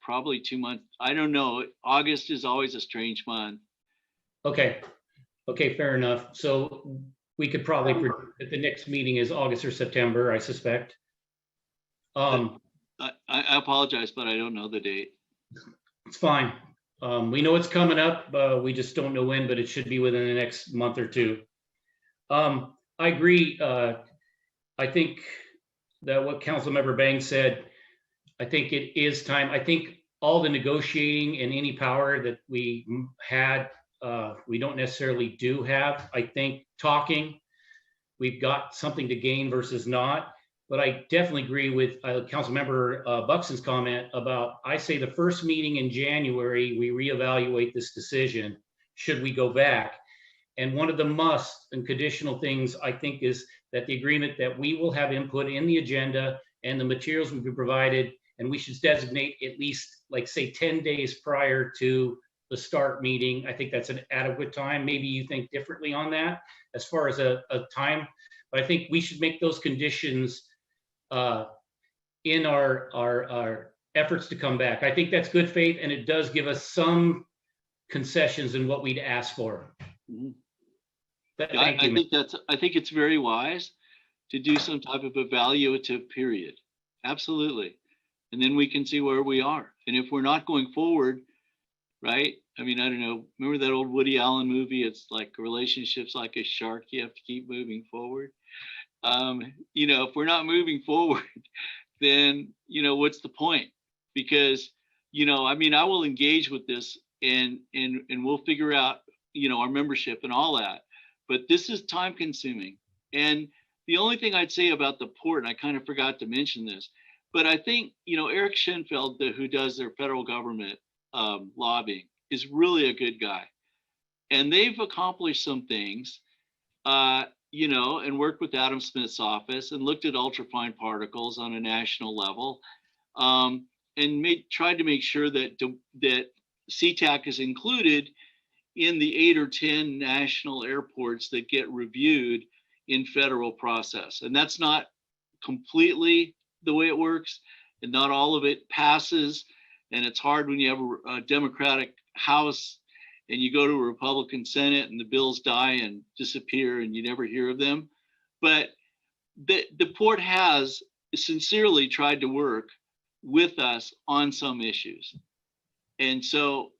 [SPEAKER 10] probably 2 months. I don't know. August is always a strange month.
[SPEAKER 4] Okay, fair enough. So we could probably predict that the next meeting is August or September, I suspect.
[SPEAKER 10] I apologize, but I don't know the date.
[SPEAKER 4] It's fine. We know it's coming up. We just don't know when, but it should be within the next month or 2. I agree. I think that what Councilmember Bangs said, I think it is time. I think all the negotiating and any power that we had, we don't necessarily do have. I think talking, we've got something to gain versus not. But I definitely agree with Councilmember Buxton's comment about, I say the first meeting in January, we reevaluate this decision, should we go back? And one of the must and conditional things I think is that the agreement that we will have input in the agenda and the materials will be provided, and we should designate at least, like say 10 days prior to the start meeting. I think that's an adequate time. Maybe you think differently on that as far as a time, but I think we should make those conditions in our efforts to come back. I think that's good faith, and it does give us some concessions in what we'd ask for.
[SPEAKER 10] I think it's very wise to do some type of evaluative period. Absolutely. And then we can see where we are. And if we're not going forward, right? I mean, I don't know. Remember that old Woody Allen movie? It's like relationships like a shark. You have to keep moving forward. If we're not moving forward, then, what's the point? Because, I will engage with this and we'll figure out, our membership and all that. But this is time consuming. And the only thing I'd say about the port, and I kind of forgot to mention this, but I think, Eric Schenfeld, who does their federal government lobbying, is really a good guy. And they've accomplished some things, and worked with Adam Smith's office and looked at ultrafine particles on a national level, and tried to make sure that Seatac is included in the 8 or 10 national airports that get reviewed in federal process. And that's not completely the way it works, and not all of it passes. And it's hard when you have a Democratic House and you go to a Republican Senate and the bills die and disappear and you never hear of them. But the port has sincerely tried to work with us on some issues. And so,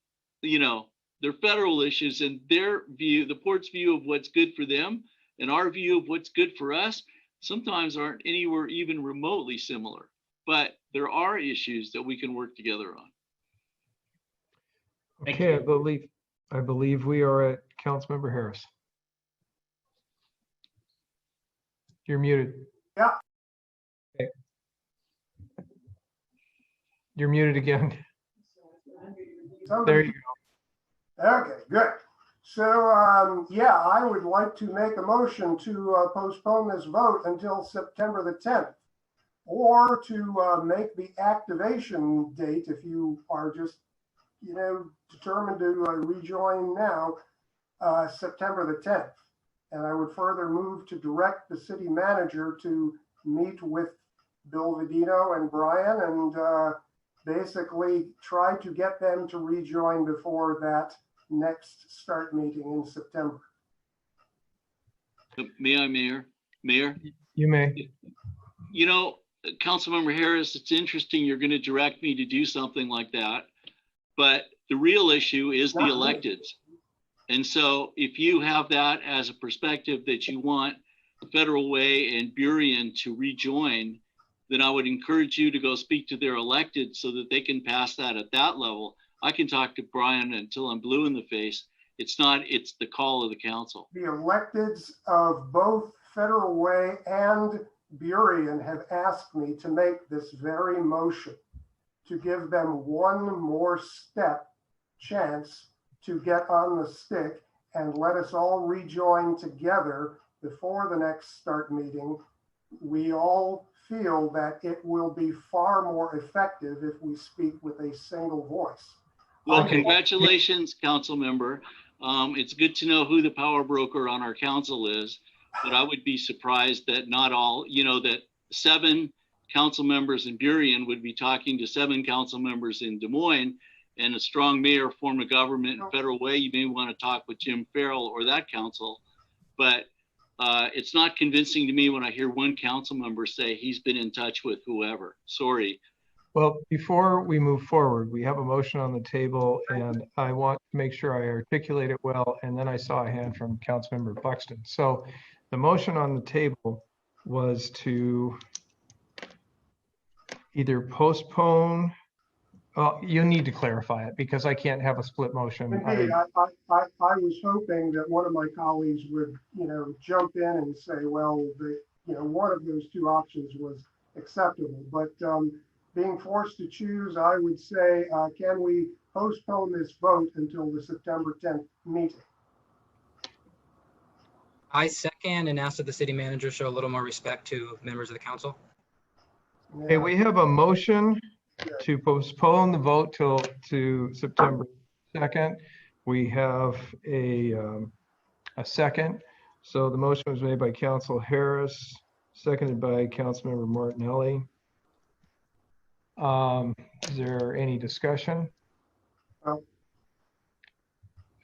[SPEAKER 10] they're federal issues, and their view, the port's view of what's good for them and our view of what's good for us, sometimes aren't anywhere even remotely similar. But there are issues that we can work together on.
[SPEAKER 1] Okay, I believe we are at Councilmember Harris. You're muted.
[SPEAKER 11] Yeah.
[SPEAKER 1] Okay. You're muted again. There you go.
[SPEAKER 11] Okay, good. So, I would like to make a motion to postpone this vote until September the 10th, or to make the activation date, if you are just, determined to rejoin now, September the 10th. And I would further move to direct the city manager to meet with Bill Vedino and Brian and basically try to get them to rejoin before that next start meeting in September.
[SPEAKER 10] May I, Mayor? Mayor?
[SPEAKER 1] You may.
[SPEAKER 10] Councilmember Harris, it's interesting you're going to direct me to do something like that, but the real issue is the electeds. And so if you have that as a perspective that you want Federal Way and Burien to rejoin, then I would encourage you to go speak to their elected so that they can pass that at that level. I can talk to Brian until I'm blue in the face. It's the call of the council.
[SPEAKER 11] The electeds of both Federal Way and Burien have asked me to make this very motion to give them one more chance to get on the stick and let us all rejoin together before the next start meeting. We all feel that it will be far more effective if we speak with a single voice.
[SPEAKER 10] Well, congratulations, council member. It's good to know who the power broker on our council is, but I would be surprised that not all, that 7 council members in Burien would be talking to 7 council members in Des Moines, and a strong mayor, form of government, and Federal Way. You may want to talk with Jim Farrell or that council, but it's not convincing to me when I hear one council member say he's been in touch with whoever. Sorry.
[SPEAKER 1] Well, before we move forward, we have a motion on the table, and I want to make sure I articulate it well. And then I saw a hand from Councilmember Buxton. So the motion on the table was to either postpone. You need to clarify it because I can't have a split motion.
[SPEAKER 11] Indeed, I was hoping that one of my colleagues would, jump in and say, well, one of those 2 options was acceptable. But being forced to choose, I would say, can we postpone this vote until the September 10th meeting?
[SPEAKER 7] I second and ask that the city manager show a little more respect to members of the council.
[SPEAKER 1] Okay, we have a motion to postpone the vote to September 2nd. We have a second. So the motion was made by Council Harris, seconded by Councilmember Martinelli. Is there any discussion?
[SPEAKER 11] Well,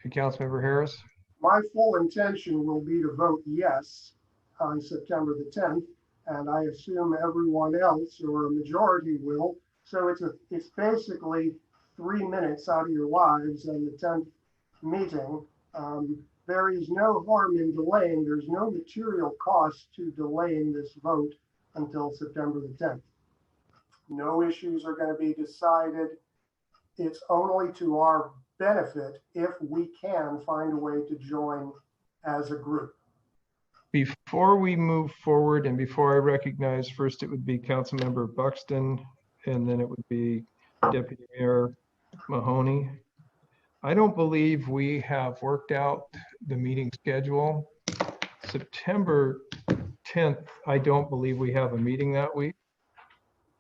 [SPEAKER 1] Councilmember Harris?
[SPEAKER 11] my full intention will be to vote yes on September the 10th, and I assume everyone else or a majority will. So it's basically 3 minutes out of your lives on the 10th meeting. There is no harm in delaying. There's no material cost to delaying this vote until September the 10th. No issues are going to be decided. It's only to our benefit if we can find a way to join as a group.
[SPEAKER 1] Before we move forward and before I recognize, first it would be Councilmember Buxton and then it would be Deputy Mayor Mahoney. I don't believe we have worked out the meeting schedule. September 10th, I don't believe we have a meeting that week.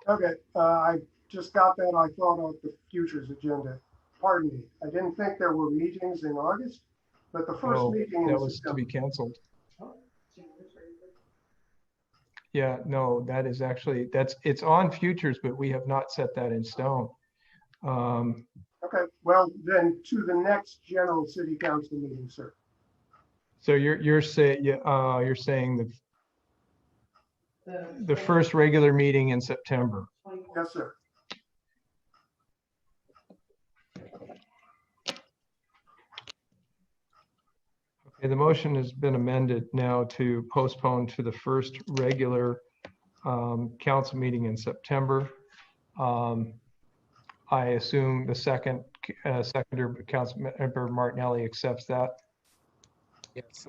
[SPEAKER 11] Okay, I just got that. I thought of the futures agenda. Pardon me. I didn't think there were meetings in August, but the first meeting
[SPEAKER 1] that
[SPEAKER 11] in
[SPEAKER 1] was
[SPEAKER 11] September.
[SPEAKER 1] to be canceled. Yeah, no, that is actually, it's on futures, but we have not set that in stone.
[SPEAKER 11] Okay, well then to the next general city council meeting, sir.
[SPEAKER 1] So you're saying the first regular meeting in September.
[SPEAKER 11] Yes, sir.
[SPEAKER 1] Okay, the motion has been amended now to postpone to the first regular council meeting in September. I assume the seconder, Councilmember Martinelli, accepts that.
[SPEAKER 7] Yes.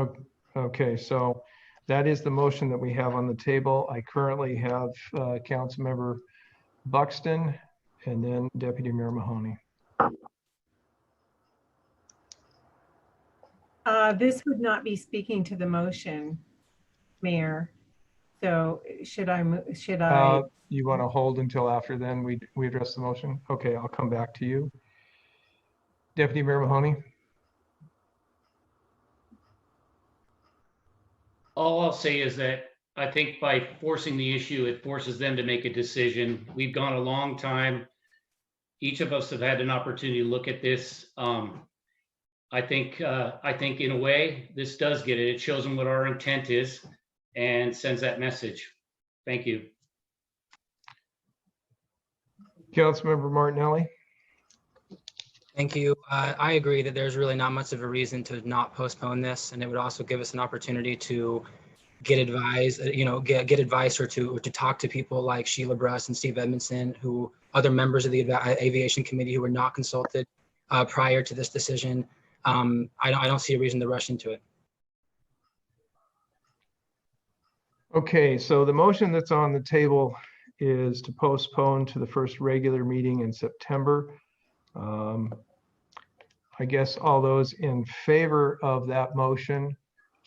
[SPEAKER 1] Okay, so that is the motion that we have on the table. I currently have Councilmember Buxton and then Deputy Mayor Mahoney.
[SPEAKER 3] This would not be speaking to the motion, Mayor. So should I?
[SPEAKER 1] You want to hold until after then we address the motion? Okay, I'll come back to you. Deputy Mayor Mahoney.
[SPEAKER 4] All I'll say is that I think by forcing the issue, it forces them to make a decision. We've gone a long time. Each of us have had an opportunity to look at this. I think in a way, this does get it. It shows them what our intent is and sends that message. Thank you.
[SPEAKER 1] Councilmember Martinelli.
[SPEAKER 7] Thank you. I agree that there's really not much of a reason to not postpone this, and it would also give us an opportunity to get advice, get advice or to talk to people like Sheila Bruss and Steve Edmondson, who other members of the aviation committee who were not consulted prior to this decision. I don't see a reason to rush into it.
[SPEAKER 1] Okay, so the motion that's on the table is to postpone to the first regular meeting in September. I guess all those in favor of that motion,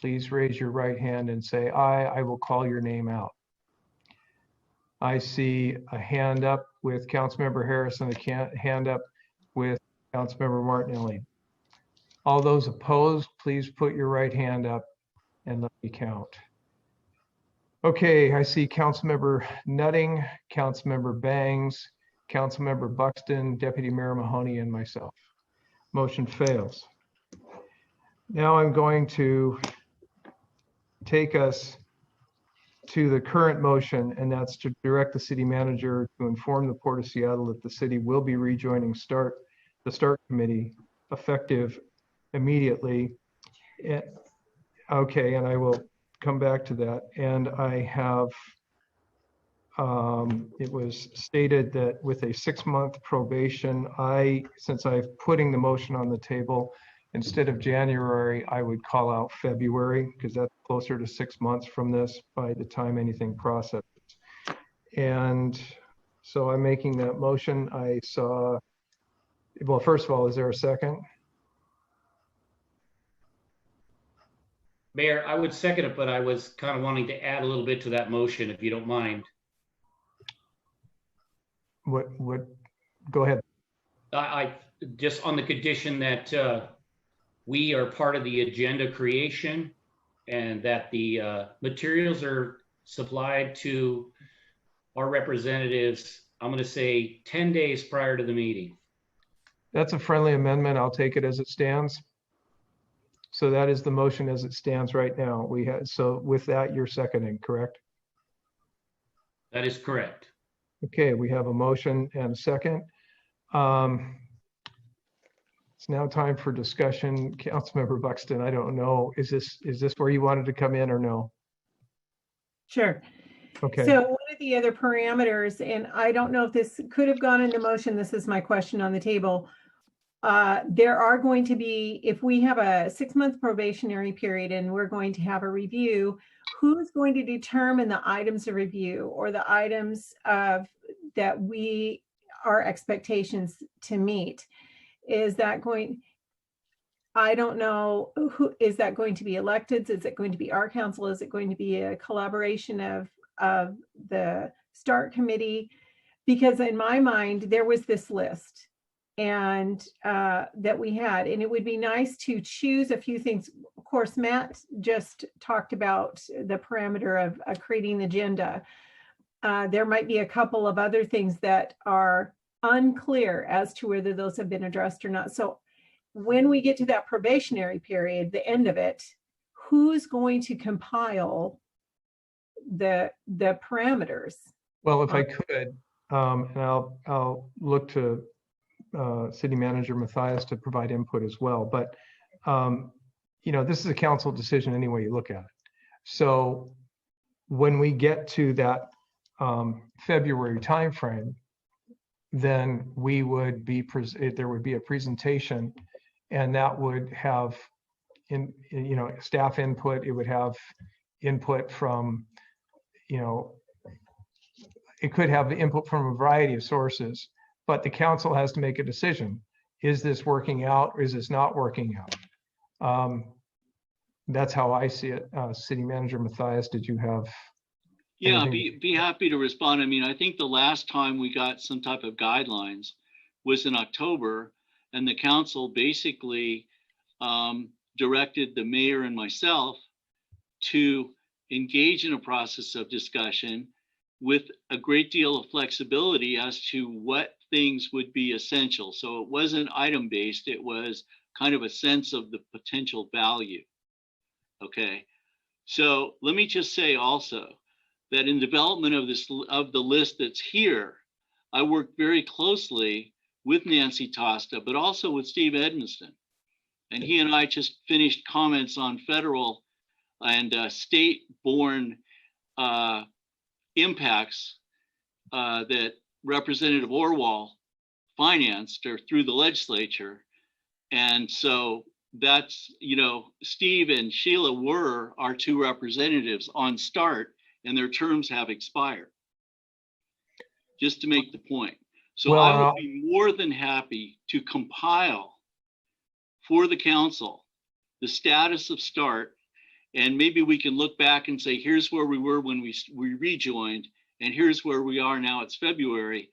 [SPEAKER 1] please raise your right hand and say aye. I will call your name out. I see a hand up with Councilmember Harris and a hand up with Councilmember Martinelli. All those opposed, please put your right hand up and let me count. Okay, I see Councilmember Nutting, Councilmember Bangs, Councilmember Buxton, Deputy Mayor Mahoney, and myself. Motion fails. Now I'm going to take us to the current motion, and that's to direct the city manager to inform the Port of Seattle that the city will be rejoining the START committee effective immediately. Okay, and I will come back to that. And I have, it was stated that with a 6-month probation, since I'm putting the motion on the table, instead of January, I would call out February, because that's closer to 6 months from this by the time anything processes. And so I'm making that motion. I saw, well, first of all, is there a second?
[SPEAKER 4] Mayor, I would second it, but I was kind of wanting to add a little bit to that motion, if you don't mind.
[SPEAKER 1] What, go ahead.
[SPEAKER 4] I just on the condition that we are part of the agenda creation and that the materials are supplied to our representatives I'm going to say 10 days prior to the meeting.
[SPEAKER 1] That's a friendly amendment. I'll take it as it stands. So that is the motion as it stands right now. We had, so with that, you're seconding, correct?
[SPEAKER 4] That is correct.
[SPEAKER 1] Okay, we have a motion and a second. It's now time for discussion. Councilmember Buxton, I don't know, is this where you wanted to come in or no?
[SPEAKER 3] Sure.
[SPEAKER 1] Okay.
[SPEAKER 3] So one of the other parameters, and I don't know if this could have gone into motion, this is my question on the table. There are going to be, if we have a 6-month probationary period and we're going to have a review, who's going to determine the items of review or the items of that our expectations to meet? Is that going, I don't know, who is that going to be elected? Is it going to be our council? Is it going to be a collaboration of the START committee? Because in my mind, there was this list and that we had, and it would be nice to choose a few things. Of course, Matt just talked about the parameter of creating the agenda. There might be a couple of other things that are unclear as to whether those have been addressed or not. So when we get to that probationary period, the end of it, who's going to compile the parameters?
[SPEAKER 1] Well, if I could, and I'll look to City Manager Matthias to provide input as well. But this is a council decision any way you look at it. So when we get to that February timeframe, then we would be there would be a presentation, and that would have staff input. It would have input from it could have input from a variety of sources, but the council has to make a decision. Is this working out or is this not working out? That's how I see it. City Manager Matthias, did you have?
[SPEAKER 10] Yeah, be happy to respond. I mean, I think the last time we got some type of guidelines was in October, and the council basically directed the mayor and myself to engage in a process of discussion with a great deal of flexibility as to what things would be essential. So it wasn't item-based, it was kind of a sense of the potential value. Okay, so let me just say also that in development of the list that's here, I worked very closely with Nancy Tosta, but also with Steve Edmiston. And he and I just finished comments on federal and state-borne impacts that Representative Orwell financed or through the legislature. And so that's, Steve and Sheila were our two representatives on START, and their terms have expired, just to make the point. So I would be more than happy to compile for the council the status of START, and maybe we can look back and say, here's where we were when we rejoined, and here's where we are now, it's February.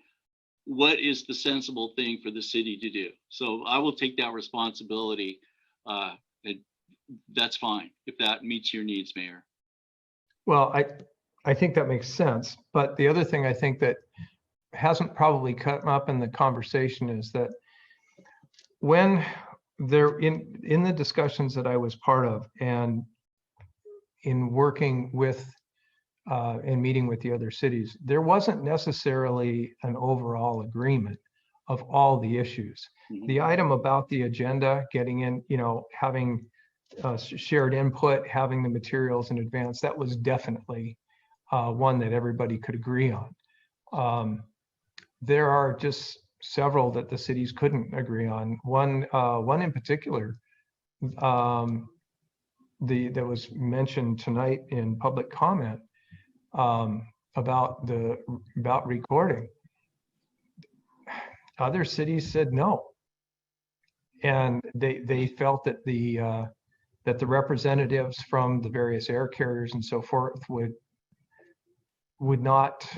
[SPEAKER 10] What is the sensible thing for the city to do? So I will take that responsibility. And that's fine if that meets your needs, Mayor.
[SPEAKER 1] Well, I think that makes sense. But the other thing I think that hasn't probably come up in the conversation is that when they're in the discussions that I was part of and in working with and meeting with the other cities, there wasn't necessarily an overall agreement of all the issues. Mm-hmm. The item about the agenda, getting in, having shared input, having the materials in advance, that was definitely one that everybody could agree on. There are just several that the cities couldn't agree on. One in particular that was mentioned tonight in public comment about recording. Other cities said no, and they felt that the representatives from the various air carriers and so forth would not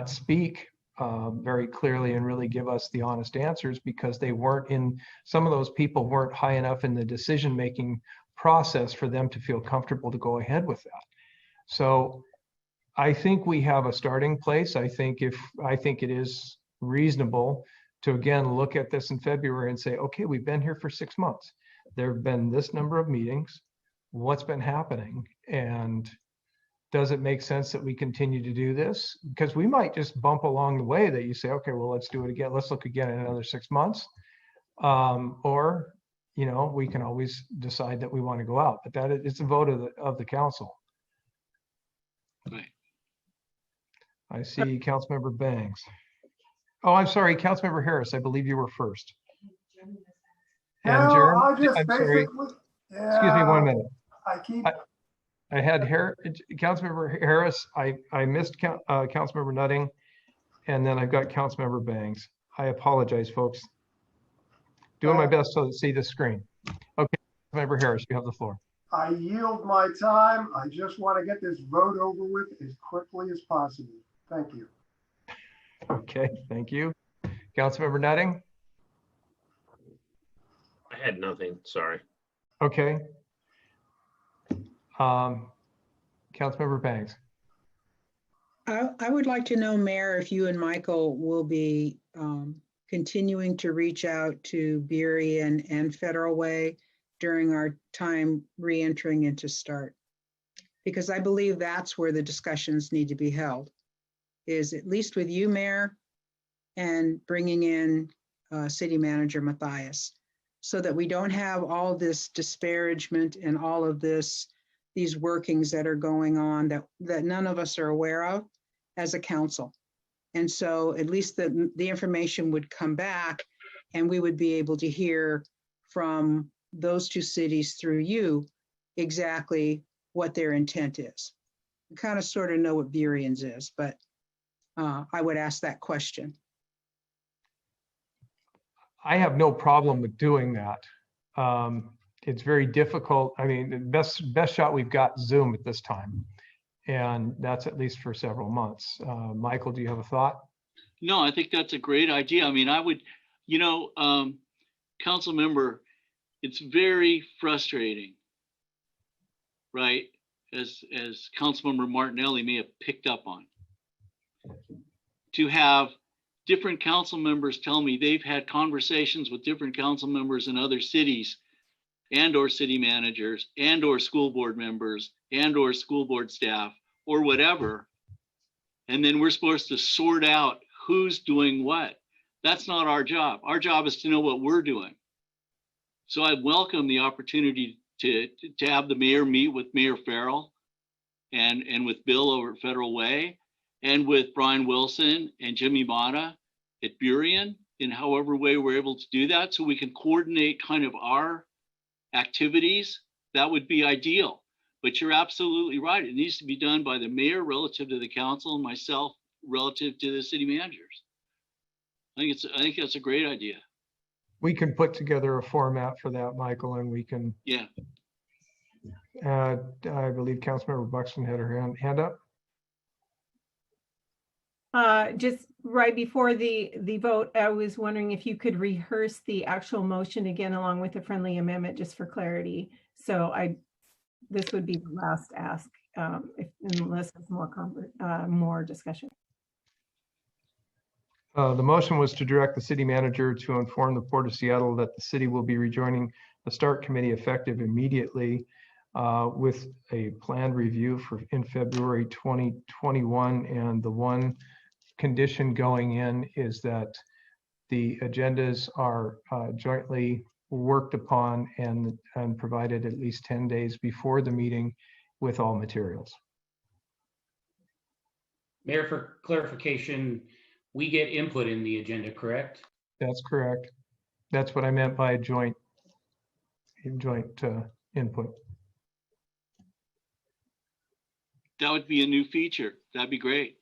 [SPEAKER 1] speak very clearly and really give us the honest answers, because they weren't some of those people weren't high enough in the decision-making process for them to feel comfortable to go ahead with that. So I think we have a starting place. I think it is reasonable to again look at this in February and say, okay, we've been here for 6 months. There have been this number of meetings. What's been happening? And does it make sense that we continue to do this? Because we might just bump along the way that you say, okay, well, let's do it again. Let's look again in another 6 months. Or, you know, we can always decide that we want to go out, but that it's a vote of the council.
[SPEAKER 10] Right.
[SPEAKER 1] I see Councilmember Bangs. Oh, I'm sorry, Councilmember Harris. I believe you were first. And
[SPEAKER 11] No,
[SPEAKER 1] Jeremy,
[SPEAKER 11] I'll just
[SPEAKER 1] I'm sorry.
[SPEAKER 11] basically,
[SPEAKER 1] Excuse me 1 minute.
[SPEAKER 11] I keep,
[SPEAKER 1] I had Councilmember Harris. I missed Councilmember Nutting, and then I've got Councilmember Bangs. I apologize, folks. Doing my best to see the screen. Okay, Councilmember Harris, you have the floor.
[SPEAKER 11] I yield my time. I just want to get this vote over with as quickly as possible. Thank you.
[SPEAKER 1] Okay, thank you. Councilmember Nutting?
[SPEAKER 18] I had nothing, sorry.
[SPEAKER 1] Okay. Councilmember Banks.
[SPEAKER 17] I would like to know, Mayor, if you and Michael will be continuing to reach out to Beery and Federal Way during our time re-entering into START. Because I believe that's where the discussions need to be held, is at least with you, Mayor, and bringing in City Manager Matthias, so that we don't have all this disparagement and all of these workings that are going on that none of us are aware of as a council. And so at least the information would come back and we would be able to hear from those two cities through you exactly what their intent is. We kind of sort of know what Burion's is, but I would ask that question.
[SPEAKER 1] I have no problem with doing that. It's very difficult. I mean, the best shot we've got Zoom at this time, and that's at least for several months. Michael, do you have a thought?
[SPEAKER 10] No, I think that's a great idea. I mean, I would, you know, council member, it's very frustrating, right? As Councilmember Martinelli may have picked up on, to have different council members tell me they've had conversations with different council members in other cities and or city managers and or school board members and or school board staff or whatever. And then we're supposed to sort out who's doing what. That's not our job. Our job is to know what we're doing. So I welcome the opportunity to have the mayor meet with Mayor Farrell and with Bill over at Federal Way and with Brian Wilson and Jimmy Mata at Burien in however way we're able to do that, so we can coordinate kind of our activities. That would be ideal. But you're absolutely right. It needs to be done by the mayor relative to the council and myself relative to the city managers. I think that's a great idea.
[SPEAKER 1] We can put together a format for that, Michael, and we can.
[SPEAKER 10] Yeah.
[SPEAKER 1] I believe Councilmember Buxton had her hand up.
[SPEAKER 3] Just right before the vote, I was wondering if you could rehearse the actual motion again along with a friendly amendment, just for clarity. So this would be the last ask, unless there's more discussion.
[SPEAKER 1] The motion was to direct the city manager to inform the Port of Seattle that the city will be rejoining the START committee effective immediately, with a planned review in February 2021. And the one condition going in is that the agendas are jointly worked upon and provided at least 10 days before the meeting with all materials.
[SPEAKER 4] Mayor, for clarification, we get input in the agenda, correct?
[SPEAKER 1] That's correct. That's what I meant by joint input.
[SPEAKER 10] That would be a new feature. That'd be great.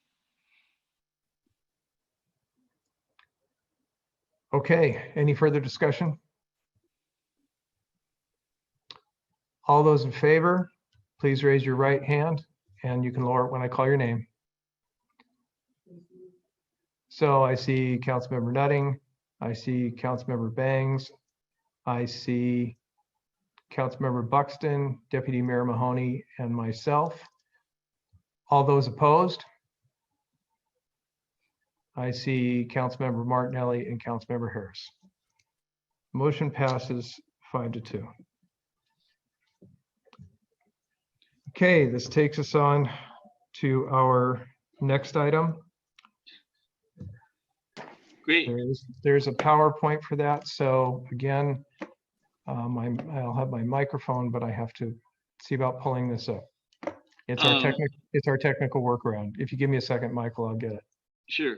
[SPEAKER 1] Okay, any further discussion? All those in favor, please raise your right hand and you can lower it when I call your name. So I see Councilmember Nutting, I see Councilmember Bangs, I see Councilmember Buxton, Deputy Mayor Mahoney, and myself. All those opposed? I see Councilmember Martinelli and Councilmember Harris. Motion passes 5-2. Okay, this takes us on to our next item.
[SPEAKER 10] Great.
[SPEAKER 1] There's a PowerPoint for that. So again, I'll have my microphone, but I have to see about pulling this up. It's our technical workaround. If you give me a second, Michael, I'll get it.
[SPEAKER 10] Sure.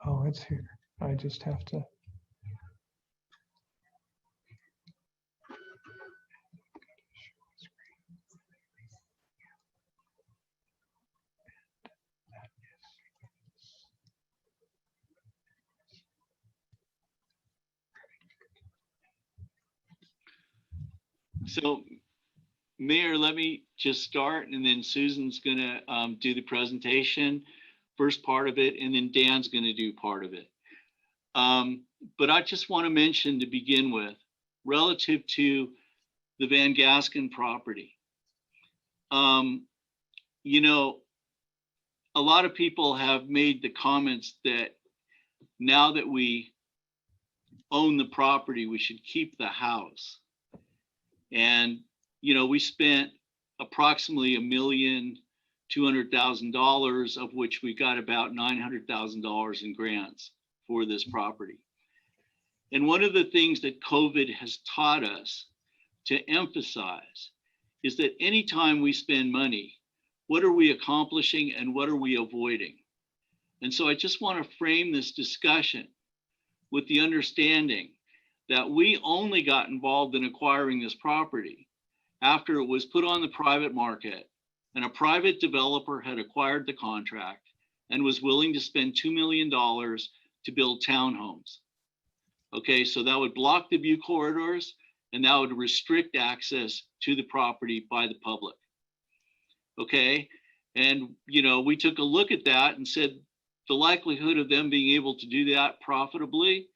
[SPEAKER 1] Oh, it's here. I just have to.
[SPEAKER 10] So, Mayor, let me just start, and then Susan's going to do the presentation, first part of it, and then Dan's going to do part of it. But I just want to mention to begin with, relative to the Van Gasken property, you know, a lot of people have made the comments that now that we own the property, we should keep the house. And, you know, we spent approximately $1,200,000, of which we got about $900,000 in grants for this property. And one of the things that COVID has taught us to emphasize is that anytime we spend money, what are we accomplishing and what are we avoiding? And so I just want to frame this discussion with the understanding that we only got involved in acquiring this property after it was put on the private market and a private developer had acquired the contract and was willing to spend $2 million to build townhomes. Okay, so that would block the view corridors and that would restrict access to the property by the public. Okay, and you know, we took a look at that and said the likelihood of them being able to do that profitably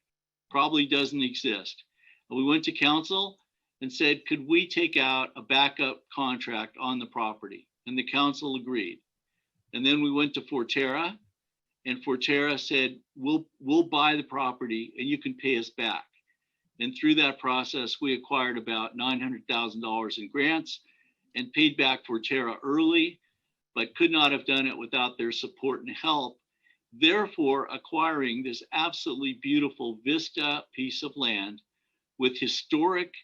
[SPEAKER 10] probably doesn't exist. And we went to council and said, could we take out a backup contract on the property? And the council agreed. And then we went to Forterra, and Forterra said, we'll buy the property and you can pay us back. And through that process, we acquired about $900,000 in grants and paid back Forterra early, but could not have done it without their support and help. Therefore, acquiring this absolutely beautiful vista piece of land with historic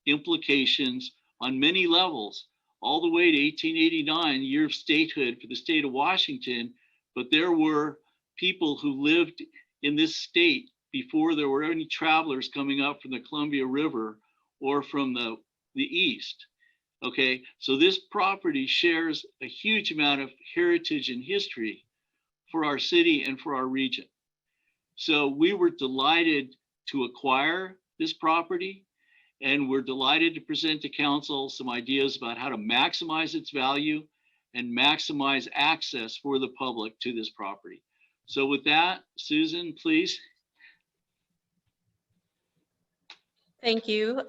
[SPEAKER 10] implications on many levels, all the way to 1889, year of statehood for the state of Washington. But there were people who lived in this state before there were any travelers coming up from the Columbia River or from the east. Okay, so this property shares a huge amount of heritage and history for our city and for our region. So we were delighted to acquire this property, and we're delighted to present to council some ideas about how to maximize its value and maximize access for the public to this property. So with that, Susan, please.
[SPEAKER 13] Thank you,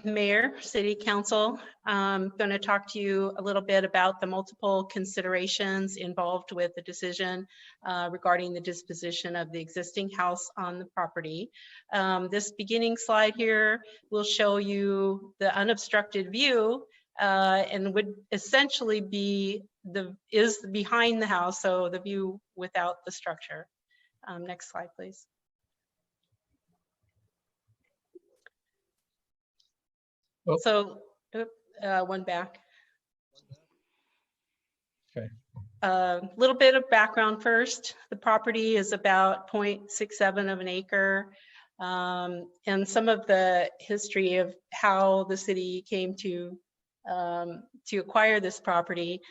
[SPEAKER 13] Mayor, City Council. I'm going to talk to you a little bit about the multiple considerations involved with the decision regarding the disposition of the existing house on the property. This beginning slide here will show you the unobstructed view and would essentially be is behind the house, so the view without the structure. Next slide, please.
[SPEAKER 1] Oh.
[SPEAKER 13] So, one back.
[SPEAKER 1] Okay.
[SPEAKER 13] A little bit of background first. The property is about 0.67 of an acre, and some of the history of how the city came to acquire this property.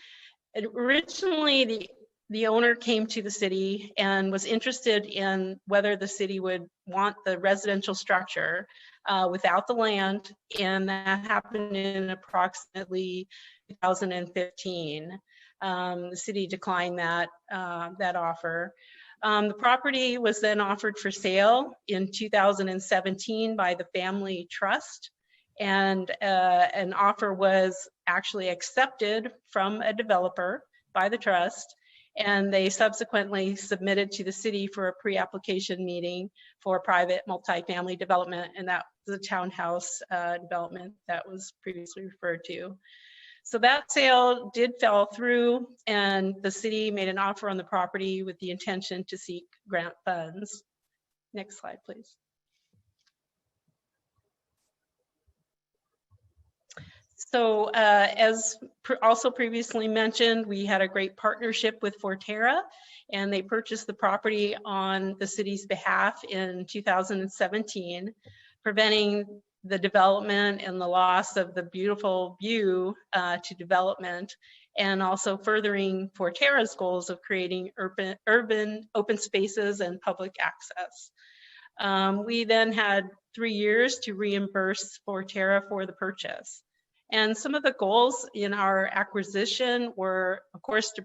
[SPEAKER 13] Originally, the owner came to the city and was interested in whether the city would want the residential structure without the land, and that happened in approximately 2015. The city declined that offer. The property was then offered for sale in 2017 by the family trust, and an offer was actually accepted from a developer by the trust, and they subsequently submitted to the city for a pre-application meeting for private multifamily development, and that was the townhouse development that was previously referred to. So that sale did fall through, and the city made an offer on the property with the intention to seek grant funds. Next slide, please. So as also previously mentioned, we had a great partnership with Forterra, and they purchased the property on the city's behalf in 2017, preventing the development and the loss of the beautiful view to development, and also furthering Forterra's goals of creating urban open spaces and public access. We then had 3 years to reimburse Forterra for the purchase. And some of the goals in our acquisition were, of course, to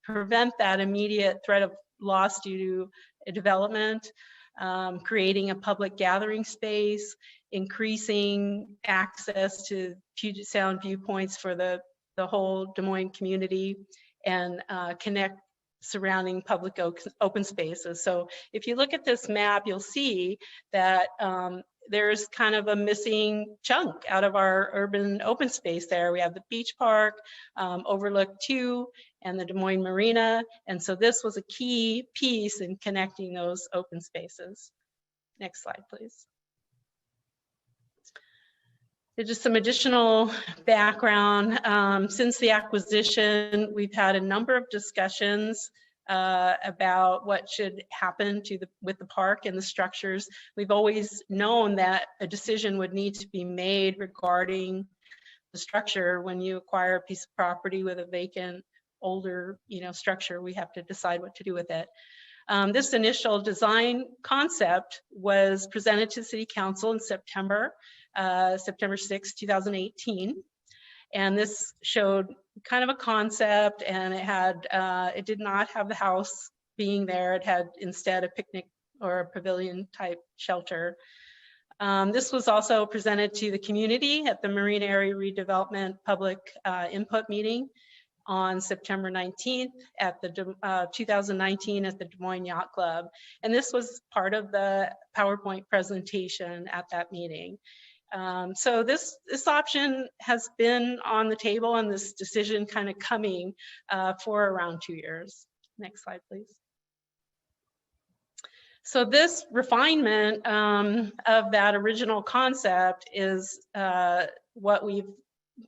[SPEAKER 13] prevent that immediate threat of loss due to a development, creating a public gathering space, increasing access to Puget Sound viewpoints for the whole Des Moines community, and connect surrounding public open spaces. So if you look at this map, you'll see that there's kind of a missing chunk out of our urban open space there. We have the beach park, Overlook 2, and the Des Moines Marina. And so this was a key piece in connecting those open spaces. Next slide, please. Just some additional background. Since the acquisition, we've had a number of discussions about what should happen with the park and the structures. We've always known that a decision would need to be made regarding the structure. When you acquire a piece of property with a vacant, older, structure, we have to decide what to do with it. This initial design concept was presented to City Council in September 6, 2018. And this showed kind of a concept, and it did not have the house being there. It had instead a picnic or a pavilion type shelter. This was also presented to the community at the Marina Redevelopment public input meeting on September 19th at the 2019 at the Des Moines Yacht Club. And this was part of the PowerPoint presentation at that meeting. So this option has been on the table, and this decision kind of coming for around 2 years. Next slide, please. So this refinement of that original concept is what we've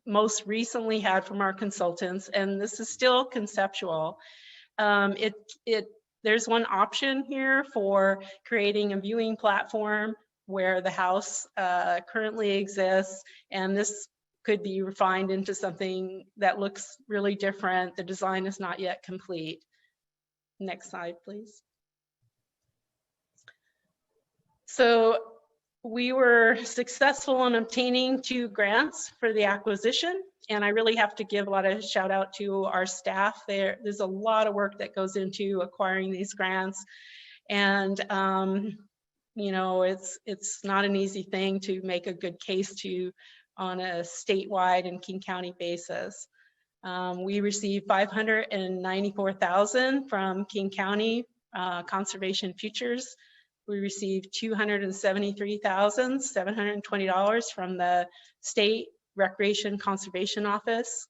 [SPEAKER 13] most recently had from our consultants, and this is still conceptual. There's one option here for creating a viewing platform where the house currently exists, and this could be refined into something that looks really different. The design is not yet complete. Next slide, please. So we were successful in obtaining 2 grants for the acquisition, and I really have to give a lot of shout out to our staff. There's a lot of work that goes into acquiring these grants, and it's not an easy thing to make a good case on a statewide and King County basis. We received $594,000 from King County Conservation Futures. We received $273,720 from the State Recreation Conservation Office,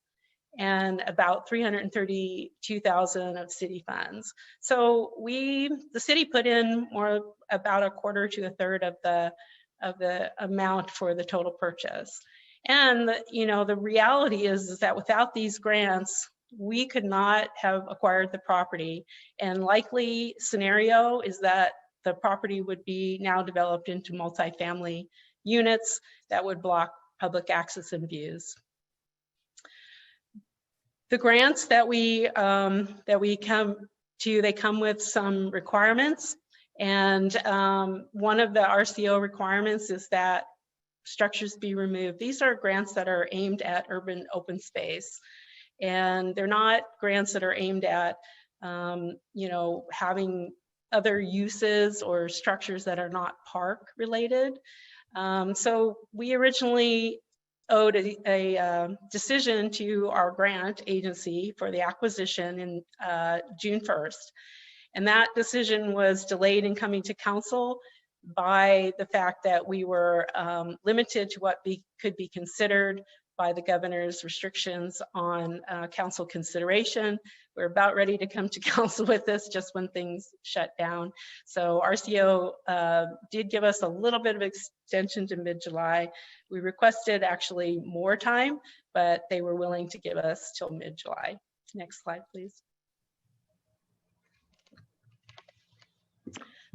[SPEAKER 13] and about $332,000 of city funds. So the city put in about a quarter to a third of the amount for the total purchase. And the reality is that without these grants, we could not have acquired the property. And likely scenario is that the property would be now developed into multifamily units that would block public access and views. The grants that we come to, they come with some requirements, and one of the RCO requirements is that structures be removed. These are grants that are aimed at urban open space, and they're not grants that are aimed at you know, having other uses or structures that are not park related. So we originally owed a decision to our grant agency for the acquisition in June 1st. And that decision was delayed in coming to council by the fact that we were limited to what could be considered by the governor's restrictions on council consideration. We're about ready to come to council with this just when things shut down. So RCO did give us a little bit of extension to mid-July. We requested actually more time, but they were willing to give us till mid-July. Next slide, please.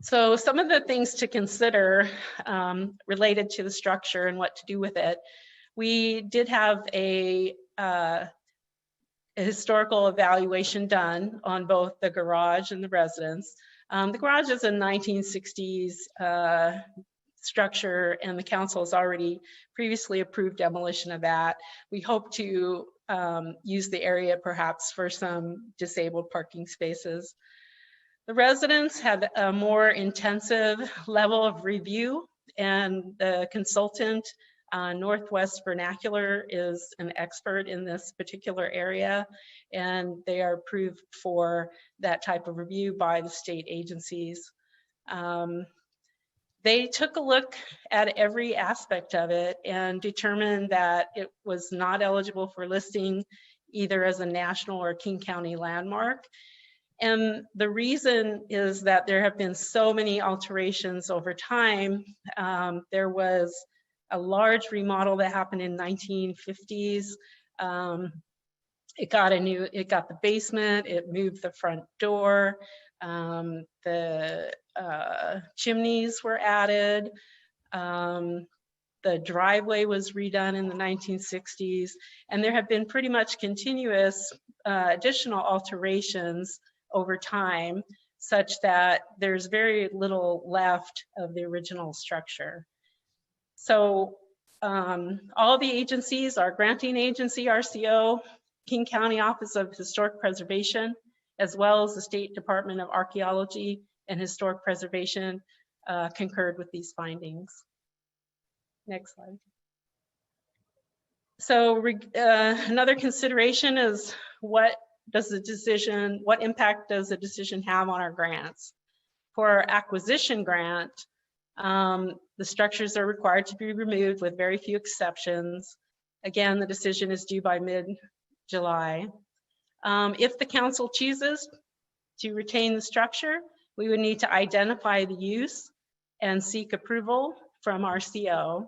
[SPEAKER 13] So some of the things to consider related to the structure and what to do with it. We did have a historical evaluation done on both the garage and the residence. The garage is a 1960s structure, and the council has already previously approved demolition of that. We hope to use the area perhaps for some disabled parking spaces. The residents had a more intensive level of review, and the consultant, Northwest Vernacular, is an expert in this particular area, and they are approved for that type of review by the state agencies. They took a look at every aspect of it and determined that it was not eligible for listing either as a national or King County landmark. And the reason is that there have been so many alterations over time. There was a large remodel that happened in 1950s. It got the basement, it moved the front door, the chimneys were added, the driveway was redone in the 1960s, and there have been pretty much continuous additional alterations over time, such that there's very little left of the original structure. So all the agencies, our granting agency, RCO, King County Office of Historic Preservation, as well as the State Department of Archaeology and Historic Preservation, concurred with these findings. Next slide. So another consideration is what impact does the decision have on our grants? For our acquisition grant, the structures are required to be removed with very few exceptions. Again, the decision is due by mid-July. If the council chooses to retain the structure, we would need to identify the use and seek approval from RCO.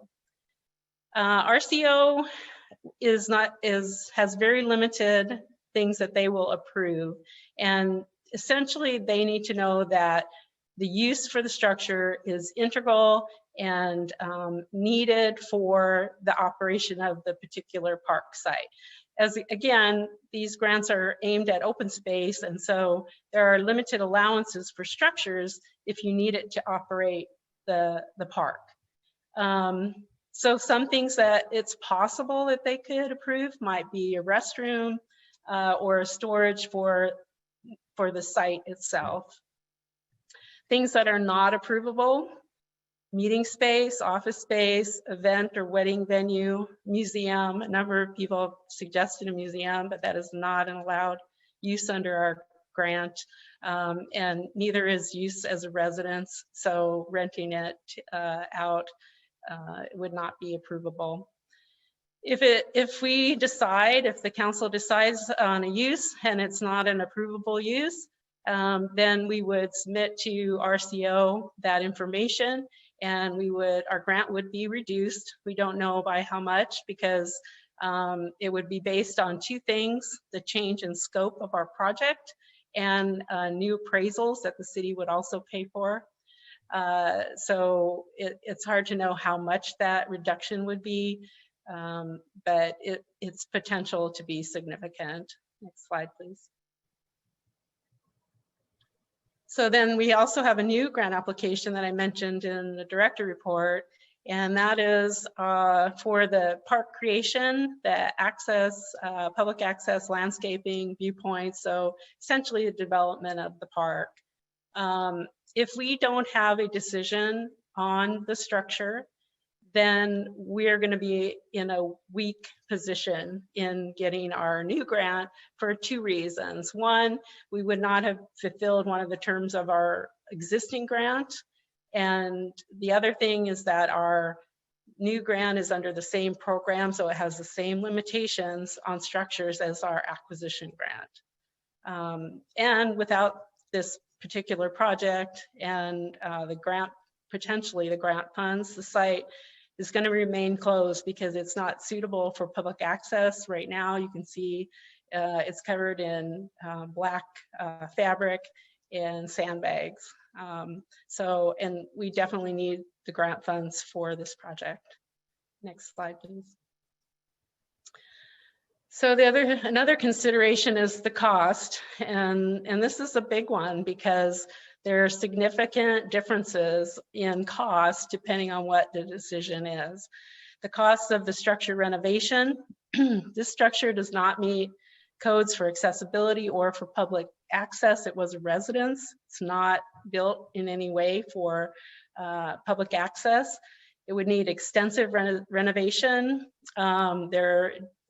[SPEAKER 13] RCO has very limited things that they will approve, and essentially they need to know that the use for the structure is integral and needed for the operation of the particular park site. As again, these grants are aimed at open space, and so there are limited allowances for structures if you need it to operate the park. So some things that it's possible that they could approve might be a restroom or a storage for the site itself. Things that are not approvable: meeting space, office space, event or wedding venue, museum. A number of people have suggested a museum, but that is not an allowed use under our grant, and neither is use as a residence, so renting it out would not be approvable. If the council decides on a use and it's not an approvable use, then we would submit to RCO that information, and our grant would be reduced. We don't know by how much, because it would be based on two things: the change in scope of our project and new appraisals that the city would also pay for. So it's hard to know how much that reduction would be, but it's potential to be significant. Next slide, please. So then we also have a new grant application that I mentioned in the director report, and that is for the park creation, the access, public access, landscaping, viewpoints, so essentially the development of the park. If we don't have a decision on the structure, then we're going to be in a weak position in getting our new grant for two reasons. One, we would not have fulfilled one of the terms of our existing grant. And the other thing is that our new grant is under the same program, so it has the same limitations on structures as our acquisition grant. And without this particular project and the grant, potentially the grant funds, the site is going to remain closed because it's not suitable for public access. Right now, you can see it's covered in black fabric and sandbags. And we definitely need the grant funds for this project. Next slide, please. So another consideration is the cost, and this is a big one because there are significant differences in cost depending on what the decision is. The cost of the structure renovation, this structure does not meet codes for accessibility or for public access. It was a residence. It's not built in any way for public access. It would need extensive renovation.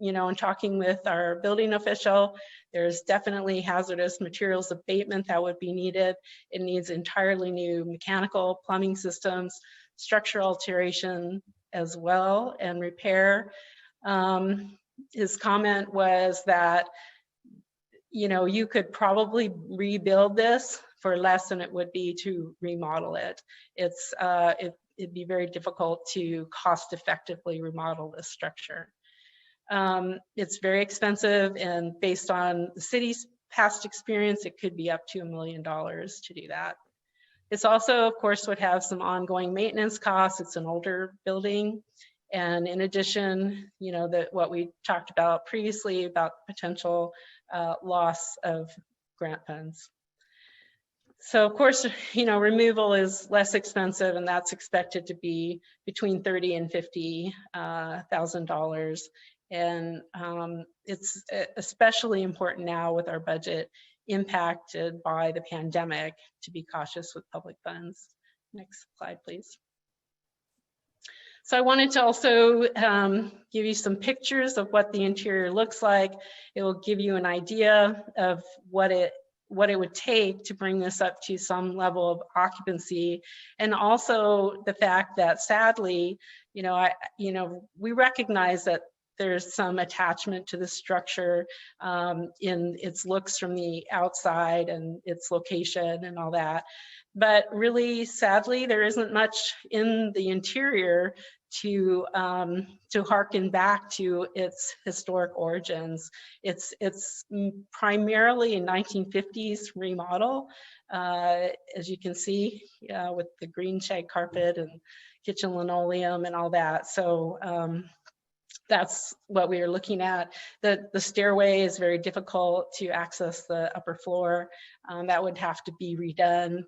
[SPEAKER 13] In talking with our building official, there's definitely hazardous materials abatement that would be needed. It needs entirely new mechanical, plumbing systems, structural alteration as well, and repair. His comment was that, you could probably rebuild this for less than it would be to remodel it. It'd be very difficult to cost effectively remodel this structure. It's very expensive, and based on the city's past experience, it could be up to $1 million to do that. It's also, of course, would have some ongoing maintenance costs. It's an older building. And in addition, what we talked about previously about potential loss of grant funds. So of course, removal is less expensive, and that's expected to be between $30,000 and $50,000. And it's especially important now with our budget impacted by the pandemic to be cautious with public funds. Next slide, please. So I wanted to also give you some pictures of what the interior looks like. It will give you an idea of what it would take to bring this up to some level of occupancy, and also the fact that sadly, we recognize that there's some attachment to the structure in its looks from the outside and its location and all that. But really, sadly, there isn't much in the interior to harken back to its historic origins. It's primarily a 1950s remodel, as you can see, with the green shag carpet and kitchen linoleum and all that. So that's what we are looking at. The stairway is very difficult to access the upper floor. That would have to be redone.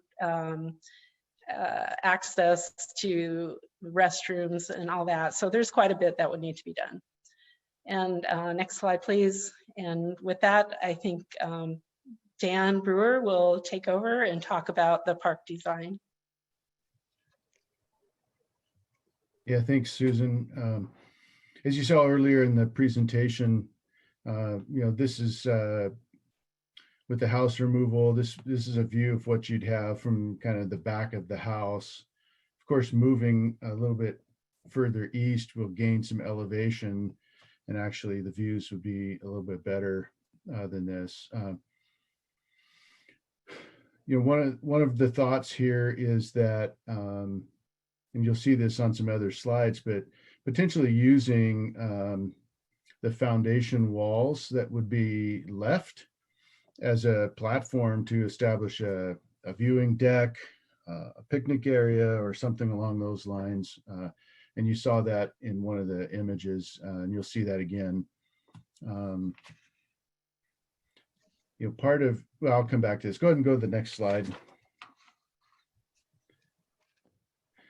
[SPEAKER 13] Access to restrooms and all that. So there's quite a bit that would need to be done. And next slide, please. And with that, I think Dan Brewer will take over and talk about the park design.
[SPEAKER 12] Yeah, thanks, Susan. As you saw earlier in the presentation, this is with the house removal. This is a view of what you'd have from kind of the back of the house. Of course, moving a little bit further east will gain some elevation, and actually the views would be a little bit better than this. One of the thoughts here is that, and you'll see this on some other slides, but potentially using the foundation walls that would be left as a platform to establish a viewing deck, a picnic area, or something along those lines. And you saw that in one of the images, and you'll see that again. part of, well, I'll come back to this. Go ahead and go to the next slide.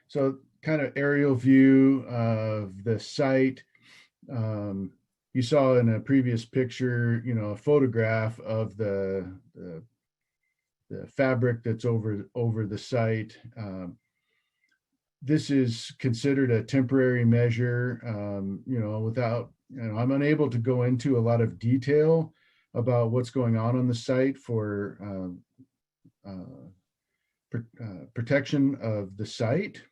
[SPEAKER 12] So kind of aerial view of the site. You saw in a previous picture, a photograph of the fabric that's over the site. This is considered a temporary measure, without, I'm unable to go into a lot of detail about what's going on the site for protection of the site.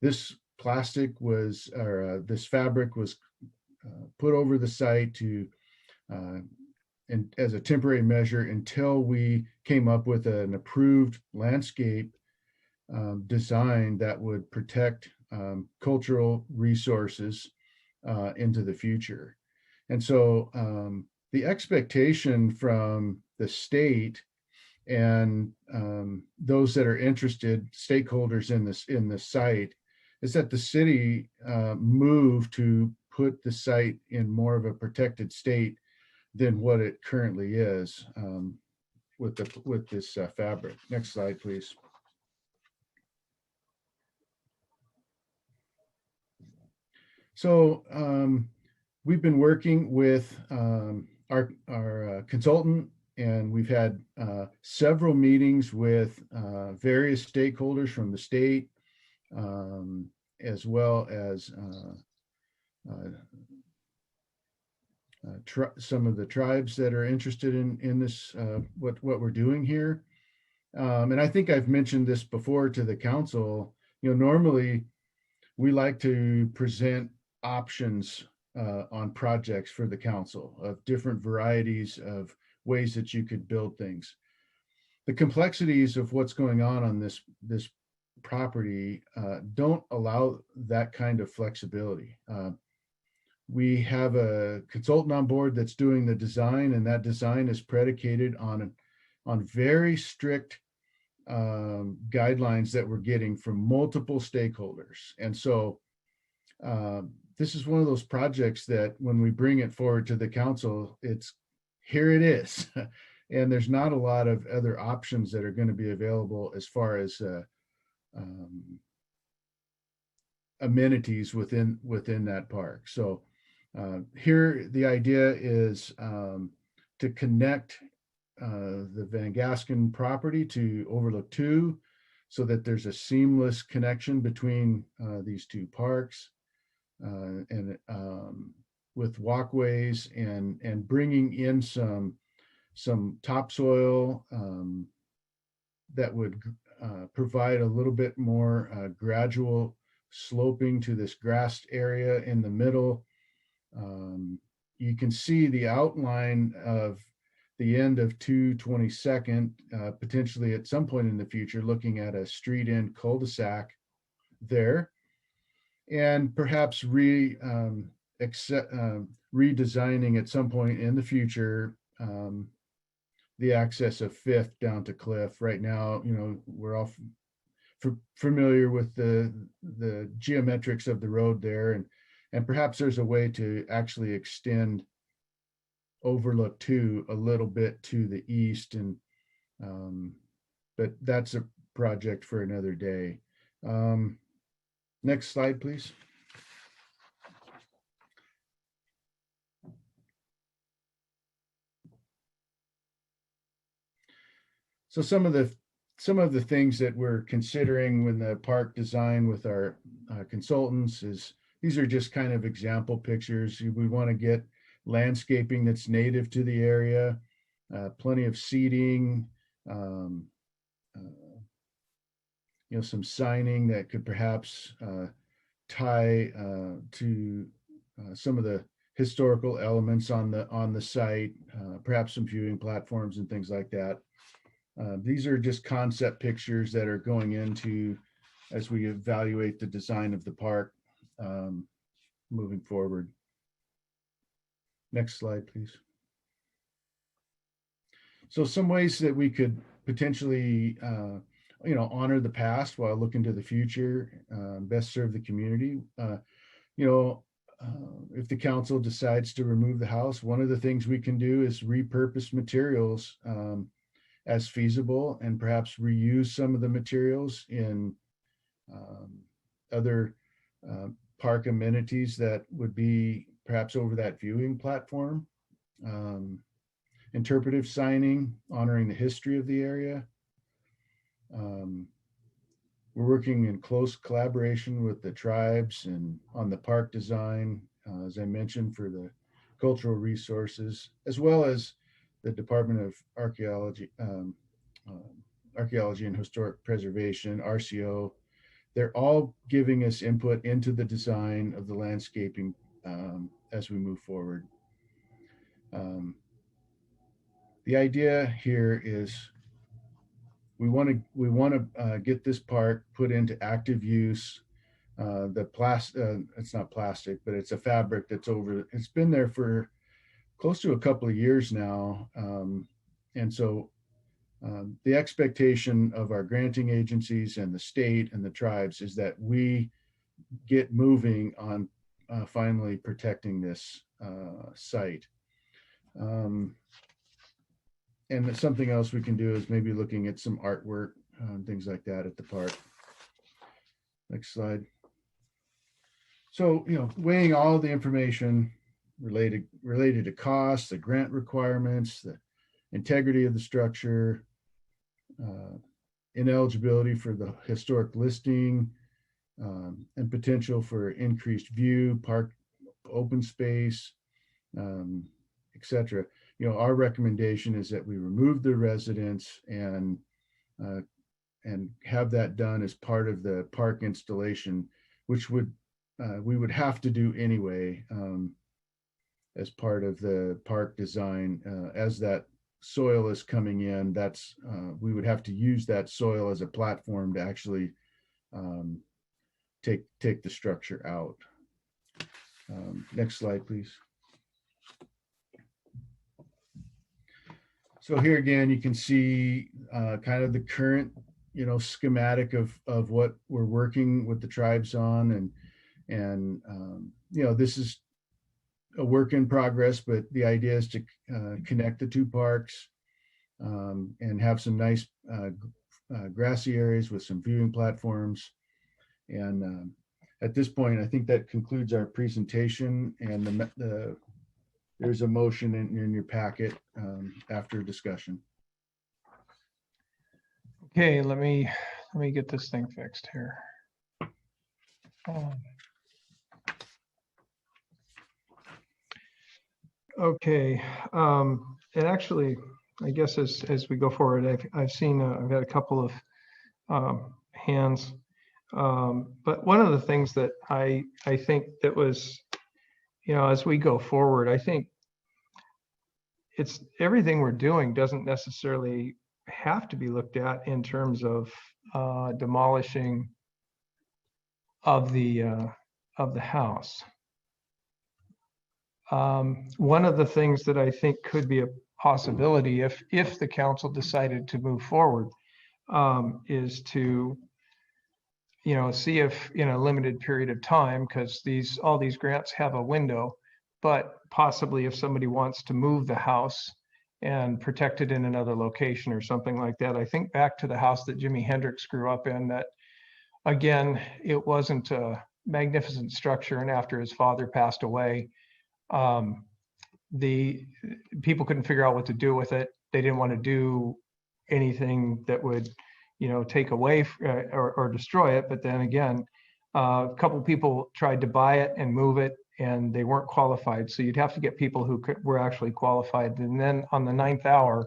[SPEAKER 12] This plastic was, or this fabric was put over the site to, and as a temporary measure until we came up with an approved landscape design that would protect cultural resources into the future. And so the expectation from the state and those that are interested, stakeholders in the site, is that the city move to put the site in more of a protected state than what it currently is with this fabric. Next slide, please. So we've been working with our consultant, and we've had several meetings with various stakeholders from the state, as well as some of the tribes that are interested in this, what we're doing here. And I think I've mentioned this before to the council. Normally we like to present options on projects for the council of different varieties of ways that you could build things. The complexities of what's going on this property don't allow that kind of flexibility. We have a consultant on board that's doing the design, and that design is predicated on very strict guidelines that we're getting from multiple stakeholders. And so this is one of those projects that when we bring it forward to the council, here it is. And there's not a lot of other options that are going to be available as far as amenities within that park. So here the idea is to connect the Van Gasken property to Overlook 2 so that there's a seamless connection between these two parks, and with walkways and bringing in some topsoil that would provide a little bit more gradual sloping to this grassed area in the middle. You can see the outline of the end of 222nd, potentially at some point in the future, looking at a street end cul-de-sac there, and perhaps redesigning at some point in the future the access of 5th down to Cliff. Right now, we're all familiar with the geometrics of the road there, and perhaps there's a way to actually extend Overlook 2 a little bit to the east, and but that's a project for another day. Next slide, please. So some of the things that we're considering when the park design with our consultants is, these are just kind of example pictures. We want to get landscaping that's native to the area, plenty of seating, some signing that could perhaps tie to some of the historical elements on the site, perhaps some viewing platforms and things like that. These are just concept pictures that are going into as we evaluate the design of the park moving forward. Next slide, please. So some ways that we could potentially, honor the past while looking to the future, best serve the community. if the council decides to remove the house, one of the things we can do is repurpose materials as feasible, and perhaps reuse some of the materials in other park amenities that would be perhaps over that viewing platform. Interpretive signing, honoring the history of the area. We're working in close collaboration with the tribes and on the park design, as I mentioned, for the cultural resources, as well as the Department of Archaeology, Archaeology and Historic Preservation, RCO. They're all giving us input into the design of the landscaping as we move forward. The idea here is we want to get this park put into active use. It's not plastic, but it's a fabric that's it's been there for close to a couple of years now. And so the expectation of our granting agencies and the state and the tribes is that we get moving on finally protecting this site. And something else we can do is maybe looking at some artwork, things like that at the park. Next slide. So, weighing all the information related to costs, the grant requirements, the integrity of the structure, ineligibility for the historic listing, and potential for increased view, park open space, etc. Our recommendation is that we remove the residence and have that done as part of the park installation, which we would have to do anyway as part of the park design. As that soil is coming in, we would have to use that soil as a platform to actually take the structure out. Next slide, please. So here again, you can see kind of the current, schematic of what we're working with the tribes on, and this is a work in progress, but the idea is to connect the two parks and have some nice grassy areas with some viewing platforms. And at this point, I think that concludes our presentation, and there's a motion in your packet after discussion.
[SPEAKER 1] Okay, let me get this thing fixed here. Okay, and actually, I guess as we go forward, I've seen I've had a couple of hands, but one of the things that I think that was, as we go forward, I think it's everything we're doing doesn't necessarily have to be looked at in terms of demolishing of the house. One of the things that I think could be a possibility if the council decided to move forward is to see if in a limited period of time, because all these grants have a window, but possibly if somebody wants to move the house and protect it in another location or something like that. I think back to the house that Jimi Hendrix grew up in, that again, it wasn't a magnificent structure, and after his father passed away, the people couldn't figure out what to do with it. They didn't want to do anything that would take away or destroy it. But then again, a couple people tried to buy it and move it, and they weren't qualified. So you'd have to get people who were actually qualified. And then on the 9th hour,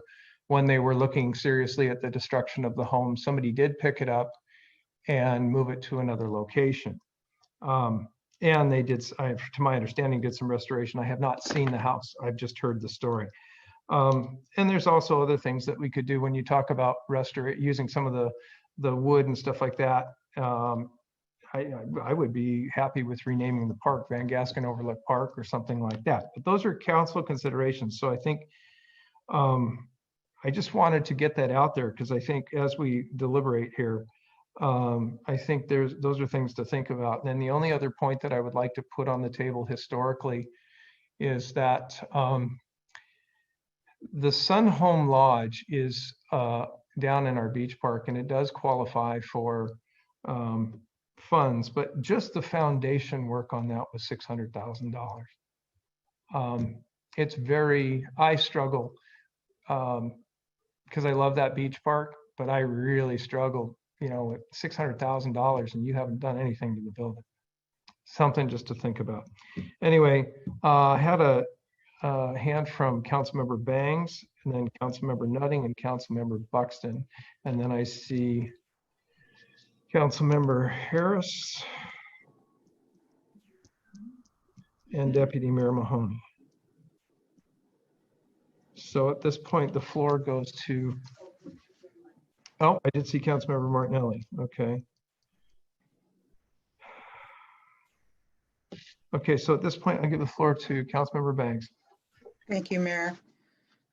[SPEAKER 1] when they were looking seriously at the destruction of the home, somebody did pick it up and move it to another location. And they did, to my understanding, did some restoration. I have not seen the house. I've just heard the story. And there's also other things that we could do when you talk about using some of the wood and stuff like that. I would be happy with renaming the park Van Gasken Overlook Park or something like that. But those are council considerations. So I think I just wanted to get that out there, because I think as we deliberate here, I think those are things to think about. And then the only other point that I would like to put on the table historically is that the Sun Home Lodge is down in our beach park, and it does qualify for funds, but just the foundation work on that was $600,000. It's I struggle because I love that beach park, but I really struggle, with $600,000 and you haven't done anything to the building. Something just to think about. Anyway, I had a hand from Councilmember Bangs, and then Councilmember Nutting and Councilmember Buxton. And then I see Councilmember Harris and Deputy Mayor Mahoney. So at this point, the floor goes to, oh, I did see Councilmember Martinelli. Okay. Okay, so at this point, I give the floor to Councilmember Bangs.
[SPEAKER 17] Thank you, Mayor.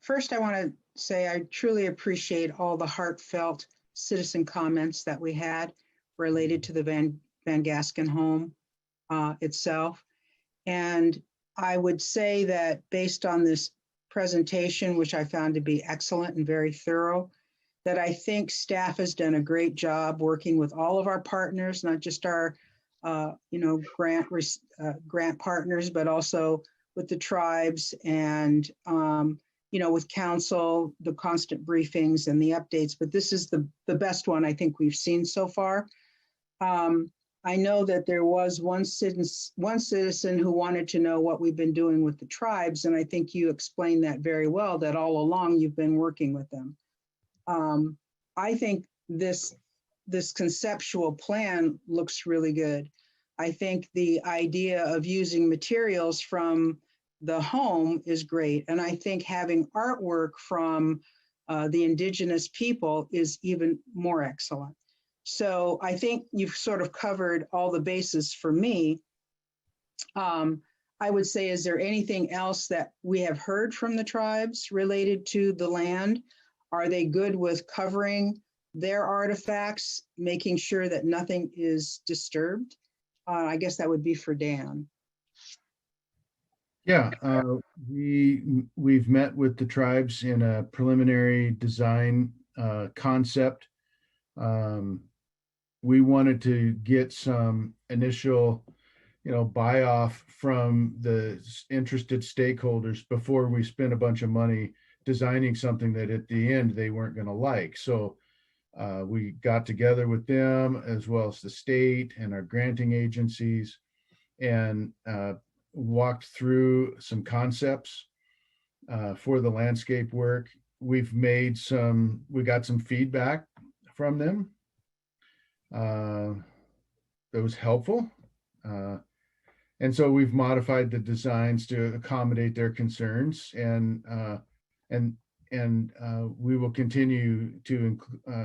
[SPEAKER 17] First, I want to say I truly appreciate all the heartfelt citizen comments that we had related to the Van Gasken home itself. And I would say that based on this presentation, which I found to be excellent and very thorough, that I think staff has done a great job working with all of our partners, not just our grant partners, but also with the tribes and, with council, the constant briefings and the updates. But this is the best one I think we've seen so far. I know that there was one citizen who wanted to know what we've been doing with the tribes. And I think you explained that very well, that all along you've been working with them. I think this conceptual plan looks really good. I think the idea of using materials from the home is great. And I think having artwork from the indigenous people is even more excellent. So I think you've sort of covered all the bases for me. I would say, is there anything else that we have heard from the tribes related to the land? Are they good with covering their artifacts, making sure that nothing is disturbed? I guess that would be for Dan.
[SPEAKER 12] Yeah, we've met with the tribes in a preliminary design concept. We wanted to get some initial, buy off from the interested stakeholders before we spent a bunch of money designing something that at the end they weren't going to like. So we got together with them as well as the state and our granting agencies and walked through some concepts for the landscape work. We got some feedback from them. That was helpful. And so we've modified the designs to accommodate their concerns, and we will continue to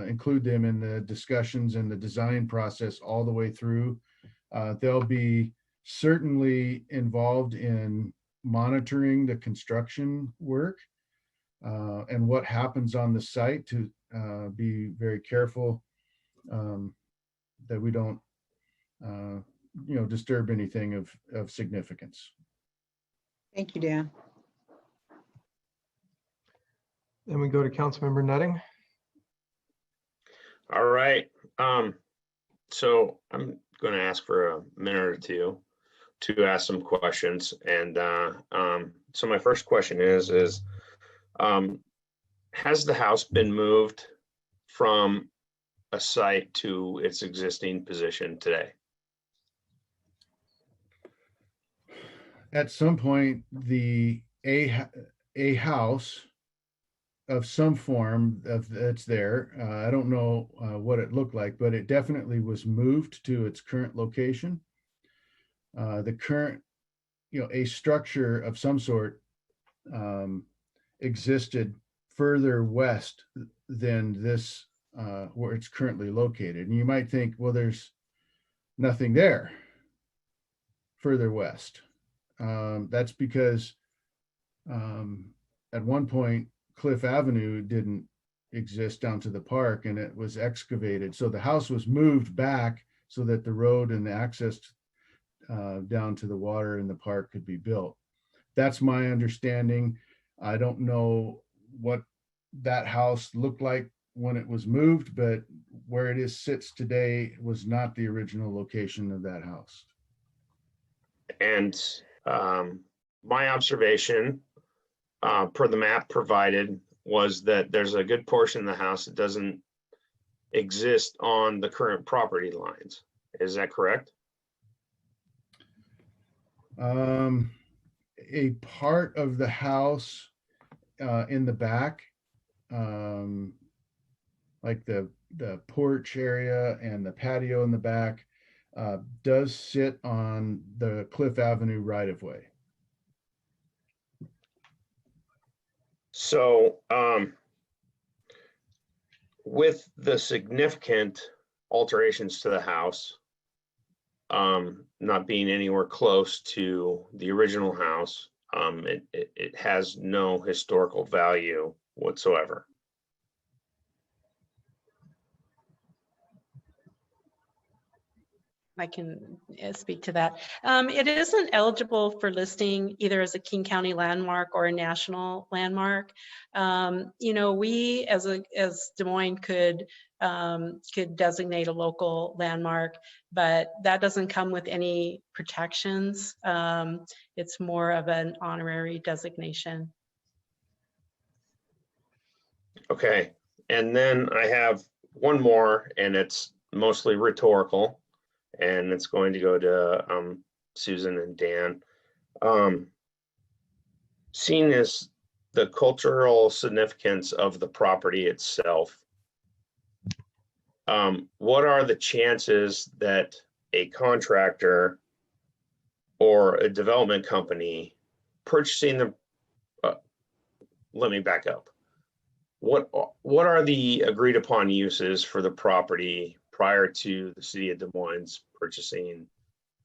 [SPEAKER 12] include them in the discussions and the design process all the way through. They'll be certainly involved in monitoring the construction work and what happens on the site, to be very careful that we don't disturb anything of significance.
[SPEAKER 17] Thank you, Dan.
[SPEAKER 1] Then we go to Councilmember Nutting.
[SPEAKER 18] All right. So I'm going to ask for a minute or two to ask some questions. And so my first question is has the house been moved from a site to its existing position today?
[SPEAKER 12] At some point, a house of some form that's there. I don't know what it looked like, but it definitely was moved to its current location. The current, a structure of some sort existed further west than this, where it's currently located. And you might think, well, there's nothing there further west. That's because at one point, Cliff Avenue didn't exist down to the park, and it was excavated. So the house was moved back so that the road and the access down to the water in the park could be built. That's my understanding. I don't know what that house looked like when it was moved, but where it sits today was not the original location of that house.
[SPEAKER 18] And my observation per the map provided was that there's a good portion of the house that doesn't exist on the current property lines. Is that correct?
[SPEAKER 12] A part of the house in the back, like the porch area and the patio in the back, does sit on the Cliff Avenue right-of-way.
[SPEAKER 18] So with the significant alterations to the house, not being anywhere close to the original house, it has no historical value whatsoever.
[SPEAKER 13] I can speak to that. It isn't eligible for listing either as a King County landmark or a national landmark. You know, we as Des Moines could designate a local landmark, but that doesn't come with any protections. It's more of an honorary designation.
[SPEAKER 18] Okay, and then I have one more, and it's mostly rhetorical. And it's going to go to Susan and Dan. Seeing as the cultural significance of the property itself, what are the chances that a contractor or a development company purchasing the, let me back up. What are the agreed upon uses for the property prior to the city of Des Moines purchasing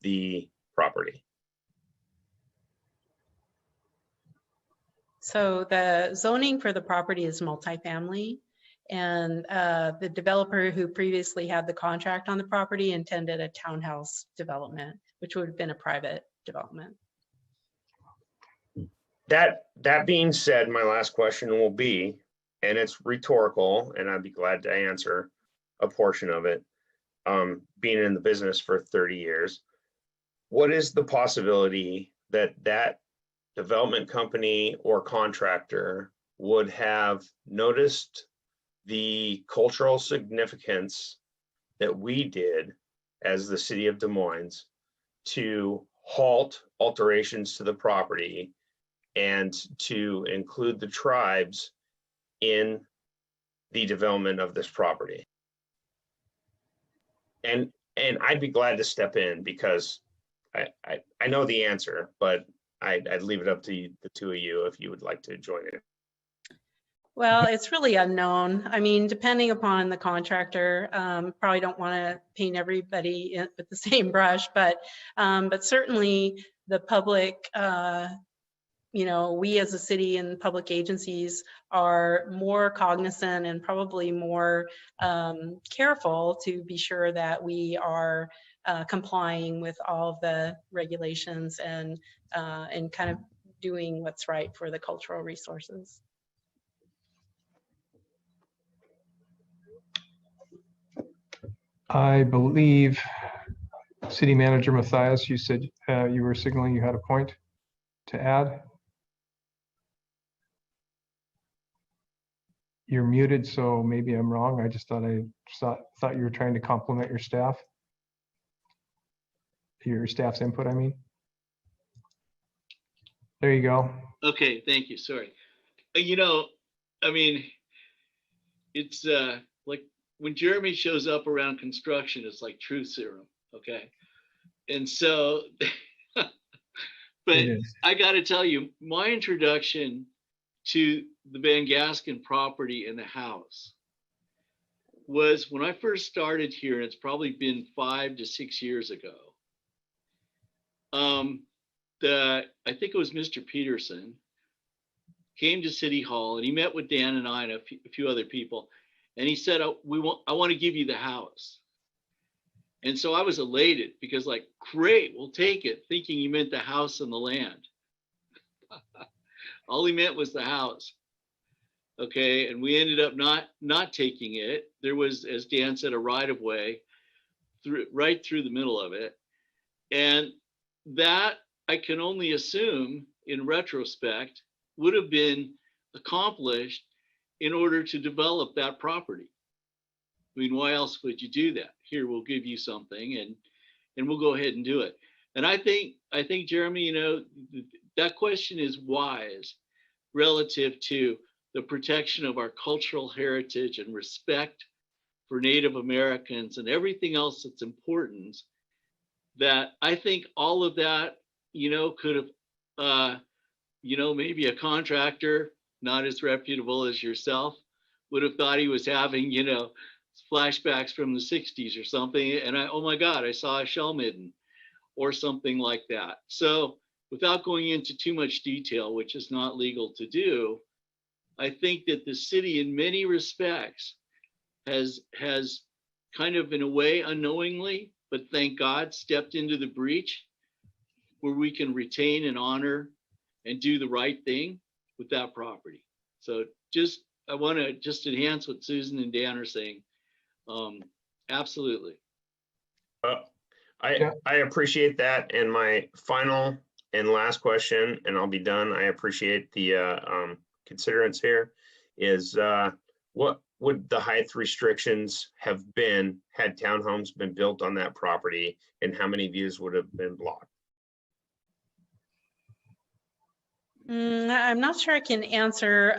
[SPEAKER 18] the property?
[SPEAKER 13] So the zoning for the property is multifamily, and the developer who previously had the contract on the property intended a townhouse development, which would have been a private development.
[SPEAKER 18] That being said, my last question will be, and it's rhetorical, and I'd be glad to answer a portion of it, being in the business for 30 years, what is the possibility that that development company or contractor would have noticed the cultural significance that we did as the city of Des Moines to halt alterations to the property and to include the tribes in the development of this property? And I'd be glad to step in because I know the answer, but I'd leave it up to you, the two of you, if you would like to join in.
[SPEAKER 13] Well, it's really unknown. I mean, depending upon the contractor, probably don't want to paint everybody with the same brush, but certainly the public, you know, we as a city and public agencies are more cognizant and probably more careful to be sure that we are complying with all of the regulations and kind of doing what's right for the cultural resources.
[SPEAKER 1] I believe City Manager Matthias, you said you were signaling you had a point to add. You're muted, so maybe I'm wrong. I just thought you were trying to compliment your staff. Your staff's input, I mean. There you go.
[SPEAKER 10] Okay, thank you. Sorry. You know, I mean, it's like when Jeremy shows up around construction, it's like truth serum. Okay. And so, but I got to tell you, my introduction to the Van Gasken property and the house was when I first started here, and it's probably been 5 to 6 years ago. I think it was Mr. Peterson came to City Hall, and he met with Dan and I and a few other people. And he said, I want to give you the house. And so I was elated because, like, great, we'll take it, thinking he meant the house and the land. All he meant was the house. Okay, and we ended up not taking it. There was, as Dan said, a right of way right through the middle of it. And that, I can only assume in retrospect, would have been accomplished in order to develop that property. I mean, why else would you do that? Here, we'll give you something and we'll go ahead and do it. And I think, Jeremy, you know, that question is wise relative to the protection of our cultural heritage and respect for Native Americans and everything else that's important. That I think all of that, you know, could have, you know, maybe a contractor not as reputable as yourself would have thought he was having, you know, flashbacks from the 60s or something. And oh my God, I saw a shell midden or something like that. So without going into too much detail, which is not legal to do, I think that the city in many respects has kind of, in a way, unknowingly, but thank God, stepped into the breach where we can retain and honor and do the right thing with that property. So I want to just enhance what Susan and Dan are saying. Absolutely.
[SPEAKER 18] I appreciate that. And my final and last question, and I'll be done. I appreciate the considerance here is what would the height restrictions have been had townhomes been built on that property, and how many views would have been blocked?
[SPEAKER 13] I'm not sure I can answer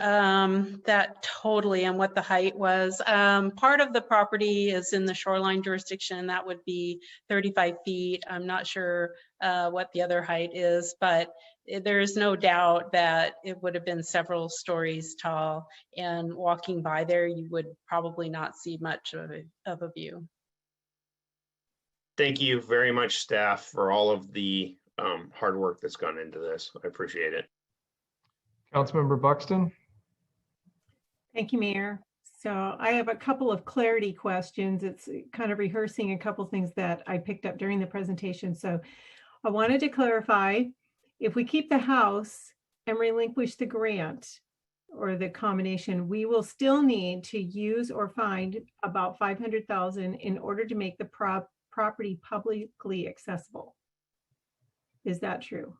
[SPEAKER 13] that totally on what the height was. Part of the property is in the shoreline jurisdiction. That would be 35 feet. I'm not sure what the other height is, but there is no doubt that it would have been several stories tall, and walking by there, you would probably not see much of a view.
[SPEAKER 18] Thank you very much, staff, for all of the hard work that's gone into this. I appreciate it.
[SPEAKER 1] Councilmember Buxton.
[SPEAKER 3] Thank you, Mayor. So I have a couple of clarity questions. It's kind of rehearsing a couple things that I picked up during the presentation. So I wanted to clarify, if we keep the house and relinquish the grant or the combination, we will still need to use or find about $500,000 in order to make the property publicly accessible. Is that true?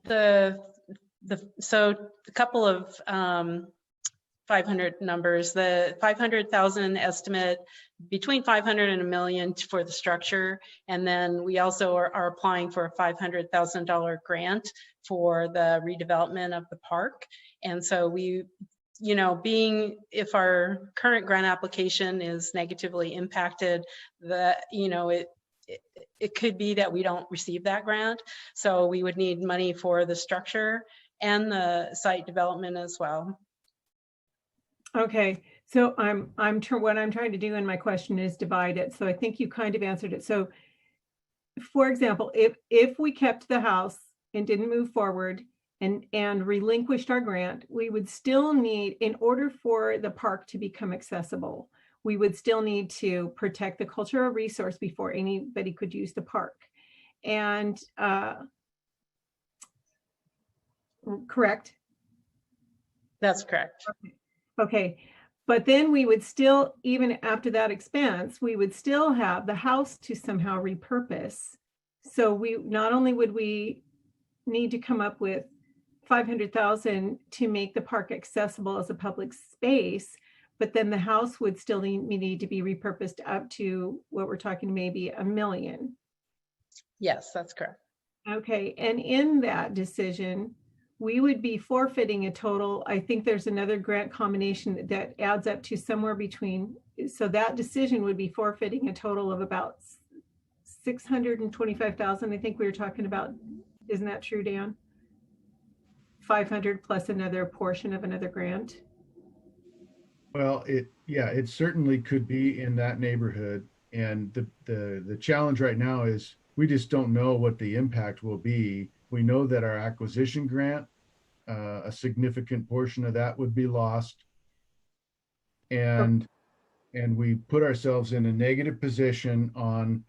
[SPEAKER 13] So a couple of 500 numbers. The 500,000 estimate, between 500 and $1 million for the structure, and then we also are applying for a $500,000 grant for the redevelopment of the park. And so we, you know, if our current grant application is negatively impacted, you know, it could be that we don't receive that grant. So we would need money for the structure and the site development as well.
[SPEAKER 3] Okay, so what I'm trying to do in my question is divide it. So I think you kind of answered it. So for example, if we kept the house and didn't move forward and relinquished our grant, we would still need, in order for the park to become accessible, we would still need to protect the cultural resource before anybody could use the park. And correct?
[SPEAKER 13] That's correct.
[SPEAKER 3] Okay, but then we would still, even after that expense, we would still have the house to somehow repurpose. So not only would we need to come up with $500,000 to make the park accessible as a public space, but then the house would still need to be repurposed up to what we're talking, maybe $1 million.
[SPEAKER 13] Yes, that's correct.
[SPEAKER 3] Okay, and in that decision, we would be forfeiting a total, I think there's another grant combination that adds up to somewhere between, so that decision would be forfeiting a total of about $625,000. I think we were talking about, isn't that true, Dan? 500 plus another portion of another grant.
[SPEAKER 12] Well, it certainly could be in that neighborhood. And the challenge right now is we just don't know what the impact will be. We know that our acquisition grant a significant portion of that would be lost. And we put ourselves in a negative position on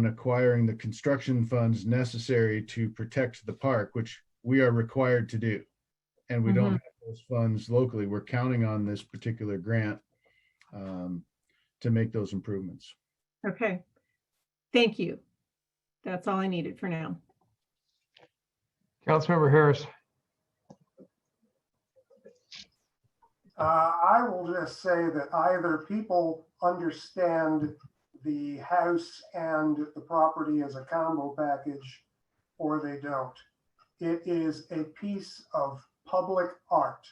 [SPEAKER 12] acquiring the construction funds necessary to protect the park, which we are required to do. And we don't have those funds locally. We're counting on this particular grant to make those improvements.
[SPEAKER 3] Okay. Thank you. That's all I needed for now.
[SPEAKER 1] Councilmember Harris.
[SPEAKER 11] I will just say that either people understand the house and the property as a combo package, or they don't. It is a piece of public art.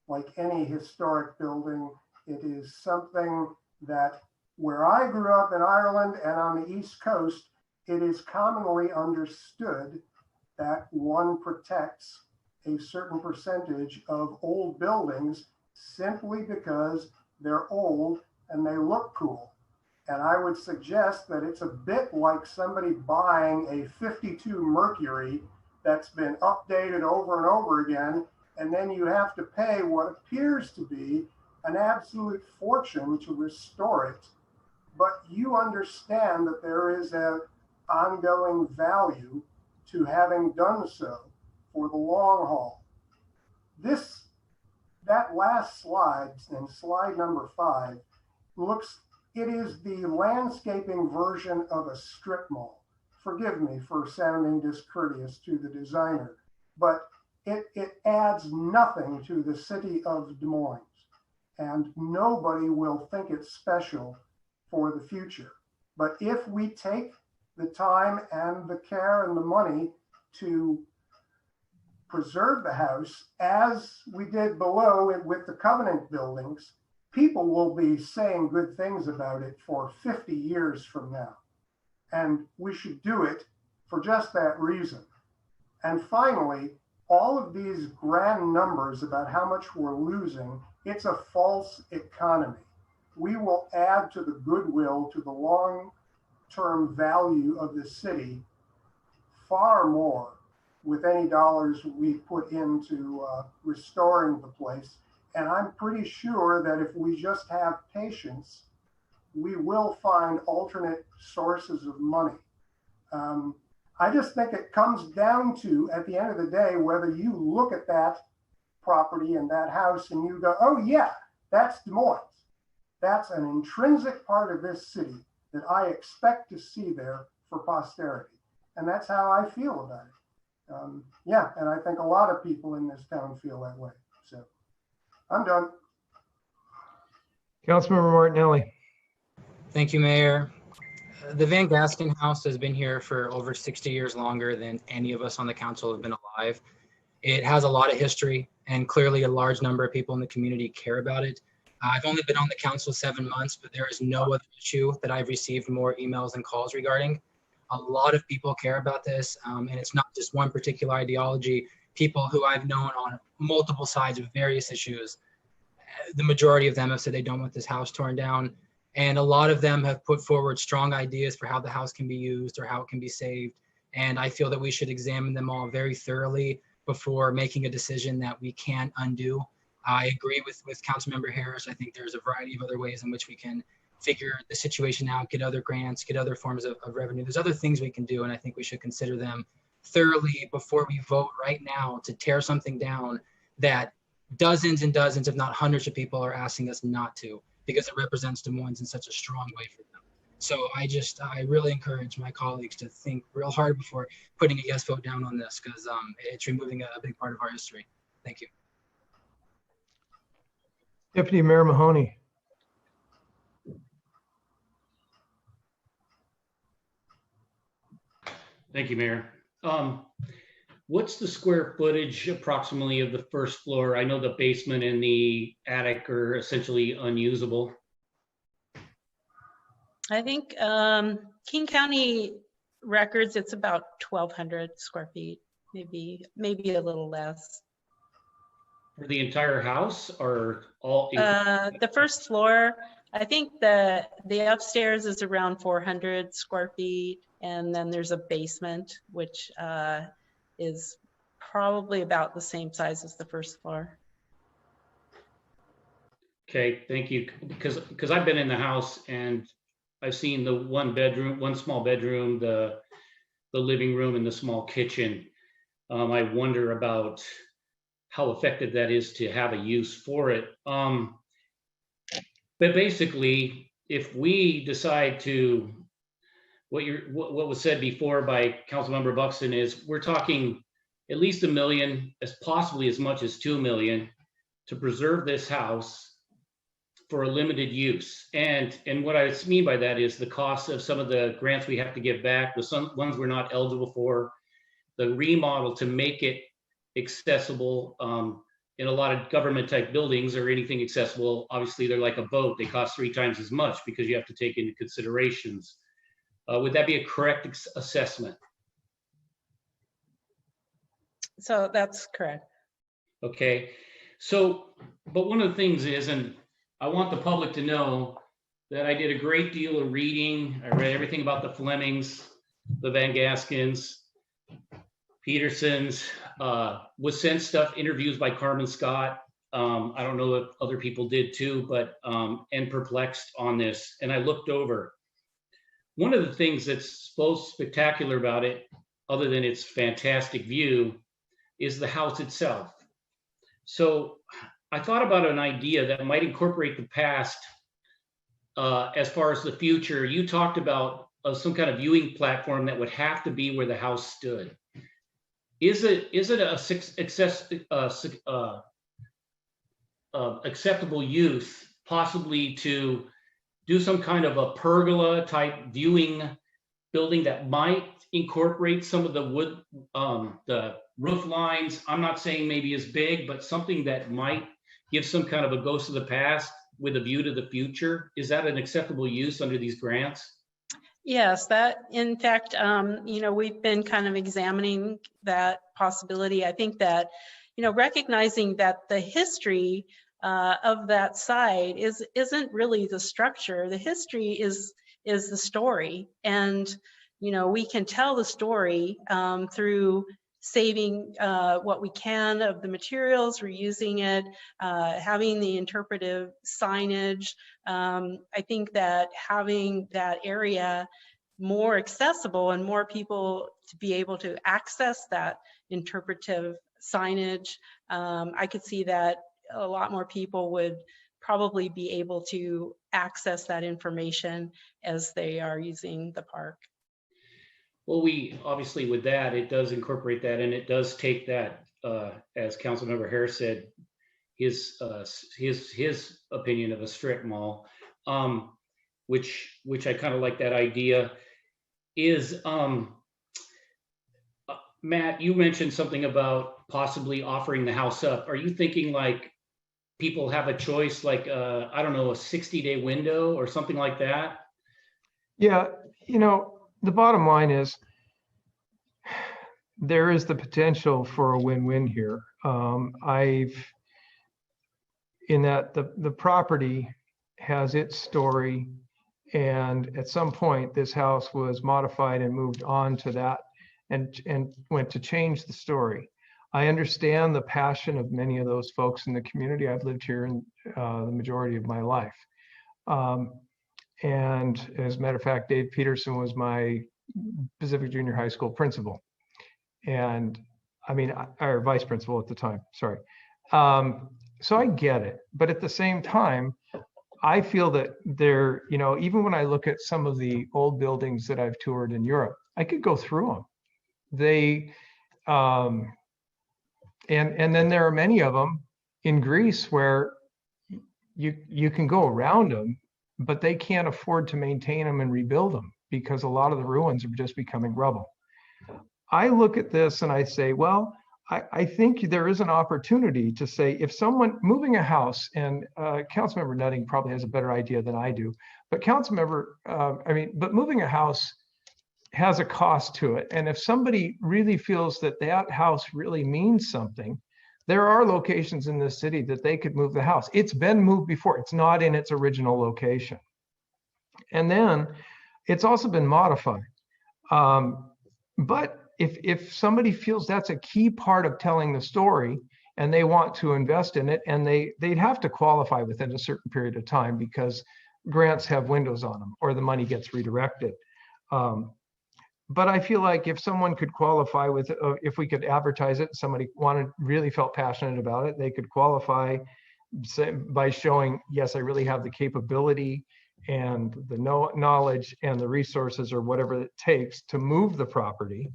[SPEAKER 11] Like any historic building, it is something that where I grew up in Ireland and on the East Coast, it is commonly understood that one protects a certain percentage of old buildings simply because they're old and they look cool. And I would suggest that it's a bit like somebody buying a 52 Mercury that's been updated over and over again, and then you have to pay what appears to be an absolute fortune to restore it. But you understand that there is an ongoing value to having done so for the long haul. That last slide, and slide number 5, it is the landscaping version of a strip mall. Forgive me for sounding discourteous to the designer, but it adds nothing to the city of Des Moines, and nobody will think it's special for the future. But if we take the time and the care and the money to preserve the house, as we did below it with the Covenant buildings, people will be saying good things about it for 50 years from now. And we should do it for just that reason. And finally, all of these grand numbers about how much we're losing, it's a false economy. We will add to the goodwill, to the long-term value of the city far more with any dollars we put into restoring the place. And I'm pretty sure that if we just have patience, we will find alternate sources of money. I just think it comes down to, at the end of the day, whether you look at that property and that house and you go, oh yeah, that's Des Moines. That's an intrinsic part of this city that I expect to see there for posterity. And that's how I feel about it. Yeah, and I think a lot of people in this town feel that way. So I'm done.
[SPEAKER 1] Councilmember Martinelli.
[SPEAKER 7] Thank you, Mayor. The Van Gasken house has been here for over 60 years longer than any of us on the council have been alive. It has a lot of history, and clearly a large number of people in the community care about it. I've only been on the council 7 months, but there is no other issue that I've received more emails and calls regarding. A lot of people care about this, and it's not just one particular ideology. People who I've known on multiple sides of various issues, the majority of them have said they don't want this house torn down. And a lot of them have put forward strong ideas for how the house can be used or how it can be saved. And I feel that we should examine them all very thoroughly before making a decision that we can't undo. I agree with Councilmember Harris. I think there's a variety of other ways in which we can figure the situation out, get other grants, get other forms of revenue. There's other things we can do, and I think we should consider them thoroughly before we vote right now to tear something down that dozens and dozens, if not hundreds of people are asking us not to, because it represents Des Moines in such a strong way for them. So I really encourage my colleagues to think real hard before putting a yes vote down on this, because it's removing a big part of our history. Thank you.
[SPEAKER 1] Deputy Mayor Mahoney.
[SPEAKER 4] Thank you, Mayor. What's the square footage approximately of the first floor? I know the basement and the attic are essentially unusable.
[SPEAKER 13] I think King County records, it's about 1,200 square feet, maybe a little less.
[SPEAKER 4] For the entire house or all?
[SPEAKER 13] The first floor, I think the upstairs is around 400 square feet. And then there's a basement, which is probably about the same size as the first floor.
[SPEAKER 4] Okay, thank you. Because I've been in the house and I've seen the one small bedroom, the living room, and the small kitchen. I wonder about how effective that is to have a use for it. But basically, if we decide to, what was said before by Councilmember Buxton is we're talking at least $1 million, as possibly as much as $2 million, to preserve this house for a limited use. And what I mean by that is the cost of some of the grants we have to give back, the ones we're not eligible for, the remodel to make it accessible. In a lot of government type buildings or anything accessible, obviously they're like a boat. They cost 3 times as much because you have to take into considerations. Would that be a correct assessment?
[SPEAKER 13] So that's correct.
[SPEAKER 4] Okay. So, but one of the things is, and I want the public to know that I did a great deal of reading. I read everything about the Flemings, the Van Gaskens, Petersons, was sent stuff, interviews by Carmen Scott. I don't know if other people did too, but, and perplexed on this. And I looked over. One of the things that's most spectacular about it, other than its fantastic view, is the house itself. So I thought about an idea that might incorporate the past as far as the future. You talked about some kind of viewing platform that would have to be where the house stood. Is it acceptable use possibly to do some kind of a pergola type viewing building that might incorporate some of the wood, the roof lines? I'm not saying maybe as big, but something that might give some kind of a ghost of the past with a view to the future. Is that an acceptable use under these grants?
[SPEAKER 13] Yes, that in fact, we've been kind of examining that possibility. I think that, recognizing that the history of that site isn't really the structure. The history is the story, and we can tell the story through saving what we can of the materials, reusing it, having the interpretive signage. I think that having that area more accessible and more people to be able to access that interpretive signage, I could see that a lot more people would probably be able to access that information as they are using the park.
[SPEAKER 4] Well, we obviously with that, it does incorporate that, and it does take that, as Councilmember Harris said, his opinion of a strip mall, which I kind of like that idea. Is Matt, you mentioned something about possibly offering the house up. Are you thinking like people have a choice, like I don't know, a 60-day window or something like that?
[SPEAKER 1] Yeah, the bottom line is there is the potential for a win-win here. In that the property has its story, and at some point this house was modified and moved on to that and went to change the story. I understand the passion of many of those folks in the community. I've lived here in the majority of my life. And as a matter of fact, Dave Peterson was my Pacific Junior High School principal. And our vice principal at the time, sorry. So I get it. But at the same time, I feel that there, even when I look at some of the old buildings that I've toured in Europe, I could go through them. They, and then there are many of them in Greece where you can go around them, but they can't afford to maintain them and rebuild them because a lot of the ruins are just becoming rubble. I look at this and I say, well, I think there is an opportunity to say, if someone moving a house, and Councilmember Nutting probably has a better idea than I do, but but moving a house has a cost to it. And if somebody really feels that that house really means something, there are locations in this city that they could move the house. It's been moved before. It's not in its original location. And then it's also been modified. But if somebody feels that's a key part of telling the story and they want to invest in it, and they'd have to qualify within a certain period of time because grants have windows on them or the money gets redirected. But I feel like if someone could qualify with, if we could advertise it, somebody really felt passionate about it, they could qualify by showing, yes, I really have the capability and the knowledge and the resources or whatever it takes to move the property.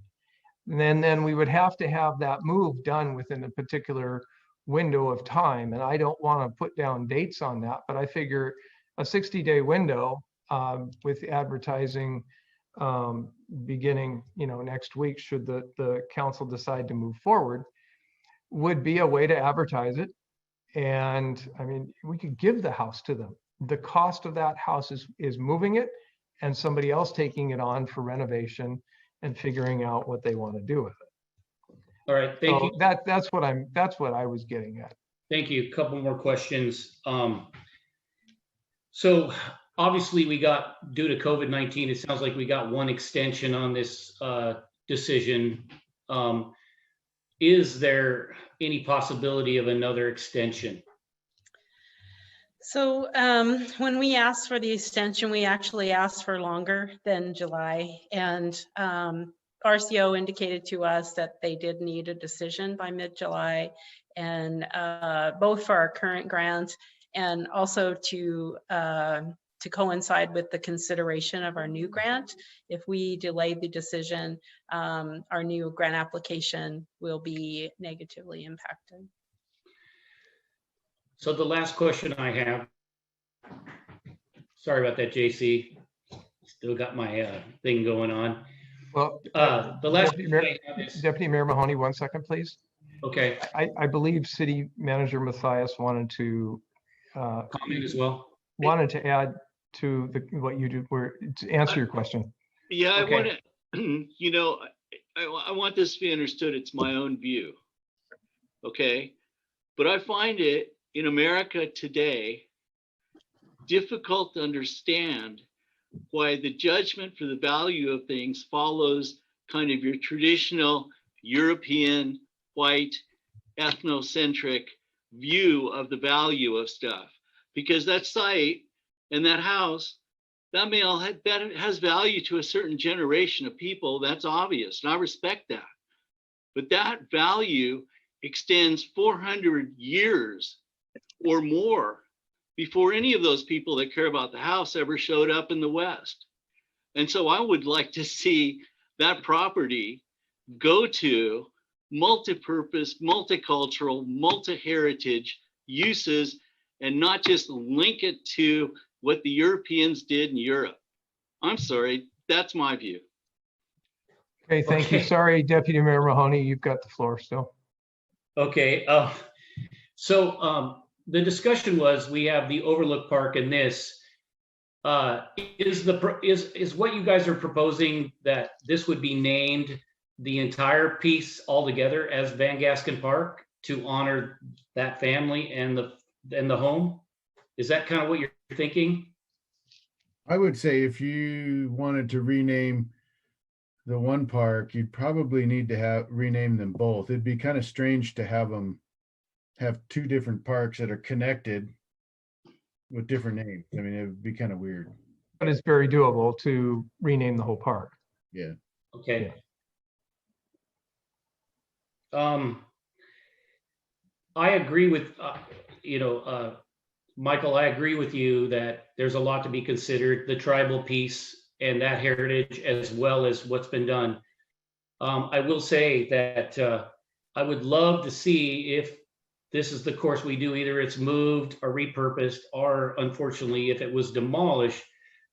[SPEAKER 1] And then we would have to have that move done within a particular window of time. And I don't want to put down dates on that, but I figure a 60-day window with advertising beginning, next week, should the council decide to move forward, would be a way to advertise it. And I mean, we could give the house to them. The cost of that house is moving it and somebody else taking it on for renovation and figuring out what they want to do with it.
[SPEAKER 4] All right, thank you.
[SPEAKER 1] That's what I was getting at.
[SPEAKER 4] Thank you. A couple more questions. So obviously we got, due to COVID-19, it sounds like we got one extension on this decision. Is there any possibility of another extension?
[SPEAKER 13] So when we asked for the extension, we actually asked for longer than July, and RCO indicated to us that they did need a decision by mid-July, and both for our current grant and also to coincide with the consideration of our new grant. If we delay the decision, our new grant application will be negatively impacted.
[SPEAKER 4] So the last question I have, sorry about that, JC, still got my thing going on.
[SPEAKER 1] Well,
[SPEAKER 4] the last
[SPEAKER 1] Deputy Mayor Mahoney, 1 second, please.
[SPEAKER 4] Okay.
[SPEAKER 1] I believe City Manager Matthias wanted to
[SPEAKER 4] comment as well.
[SPEAKER 1] Wanted to add to what you do, to answer your question.
[SPEAKER 10] Yeah, I want to, I want this to be understood. It's my own view. Okay. But I find it in America today difficult to understand why the judgment for the value of things follows kind of your traditional European, white, ethnocentric view of the value of stuff. Because that site and that house, that has value to a certain generation of people. That's obvious, and I respect that. But that value extends 400 years or more before any of those people that care about the house ever showed up in the West. And so I would like to see that property go to multi-purpose, multicultural, multi-heritage uses, and not just link it to what the Europeans did in Europe. I'm sorry, that's my view.
[SPEAKER 1] Okay, thank you. Sorry, Deputy Mayor Mahoney, you've got the floor still.
[SPEAKER 4] Okay, so the discussion was, we have the Overlook Park and this. Is what you guys are proposing that this would be named the entire piece altogether as Van Gasken Park to honor that family and the home? Is that kind of what you're thinking?
[SPEAKER 12] I would say if you wanted to rename the one park, you'd probably need to rename them both. It'd be kind of strange to have two different parks that are connected with different names. I mean, it would be kind of weird.
[SPEAKER 1] But it's very doable to rename the whole park.
[SPEAKER 12] Yeah.
[SPEAKER 4] Okay. I agree with, Michael, I agree with you that there's a lot to be considered, the tribal piece and that heritage, as well as what's been done. I will say that I would love to see if this is the course we do, either it's moved or repurposed, or unfortunately, if it was demolished,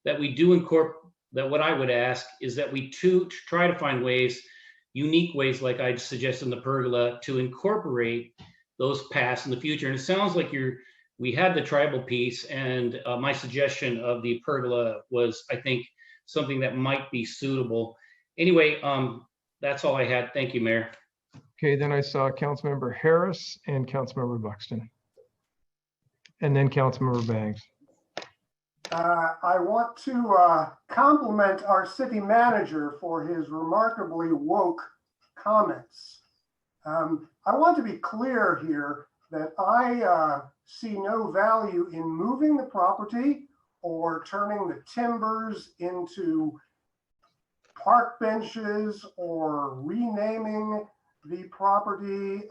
[SPEAKER 4] that we do incorporate, that what I would ask is that we try to find ways, unique ways, like I suggested in the pergola, to incorporate those past in the future. And it sounds like we had the tribal piece, and my suggestion of the pergola was, I think, something that might be suitable. Anyway, that's all I had. Thank you, Mayor.
[SPEAKER 1] Okay, then I saw Councilmember Harris and Councilmember Buxton, and then Councilmember Bangs.
[SPEAKER 11] I want to compliment our city manager for his remarkably woke comments. I want to be clear here that I see no value in moving the property or turning the timbers into park benches or renaming the property.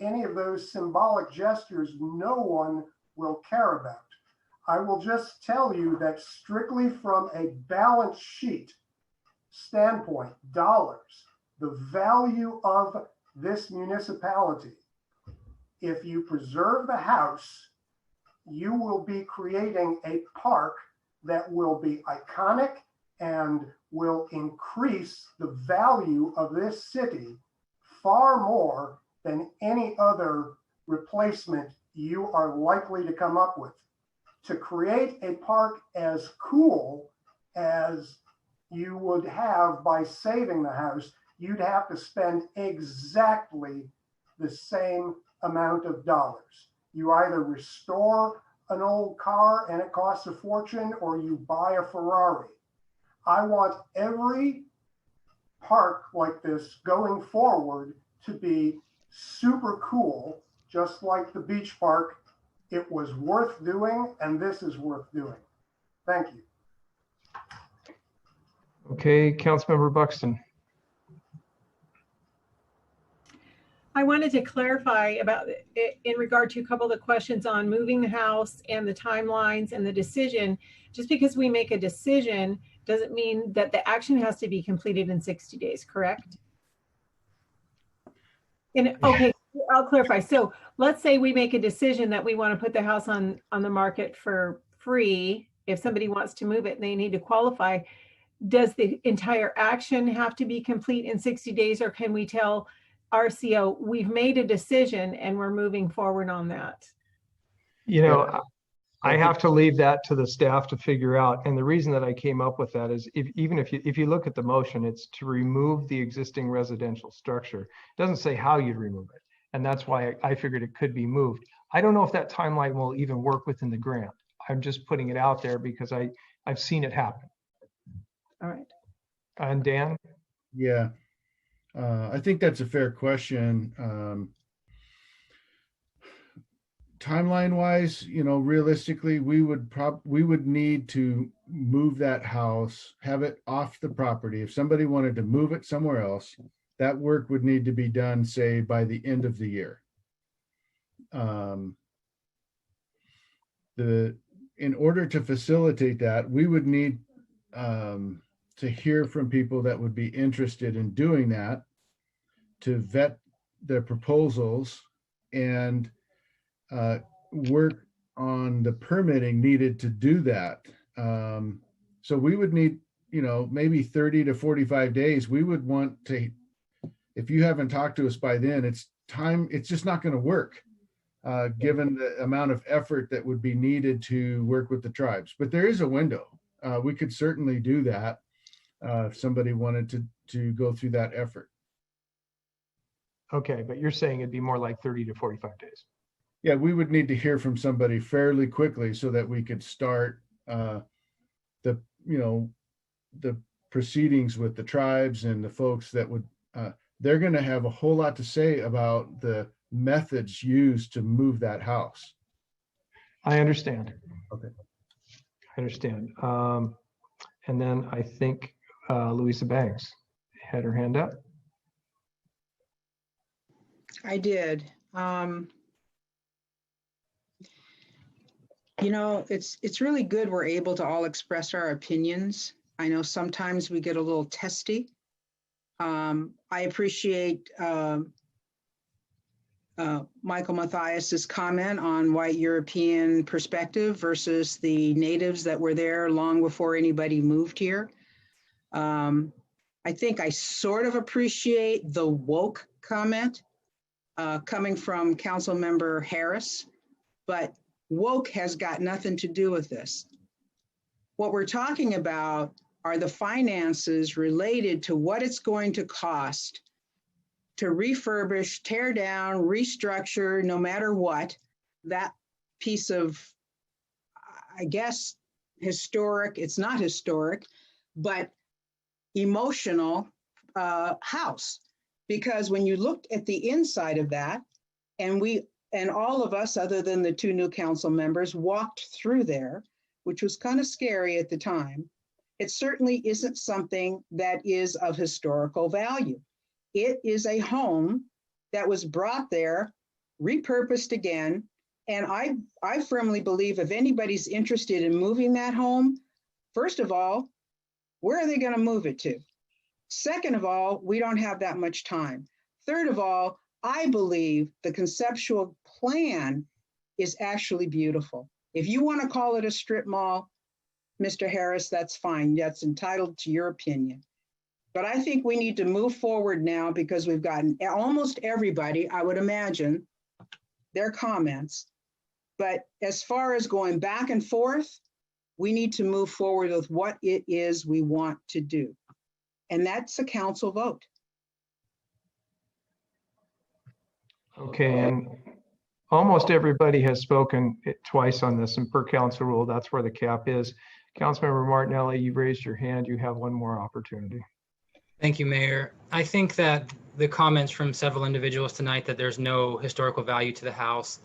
[SPEAKER 11] Any of those symbolic gestures no one will care about. I will just tell you that strictly from a balance sheet standpoint, dollars, the value of this municipality, if you preserve the house, you will be creating a park that will be iconic and will increase the value of this city far more than any other replacement you are likely to come up with. To create a park as cool as you would have by saving the house, you'd have to spend exactly the same amount of dollars. You either restore an old car and it costs a fortune, or you buy a Ferrari. I want every park like this going forward to be super cool, just like the beach park. It was worth doing, and this is worth doing. Thank you.
[SPEAKER 1] Okay, Councilmember Buxton.
[SPEAKER 3] I wanted to clarify about in regard to a couple of the questions on moving the house and the timelines and the decision. Just because we make a decision doesn't mean that the action has to be completed in 60 days, correct? And okay, I'll clarify. So let's say we make a decision that we want to put the house on the market for free. If somebody wants to move it, they need to qualify. Does the entire action have to be complete in 60 days, or can we tell RCO we've made a decision and we're moving forward on that?
[SPEAKER 1] You know, I have to leave that to the staff to figure out. And the reason that I came up with that is if you look at the motion, it's to remove the existing residential structure. It doesn't say how you'd remove it. And that's why I figured it could be moved. I don't know if that timeline will even work within the grant. I'm just putting it out there because I've seen it happen.
[SPEAKER 3] All right.
[SPEAKER 1] And Dan?
[SPEAKER 12] Yeah, I think that's a fair question. Timeline wise, you know, realistically, we would need to move that house, have it off the property. If somebody wanted to move it somewhere else, that work would need to be done, say, by the end of the year. In order to facilitate that, we would need to hear from people that would be interested in doing that, to vet their proposals and work on the permitting needed to do that. So we would need, you know, maybe 30 to 45 days. We would want to, if you haven't talked to us by then, it's just not going to work, given the amount of effort that would be needed to work with the tribes. But there is a window. We could certainly do that if somebody wanted to go through that effort.
[SPEAKER 1] Okay, but you're saying it'd be more like 30 to 45 days.
[SPEAKER 12] Yeah, we would need to hear from somebody fairly quickly so that we could start the proceedings with the tribes and the folks that would, they're going to have a whole lot to say about the methods used to move that house.
[SPEAKER 1] I understand.
[SPEAKER 12] Okay.
[SPEAKER 1] I understand. And then I think Louisa Banks had her hand up.
[SPEAKER 17] I did. You know, it's really good we're able to all express our opinions. I know sometimes we get a little testy. I appreciate Michael Mathias's comment on white European perspective versus the natives that were there long before anybody moved here. I think I sort of appreciate the woke comment coming from Councilmember Harris, but woke has got nothing to do with this. What we're talking about are the finances related to what it's going to cost to refurbish, tear down, restructure, no matter what, that piece of, I guess, historic, it's not historic, but emotional house. Because when you looked at the inside of that, and all of us, other than the two new council members, walked through there, which was kind of scary at the time, it certainly isn't something that is of historical value. It is a home that was brought there, repurposed again. And I firmly believe if anybody's interested in moving that home, first of all, where are they going to move it to? Second of all, we don't have that much time. Third of all, I believe the conceptual plan is actually beautiful. If you want to call it a strip mall, Mr. Harris, that's fine. That's entitled to your opinion. But I think we need to move forward now because we've gotten almost everybody, I would imagine, their comments. But as far as going back and forth, we need to move forward with what it is we want to do. And that's a council vote.
[SPEAKER 1] Okay, and almost everybody has spoken twice on this, and per council rule, that's where the cap is. Councilmember Martinelli, you raised your hand. You have one more opportunity.
[SPEAKER 7] Thank you, Mayor. I think that the comments from several individuals tonight that there's no historical value to the house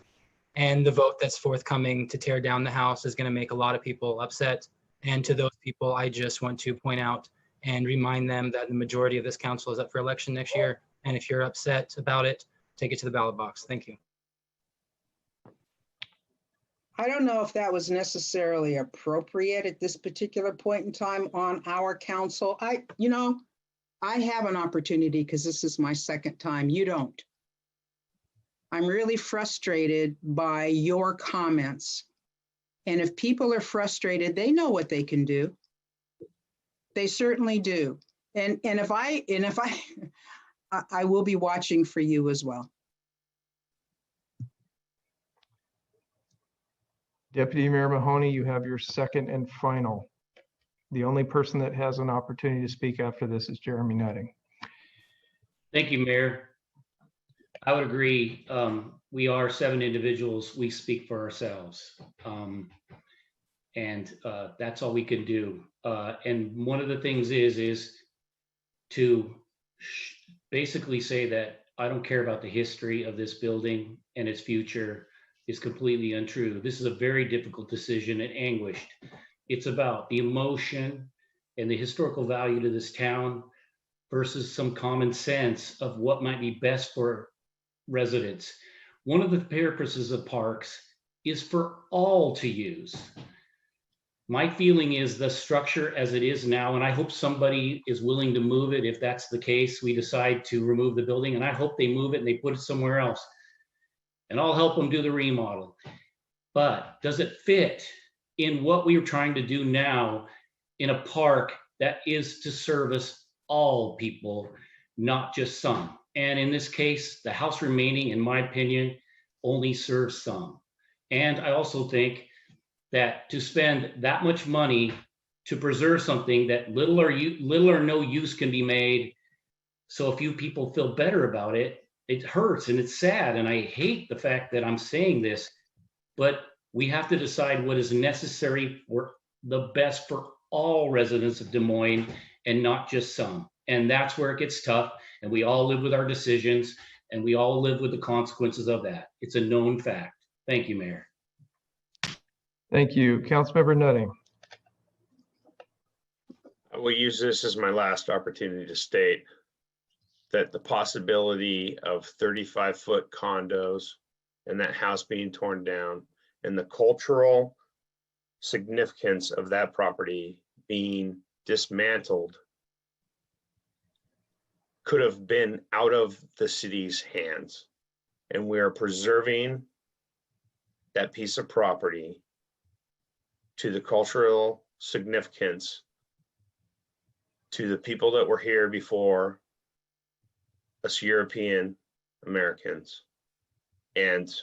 [SPEAKER 7] and the vote that's forthcoming to tear down the house is going to make a lot of people upset. And to those people, I just want to point out and remind them that the majority of this council is up for election next year. And if you're upset about it, take it to the ballot box. Thank you.
[SPEAKER 17] I don't know if that was necessarily appropriate at this particular point in time on our council. I have an opportunity because this is my second time. You don't. I'm really frustrated by your comments. And if people are frustrated, they know what they can do. They certainly do. And if I will be watching for you as well.
[SPEAKER 1] Deputy Mayor Mahoney, you have your second and final. The only person that has an opportunity to speak after this is Jeremy Nutting.
[SPEAKER 4] Thank you, Mayor. I would agree. We are 7 individuals. We speak for ourselves. And that's all we can do. And one of the things is to basically say that I don't care about the history of this building and its future is completely untrue. This is a very difficult decision and anguished. It's about the emotion and the historical value to this town versus some common sense of what might be best for residents. One of the purposes of parks is for all to use. My feeling is the structure as it is now, and I hope somebody is willing to move it. If that's the case, we decide to remove the building, and I hope they move it and they put it somewhere else. And I'll help them do the remodel. But does it fit in what we are trying to do now in a park that is to service all people, not just some? And in this case, the house remaining, in my opinion, only serves some. And I also think that to spend that much money to preserve something that little or no use can be made, so a few people feel better about it, it hurts and it's sad. And I hate the fact that I'm saying this, but we have to decide what is necessary for the best for all residents of Des Moines and not just some. And that's where it gets tough. And we all live with our decisions and we all live with the consequences of that. It's a known fact. Thank you, Mayor.
[SPEAKER 1] Thank you. Councilmember Nutting.
[SPEAKER 18] I will use this as my last opportunity to state that the possibility of 35-foot condos and that house being torn down and the cultural significance of that property being dismantled could have been out of the city's hands. And we are preserving that piece of property to the cultural significance to the people that were here before us European Americans, and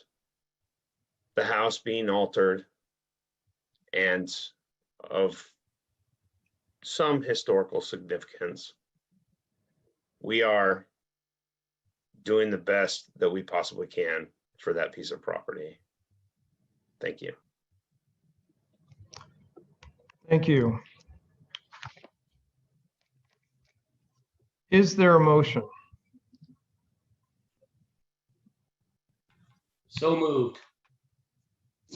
[SPEAKER 18] the house being altered and of some historical significance. We are doing the best that we possibly can for that piece of property. Thank you.
[SPEAKER 1] Thank you. Is there a motion?
[SPEAKER 4] So moved.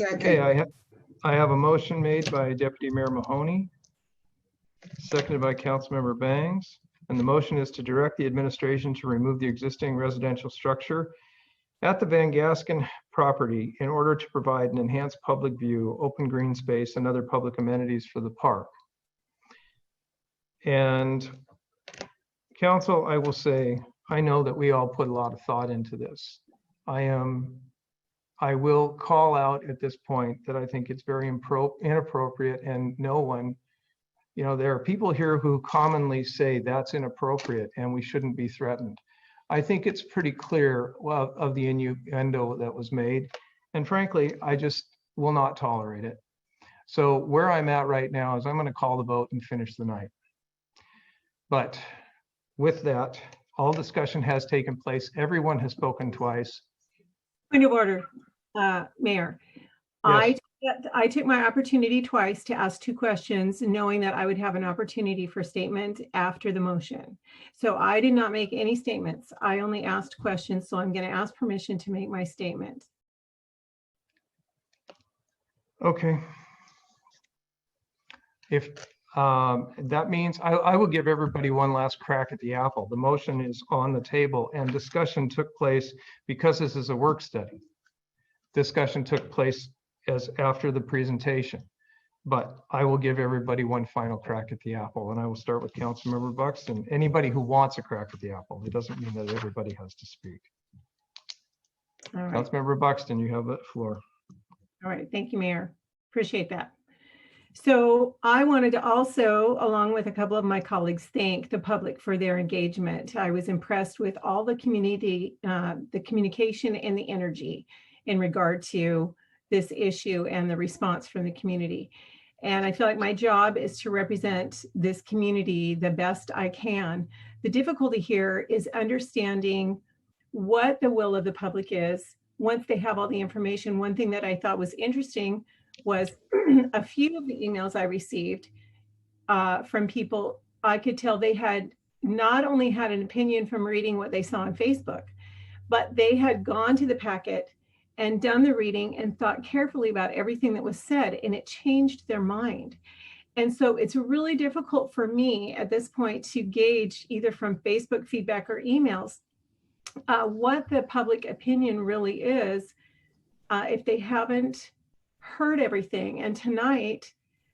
[SPEAKER 1] Okay, I have a motion made by Deputy Mayor Mahoney, seconded by Councilmember Bangs. And the motion is to direct the administration to remove the existing residential structure at the Van Gasken property in order to provide an enhanced public view, open green space, and other public amenities for the park. And council, I will say, I know that we all put a lot of thought into this. I will call out at this point that I think it's very inappropriate, and no one, you know, there are people here who commonly say that's inappropriate and we shouldn't be threatened. I think it's pretty clear of the innuendo that was made. And frankly, I just will not tolerate it. So where I'm at right now is I'm going to call the vote and finish the night. But with that, all discussion has taken place. Everyone has spoken twice.
[SPEAKER 3] Point of order, Mayor.
[SPEAKER 1] Yes.
[SPEAKER 3] I took my opportunity twice to ask 2 questions, knowing that I would have an opportunity for statement after the motion. So I did not make any statements. I only asked questions. So I'm going to ask permission to make my statement.
[SPEAKER 1] Okay. If that means I will give everybody one last crack at the apple. The motion is on the table and discussion took place because this is a work study. Discussion took place as after the presentation, but I will give everybody one final crack at the apple, and I will start with Councilmember Buxton. Anybody who wants a crack at the apple, it doesn't mean that everybody has to speak.
[SPEAKER 3] All right.
[SPEAKER 1] Councilmember Buxton, you have the floor.
[SPEAKER 3] All right. Thank you, Mayor. Appreciate that. So I wanted to also, along with a couple of my colleagues, thank the public for their engagement. I was impressed with all the community, the communication and the energy in regard to this issue and the response from the community. And I feel like my job is to represent this community the best I can. The difficulty here is understanding what the will of the public is once they have all the information. One thing that I thought was interesting was a few of the emails I received from people, I could tell they had not only had an opinion from reading what they saw on Facebook, but they had gone to the packet and done the reading and thought carefully about everything that was said, and it changed their mind. And so it's really difficult for me at this point to gauge either from Facebook feedback or emails what the public opinion really is if they haven't heard everything. And tonight,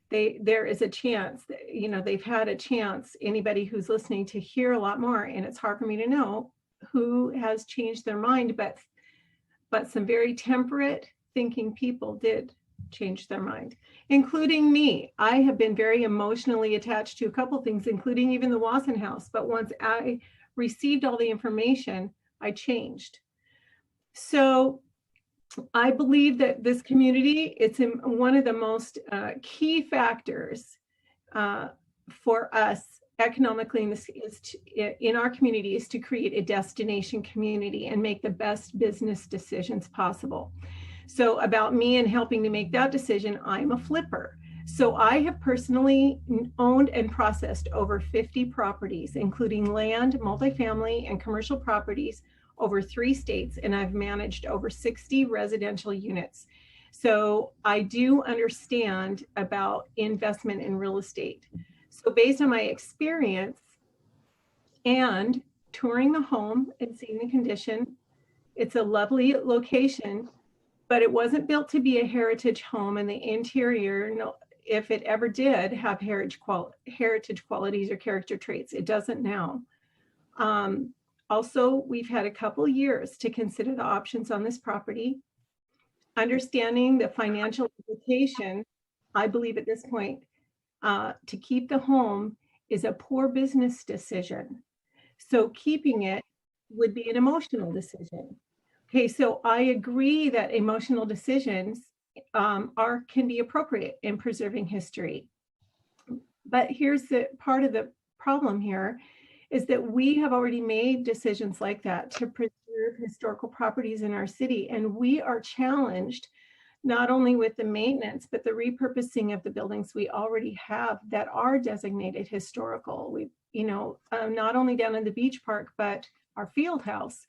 [SPEAKER 3] there is a chance that, you know, they've had a chance, anybody who's listening, to hear a lot more, and it's hard for me to know who has changed their mind, but some very temperate thinking people did change their mind, including me. I have been very emotionally attached to a couple things, including even the Wasson House. But once I received all the information, I changed. So I believe that this community, it's one of the most key factors for us economically in our community is to create a destination community and make the best business decisions possible. So about me and helping to make that decision, I'm a flipper. So I have personally owned and processed over 50 properties, including land, multifamily, and commercial properties over 3 states, and I've managed over 60 residential units. So I do understand about investment in real estate. So based on my experience and touring the home and seeing the condition, it's a lovely location, but it wasn't built to be a heritage home, and the interior, no, if it ever did have heritage qualities or character traits, it doesn't now. Also, we've had a couple years to consider the options on this property. Understanding the financial implication, I believe at this point, to keep the home is a poor business decision. So keeping it would be an emotional decision. Okay, so I agree that emotional decisions can be appropriate in preserving history. But here's the part of the problem here is that we have already made decisions like that to preserve historical properties in our city. And we are challenged not only with the maintenance, but the repurposing of the buildings we already have that are designated historical. We, you know, not only down in the beach park, but our field house.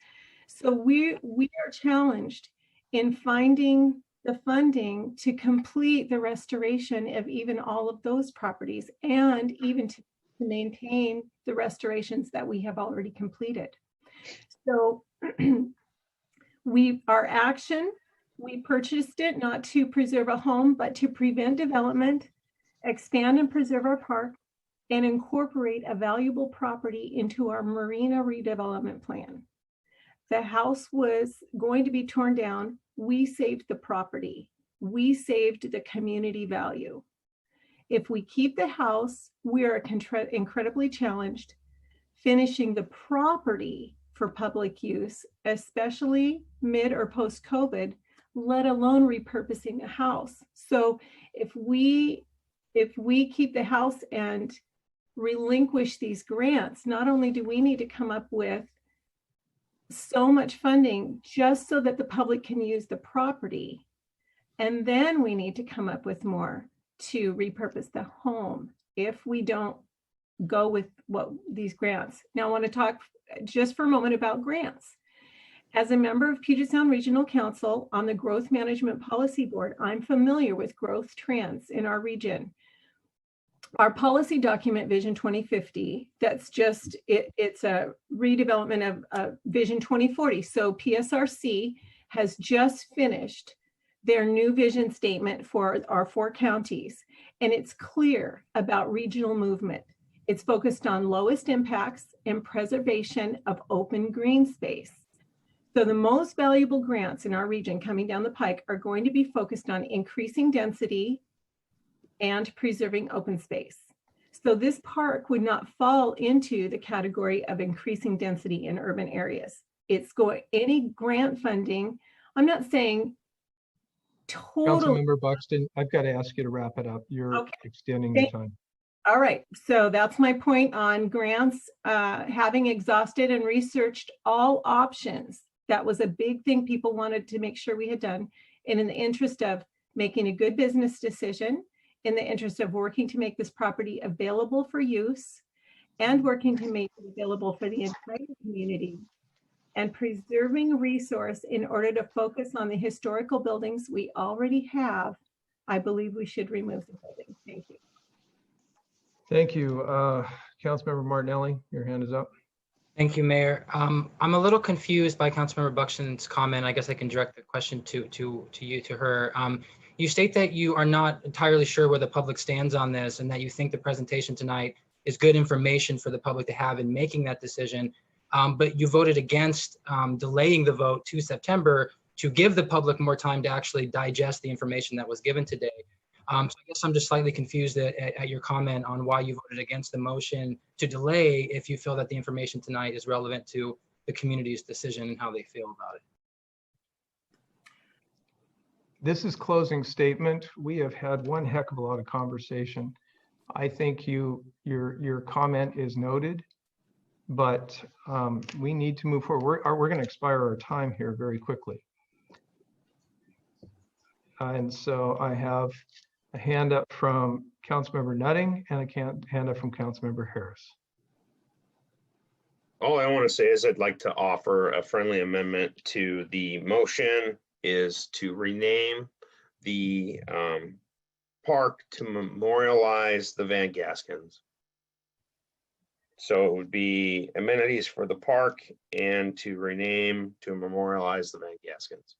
[SPEAKER 3] So we are challenged in finding the funding to complete the restoration of even all of those properties, and even to maintain the restorations that we have already completed. So our action, we purchased it not to preserve a home, but to prevent development, expand and preserve our park, and incorporate a valuable property into our Marina redevelopment plan. The house was going to be torn down. We saved the property. We saved the community value. If we keep the house, we are incredibly challenged finishing the property for public use, especially mid or post-COVID, let alone repurposing the house. So if we keep the house and relinquish these grants, not only do we need to come up with so much funding just so that the public can use the property, and then we need to come up with more to repurpose the home if we don't go with what these grants. Now I want to talk just for a moment about grants. As a member of Puget Sound Regional Council on the Growth Management Policy Board, I'm familiar with growth trends in our region. Our policy document, Vision 2050, that's just, it's a redevelopment of Vision 2040. So PSRC has just finished their new vision statement for our 4 counties, and it's clear about regional movement. It's focused on lowest impacts and preservation of open green space. So the most valuable grants in our region coming down the pike are going to be focused on increasing density and preserving open space. So this park would not fall into the category of increasing density in urban areas. It's going, any grant funding, I'm not saying totally.
[SPEAKER 1] Councilmember Buxton, I've got to ask you to wrap it up. You're extending the time.
[SPEAKER 3] All right, so that's my point on grants. Having exhausted and researched all options, that was a big thing people wanted to make sure we had done. And in the interest of making a good business decision, in the interest of working to make this property available for use, and working to make it available for the entire community, and preserving resource in order to focus on the historical buildings we already have, I believe we should remove the building. Thank you.
[SPEAKER 1] Thank you. Councilmember Martinelli, your hand is up.
[SPEAKER 7] Thank you, Mayor. I'm a little confused by Councilmember Buxton's comment. I guess I can direct the question to her. You state that you are not entirely sure where the public stands on this, and that you think the presentation tonight is good information for the public to have in making that decision. But you voted against delaying the vote to September to give the public more time to actually digest the information that was given today. So I guess I'm just slightly confused at your comment on why you voted against the motion to delay if you feel that the information tonight is relevant to the community's decision and how they feel about it.
[SPEAKER 1] This is closing statement. We have had one heck of a lot of conversation. I think your comment is noted, but we need to move forward. We're going to expire our time here very quickly. And so I have a hand up from Councilmember Nutting and a hand up from Councilmember Harris.
[SPEAKER 18] All I want to say is I'd like to offer a friendly amendment to the motion is to rename the park to memorialize the Van Gaskens. So it would be amenities for the park and to rename to memorialize the Van Gaskens.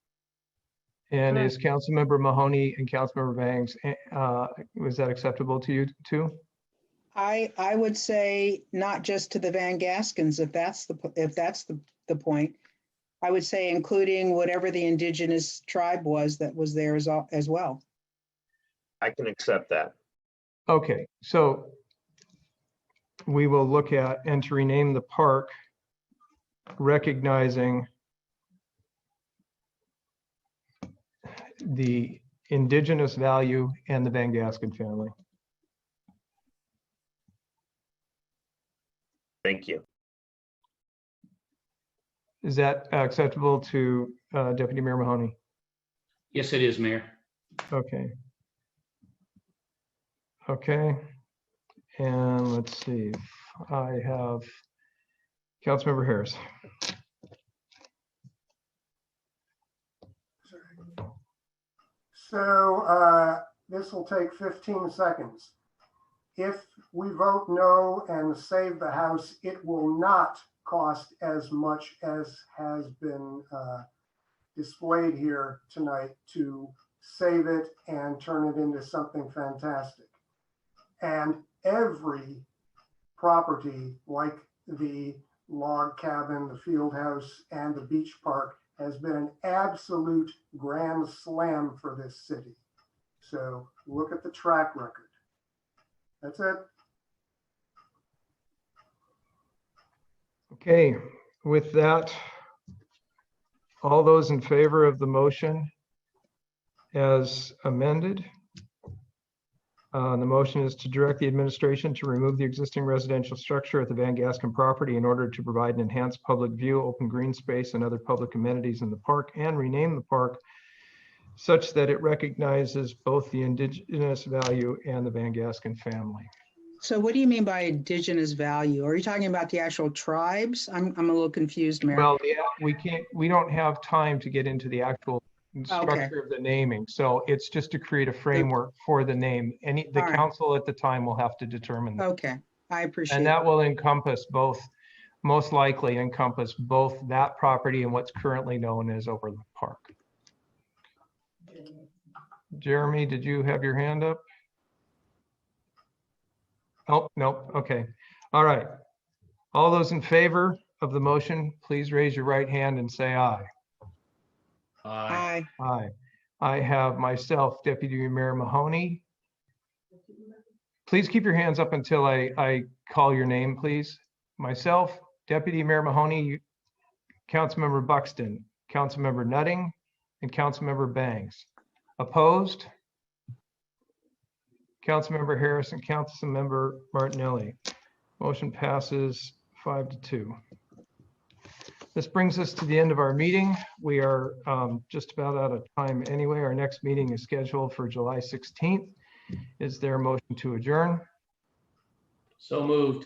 [SPEAKER 1] And is Councilmember Mahoney and Councilmember Bangs, was that acceptable to you too?
[SPEAKER 17] I would say not just to the Van Gaskens, if that's the point. I would say including whatever the indigenous tribe was that was there as well.
[SPEAKER 18] I can accept that.
[SPEAKER 1] Okay, so we will look at and to rename the park, recognizing the indigenous value and the Van Gasken family.
[SPEAKER 18] Thank you.
[SPEAKER 1] Is that acceptable to Deputy Mayor Mahoney?
[SPEAKER 4] Yes, it is, Mayor.
[SPEAKER 1] Okay. Okay. And let's see, I have Councilmember Harris.
[SPEAKER 11] Sorry. So this will take 15 seconds. If we vote no and save the house, it will not cost as much as has been displayed here tonight to save it and turn it into something fantastic. And every property, like the log cabin, the field house, and the beach park, has been an absolute grand slam for this city. So look at the track record. That's it.
[SPEAKER 1] Okay, with that, all those in favor of the motion as amended? The motion is to direct the administration to remove the existing residential structure at the Van Gasken property in order to provide an enhanced public view, open green space, and other public amenities in the park, and rename the park such that it recognizes both the indigenous value and the Van Gasken family.
[SPEAKER 17] So what do you mean by indigenous value? Are you talking about the actual tribes? I'm a little confused, Mayor.
[SPEAKER 1] Well, yeah, we don't have time to get into the actual structure of the naming. So it's just to create a framework for the name. The council at the time will have to determine that.
[SPEAKER 17] Okay, I appreciate
[SPEAKER 1] And that will encompass both, most likely encompass both that property and what's currently known as Overlook Park. Jeremy, did you have your hand up? Oh, no, okay. All right. All those in favor of the motion, please raise your right hand and say aye.
[SPEAKER 17] Aye.
[SPEAKER 1] Aye. I have myself, Deputy Mayor Mahoney. Please keep your hands up until I call your name, please. Myself, Deputy Mayor Mahoney, Councilmember Buxton, Councilmember Nutting, and Councilmember Bangs. Opposed? Councilmember Harris and Councilmember Martinelli. Motion passes 5-2. This brings us to the end of our meeting. We are just about out of time anyway. Our next meeting is scheduled for July 16th. Is there a motion to adjourn?
[SPEAKER 4] So moved.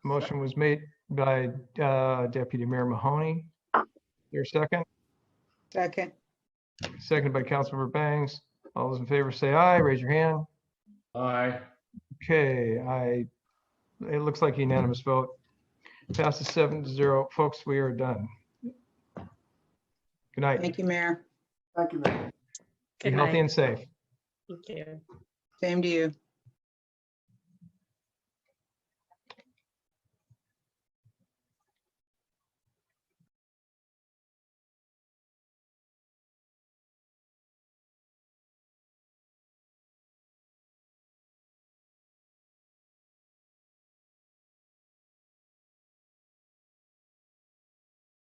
[SPEAKER 1] Motion was made by Deputy Mayor Mahoney. Your second?
[SPEAKER 17] Second.
[SPEAKER 1] Seconded by Councilmember Bangs. All those in favor say aye. Raise your hand.
[SPEAKER 4] Aye.
[SPEAKER 1] Okay, it looks like a unanimous vote. Passes 7-0. Folks, we are done. Good night.
[SPEAKER 17] Thank you, Mayor.
[SPEAKER 11] Thank you, Mayor.
[SPEAKER 1] Be healthy and safe.
[SPEAKER 13] Thank you.
[SPEAKER 17] Same to you.